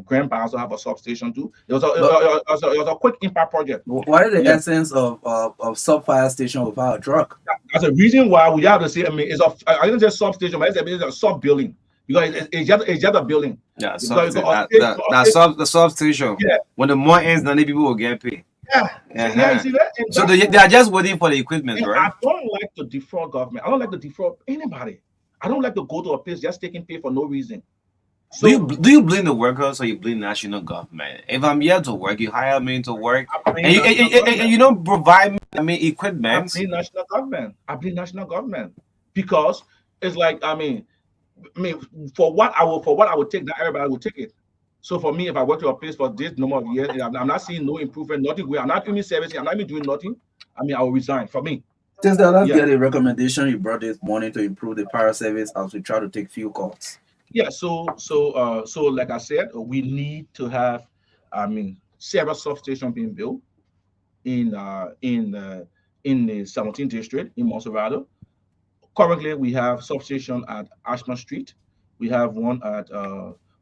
Grand Pass also have a substation too. It was a quick impact project. What is the essence of sub fire station without a truck? That's a reason why we have to say. I didn't say substation, but it's a sub building because it's just a building. Yeah, the substation. Yeah. When the more ends, then the people will get paid. Yeah, you see that? So they are just waiting for the equipment, right? I don't like to defraud government. I don't like to defraud anybody. I don't like to go to a place just taking pay for no reason. So, do you blame the workers or you blame national government? If I'm here to work, you hire me to work, and you don't provide me equipment. I blame national government. I blame national government because it's like for what I will take, not everybody will take it. So for me, if I work to a place for this number of years, and I'm not seeing no improvement, nothing. I'm not doing servicing. I'm not even doing nothing. I will resign. For me. Since let's get a recommendation you brought this morning to improve the fire service as we try to take few calls. Yeah, so like I said, we need to have, several substations being built in the 17th district in Monserrado. Currently, we have substation at Ashman Street. We have one at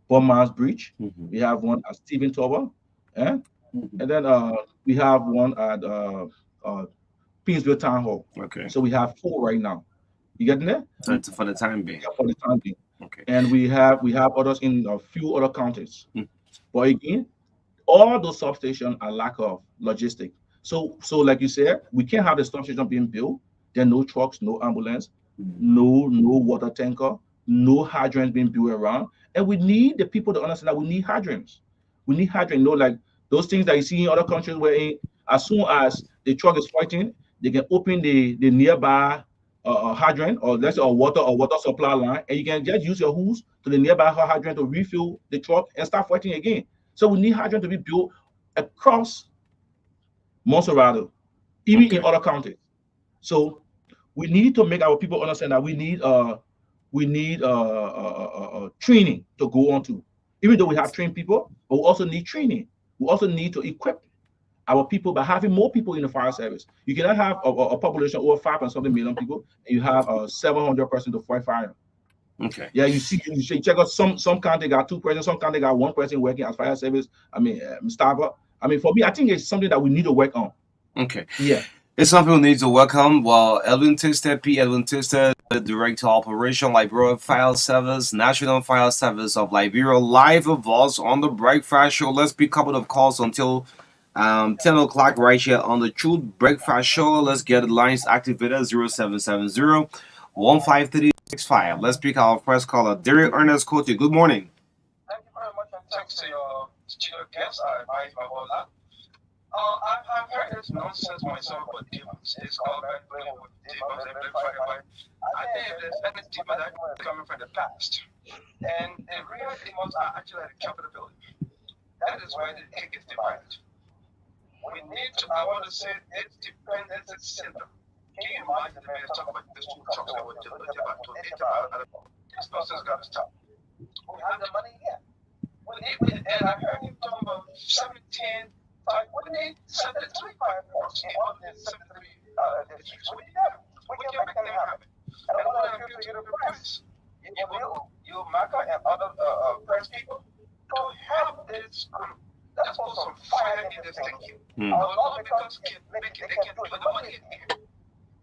Bournemouth Bridge. We have one at Stephen Tower, and then we have one at Pinsville Town Hall. Okay. So we have 4 right now. You getting there? For the time being. Yeah, for the time being. Okay. And we have others in a few other counties. But again, all those substations are lack of logistics. So like you said, we can't have the substation being built. There are no trucks, no ambulance, no water tanker, no hydrants being built around. And we need the people to understand that we need hydrants. We need hydrants. Like those things that you see in other countries where as soon as the truck is fighting, they can open the nearby hydrant or let's say a water supply line, and you can just use your hose to the nearby hydrant to refill the truck and start fighting again. So we need hydrant to be built across Monserrado, even in other counties. So we need to make our people understand that we need training to go on to. Even though we have trained people, but we also need training. We also need to equip our people by having more people in the fire service. You cannot have a population over 5 and something million people, and you have 700 person to fight fire. Okay. Yeah, you check out some county got 2 persons, some county got 1 person working as fire service. Starbuck. For me, I think it's something that we need to work on. Okay. Yeah. It's something we need to work on. Well, Edwin Tister, the Director of Operation Liberia Fire Service, National Fire Service of Liberia, live with us on the Breakfast Show. Let's pick a couple of calls until 10 o'clock right here on the Truth Breakfast Show. Let's get the lines activated 0770-15365. Let's pick our first caller, Derek Ernest Cote. Good morning. Thank you very much, and thanks to your guest. I admire you about that. I've heard this nonsense myself about demons. It's called playing with demons every Friday. I think if there's any demon that is coming from the past, and the real demons are actually at the Capitol building. That is where the cake is divided. We need to, I want to say, it's dependence syndrome. Can you imagine the mayor talking about these 2 trucks that were delivered about this person's got to stop. We have the money here. And I heard him talking about 17, we need 73 fire force in all the 73 districts. We need them. We can make them happen. And what I'm here to you the press, you Marka and other press people, to help this group. Let's put some fire in this thinking. Not because they can do it, but the money is here.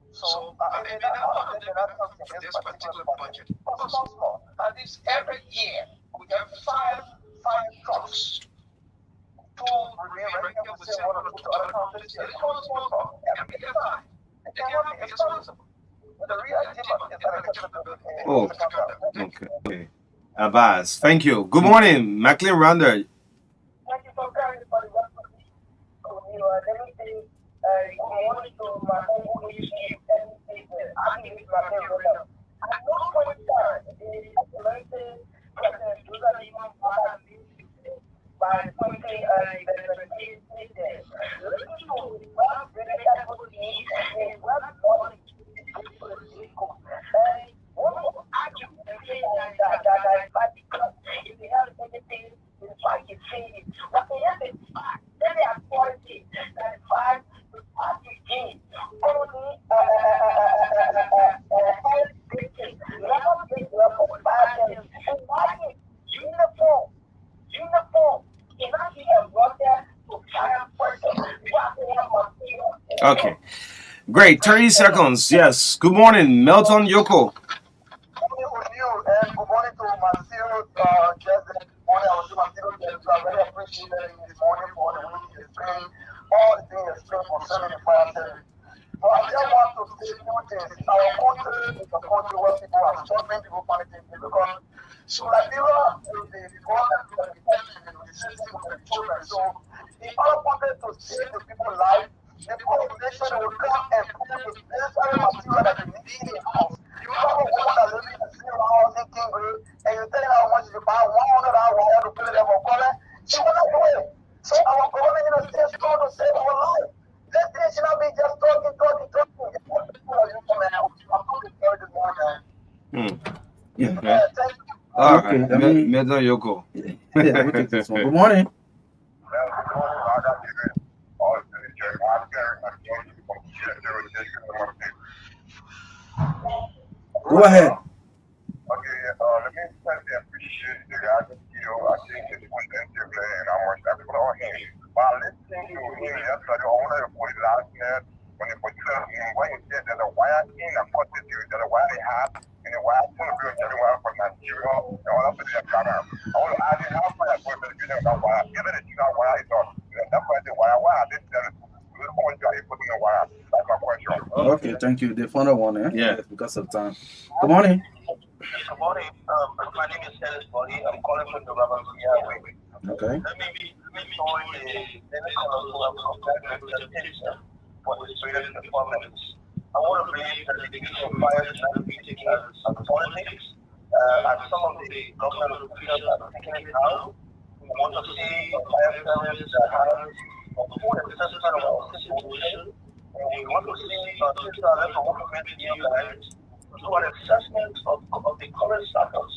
So, maybe not all of them are coming from this particular budget. Also small. At least every year, we have 5 fire trucks to remain right here, we say we want to move to other countries. Yeah, it's all small talk. Yeah, we get fine. It cannot be. It's possible. But the real achievement is unacceptable in Oh, the country. okay. Abbas, thank you. Good morning, Maclean Rounder. Thank you for coming for the opportunity. Let me say, good morning to my humble issue everything. I think it's my favorite. At no point in time, the excellency President Lula Lima Mara by pointing the case there. Looking to what really advocacy and what knowledge is good for the people. And one will argue and say that is bad because if they have anything, it's like you say it. But they have it back. Then they are quality. That is bad. The party gain. Only health victims. Never big level bad them. And why is uniform? Uniform. Cannot be a brother to fire person. What they have material. Okay, great. 30 seconds. Yes. Good morning, Melton Yoko. Good morning to you and good morning to my serious guest this morning. I was doing my serious guest. I really appreciate it this morning for the way you explain all the things you explain concerning the fire service. So I just want to say a few things. Our country is a country where people are struggling, people find it difficult. So Liberia with the government with the dependent and with the system with the children. So if I wanted to save the people's life, the population will come and put the necessary material that they need in the house. You have a woman that lives in a single house in Kingrey, and you tell her how much you buy 100 hours wire to put it in for color. She will not do it. So our government in a state strong to save our life. This thing should not be just talking. What people are you coming out? I'm going to tell this morning. Yeah. Thank you. All Okay, right, Melton Yoko. Yeah, we take this one. Good morning. Go ahead. Okay, let me say appreciate the guys I think it's intensively and I'm respectful of him. While listening to him yesterday, I want to put it last night when he put when he said that the wire in a constitute, that the wire they have, and the wire to the build everywhere from Nigeria, and all of the Ghana. I want to add in how far I'm going to get that wire. Even if you know wire is on, that's why the wire, this is the point that you put in the wire. That's my question. Okay, thank you. The final one, eh? Yeah. Because of time. Good morning. Good morning. My name is Dennis Body. I'm calling from the Robert Highway. Okay. Let me join the representation for the Swedish performance. I want to believe that the issue of fire should not be taken as politics, and some of the government officials are taking it out. We want to see a fire service that has a full assessment of our situation, and we want to see a system that will implement new guidelines to an assessment of the current status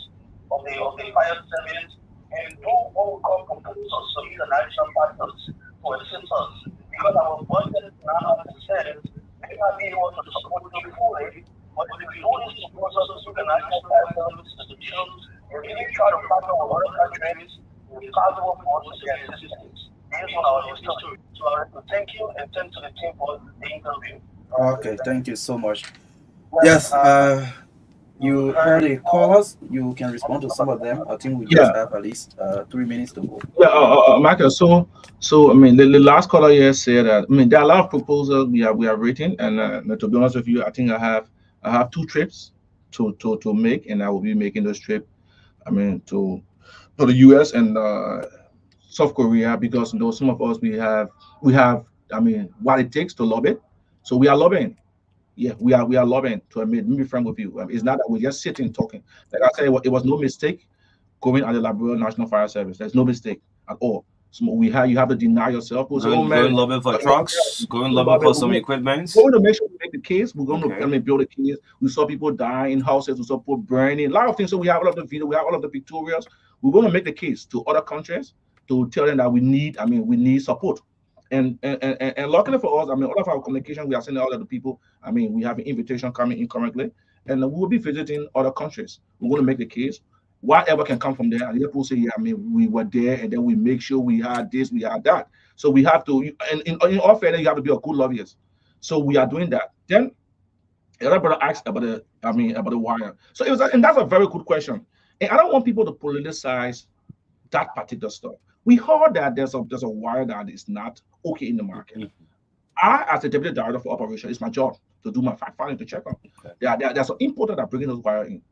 of the fire service and do what we call proposals to international partners to assist us. Because our budget now says we may not be able to support you fully, but if we do these proposals to international fire service institutions, we really try to partner with other countries, it's possible for us to get assistance based on our history. So I want to thank you and thank to the team for the interview. Okay, thank you so much. Yes, you heard the callers. You can respond to some of them. I think we just have at least 3 minutes to go. Yeah, Marka. So I mean, the last caller here said that I mean there are a lot of proposals we have written, and to be honest with you, I think I have 2 trips to make, and I will be making those trips. I mean to the U.S. and South Korea because some of us we have I mean what it takes to lobby. So we are lobbying. Yeah, we are lobbying to admit. Let me be frank with you. It's not that we're just sitting talking. Like I said, it was no mistake going at the Liberia National Fire Service. There's no mistake at all. So you have to deny yourself. We'll say, oh, man, Going lobbying for trucks, going lobbying for some equipment. We're going to make sure we make the case. We're going to build a case. We saw people die in houses. We saw people burning. A lot of things. So we have all of the video. We have all of the pictorials. We're going to make the case to other countries to tell them that we need support. And luckily for us, I mean, all of our communication, we are sending all of the people. I mean, we have an invitation coming in currently, and we will be visiting other countries. We're going to make the case. Whatever can come from there, and people say, yeah, I mean, we were there, and then we make sure we had this, we had that. So we have to, and in all fairness, you have to be a good lobbyist. So we are doing that. Then the other brother asked about the wire. So and that's a very good question. And I don't want people to politicize that particular stuff. We heard that there's a wire that is not okay in the market. I, as a deputy director for operation, it's my job to do my fact finding to check on. There's an importer that bringing those wire in.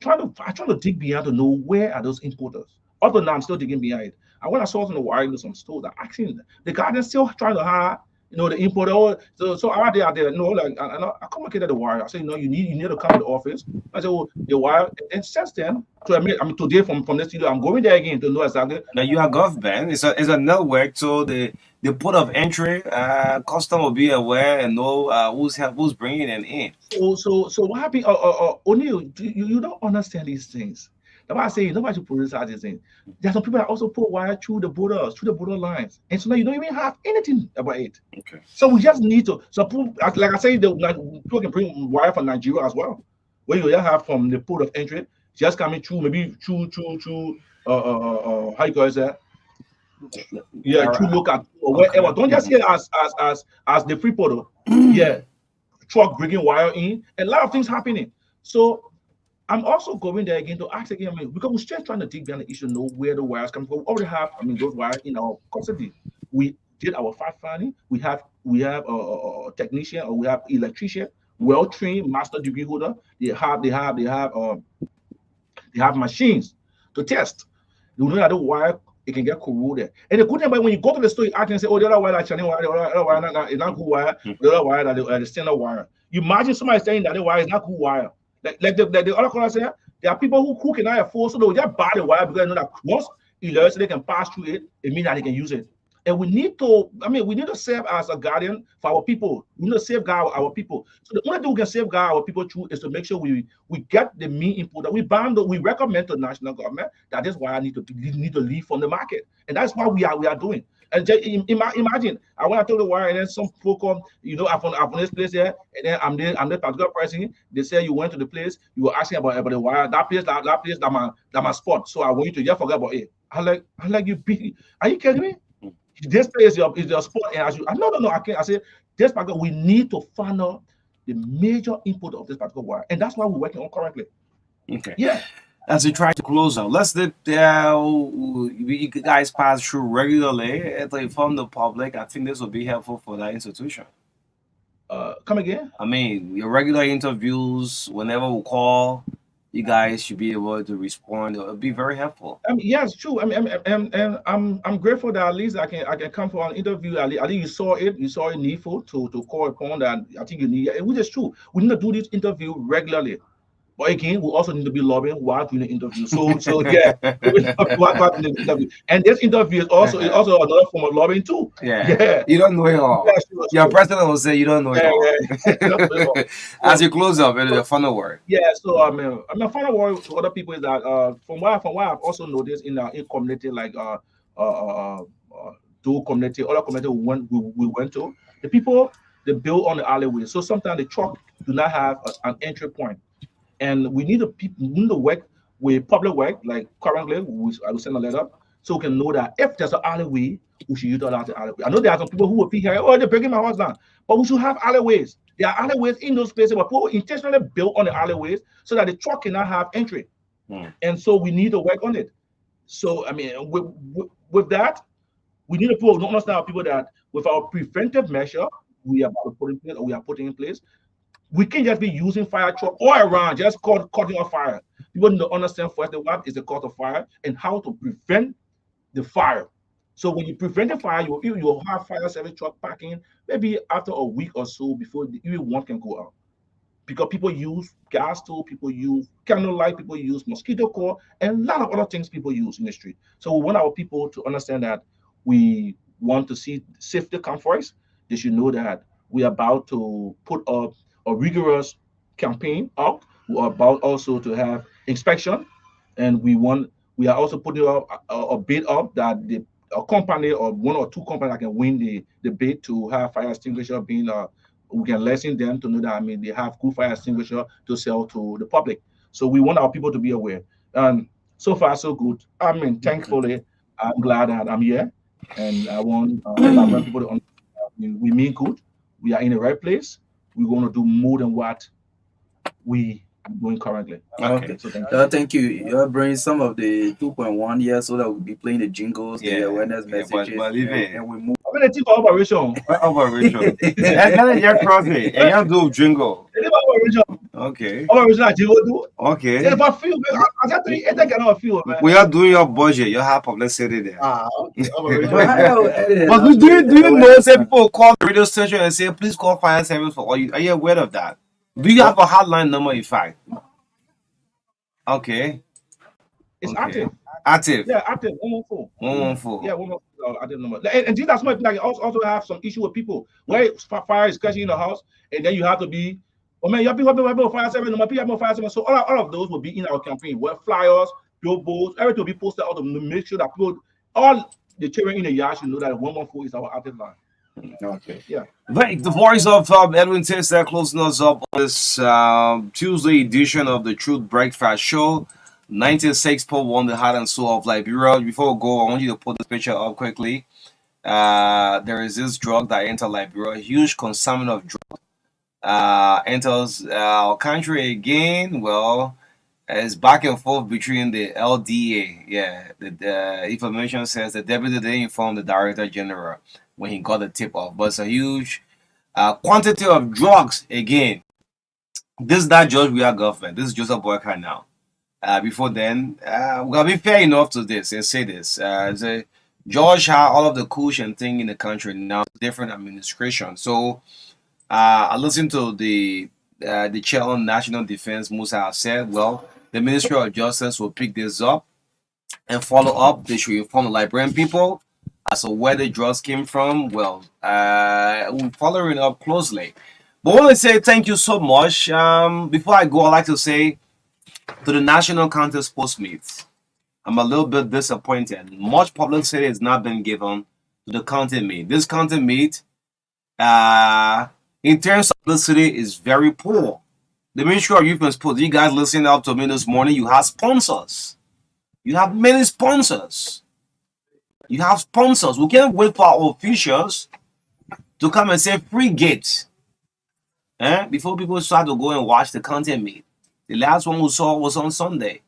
I trying to dig behind to know where are those importers. Although now I'm still digging behind it. And when I saw some of the wire in some stores, I asking the guy that's still trying to hire, the importer. So out there, like I communicated the wire. I said, you need to come to the office. I said, oh, the wire. And since then, today from the studio, I'm going there again to know exactly. Now you have government. It's a network, so the port of entry, custom will be aware and know who's bringing it in. So what happened? O'Neil, you don't understand these things. That's why I say nobody should produce these things. There's some people that also put wire through the border lines, and so now you don't even have anything about it. Okay. So we just need to. So like I say, people can bring wire from Nigeria as well, where you just have from the port of entry, just coming through, maybe through how you call it? Yeah, through local or wherever. Don't just hear as the free portal. Yeah, truck bringing wire in, a lot of things happening. So I'm also going there again to ask again, because we're still trying to dig down the issue, know where the wires come from. We already have, those wires in our custody. We did our fact finding. We have a technician, or we have electrician, well trained, master degree holder. They have machines to test. You know that the wire, it can get corroded. And the good thing about when you go to the store, you ask and say, oh, the other wire, the other wire is not good wire, the other wire, the standard wire. You imagine somebody saying that the wire is not good wire. Like the other caller said, there are people who cannot afford, so they'll just buy the wire because they know that once it learns they can pass through it, it means that they can use it. And we need to serve as a guardian for our people. We need to safeguard our people. So the only thing we can safeguard our people through is to make sure we get the mean input that we recommend to the national government that this wire need to leave from the market. And that's what we are doing. And just imagine, I want to take the wire, and then some people come, I'm from this place here, and then I'm the particular person. They say you went to the place, you were asking about the wire, that place, that my spot. So I want you to just forget about it. I like you. Are you kidding me? This place is your spot, and no, I can't. I say this particular, we need to find out the major input of this particular wire, and that's what we're working on currently. Okay. Yeah. As we try to close out, let's you guys pass through regularly to inform the public. I think this will be helpful for that institution. Come again? Your regular interviews, whenever we call, you guys should be able to respond. It'll be very helpful. Yes, true. And I'm grateful that at least I can come for an interview. At least you saw it needful to call upon that. I think you need it, which is true. We need to do this interview regularly. But again, we also need to be lobbying while doing the interview. So yeah, while doing the interview. And this interview is also another form of lobbying too. Yeah. You don't know it all. Yeah, sure. Your president will say you don't know it all. As you close up, it is a final word. Yeah. So my final word to other people is that from what I've also noticed in community like do community, other community we went to, the people they build on the alleyway. So sometimes the truck do not have an entry point. And we need to work with public work, like currently, I will send a letter so we can know that if there's an alleyway, we should utilize the alleyway. I know there are some people who will be here, oh, they're breaking my house down. But we should have alleyways. There are alleyways in those places, but people intentionally built on the alleyways so that the truck cannot have entry. And so we need to work on it. So, with that, we need to don't understand people that with our preventive measure we are putting in place, we can't just be using fire truck all around, just cutting off fire. People need to understand first what is the cause of fire and how to prevent the fire. So when you prevent the fire, you'll have fire service truck parking maybe after a week or so before even one can go out. Because people use gas stove, people use candlelight, people use mosquito coil, and a lot of other things people use in the street. So we want our people to understand that we want to see safety come first. They should know that we're about to put up a rigorous campaign up. We're about also to have inspection, and we are also putting up a bid up that a company or one or two companies that can win the bid to have fire extinguisher being we can lessen them to know that they have good fire extinguisher to sell to the public. So we want our people to be aware. And so far so good. Thankfully, I'm glad that I'm here, and I want people to understand we mean good. We are in the right place. We're going to do more than what we I'm doing currently. Okay. So thank you. Thank you. You're bringing some of the 2.1 here so that we'll be playing the jingles, the awareness messages, but leave it. and we move. I'm gonna think of operation. Operation. You're crossing. And you do jingle. Okay. Operation at Jingle do. Okay. Yeah, but feel, I got to I think I know a few, man. We are doing your budget. You have publicity there. Okay. But do you know say people call the radio station and say please call fire service for all you? Are you aware of that? Do you have a hotline number in fact? Okay. It's active. Active. Yeah, active. 114. 114. Yeah, 114 active number. And do that's something like also have some issue with people where fire is catching in the house, and then you have to be. Oh man, you have people fire service number, people have fire service. So all of those will be in our campaign. Where flyers, billboards, everything will be posted out to make sure that people, all the children in the yard should know that 114 is our active line. Okay. Yeah. Right, the voice of Edwin Taylor closing us up on this Tuesday edition of the Truth Breakfast Show. 96.1 the heart and soul of Liberia. Before we go, I want you to put this picture up quickly. There is this drug that entered Liberia, a huge consignment of drug enters our country again. Well, it's back and forth between the LDA. Yeah, the information says the deputy didn't inform the director general when he got the tip off, but it's a huge quantity of drugs again. This is not just we are government. This is just a worker now. Before then, we gotta be fair enough to this and say this. George had all of the cushion thing in the country now, different administration. So I listened to the chair on national defense, Musa, said, well, the Ministry of Justice will pick this up and follow up. They should inform the Liberian people as to where the drugs came from. Well, we're following up closely. But I want to say thank you so much. Before I go, I'd like to say to the National Contest Post Meet, I'm a little bit disappointed. Much publicity has not been given to the county meet. This county meet, in terms of publicity, is very poor. The Ministry of Youth and Sports, you guys listening up to me this morning, you have sponsors. You have many sponsors. You have sponsors. We can't wait for our officials to come and say free gate before people start to go and watch the county meet. The last one we saw was on Sunday.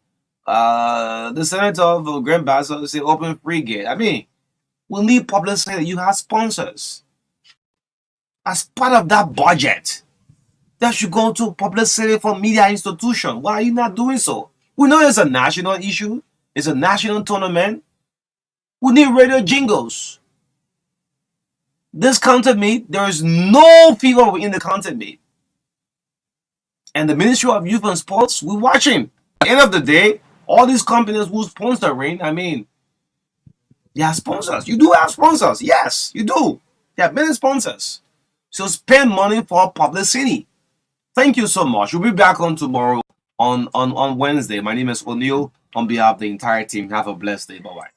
The senator of Grand Bassa said open free gate. I mean, we need publicity. You have sponsors. As part of that budget, that should go to publicity for media institution. Why are you not doing so? We know it's a national issue. It's a national tournament. We need radio jingles. This counter meet, there is no fever in the counter meet. And the Ministry of Youth and Sports, we're watching. At the end of the day, all these companies who sponsoring, I mean, they are sponsors. You do have sponsors. Yes, you do. There are many sponsors. So spend money for publicity. Thank you so much. We'll be back on tomorrow on Wednesday. My name is O'Neill. On behalf of the entire team, have a blessed day. Bye-bye.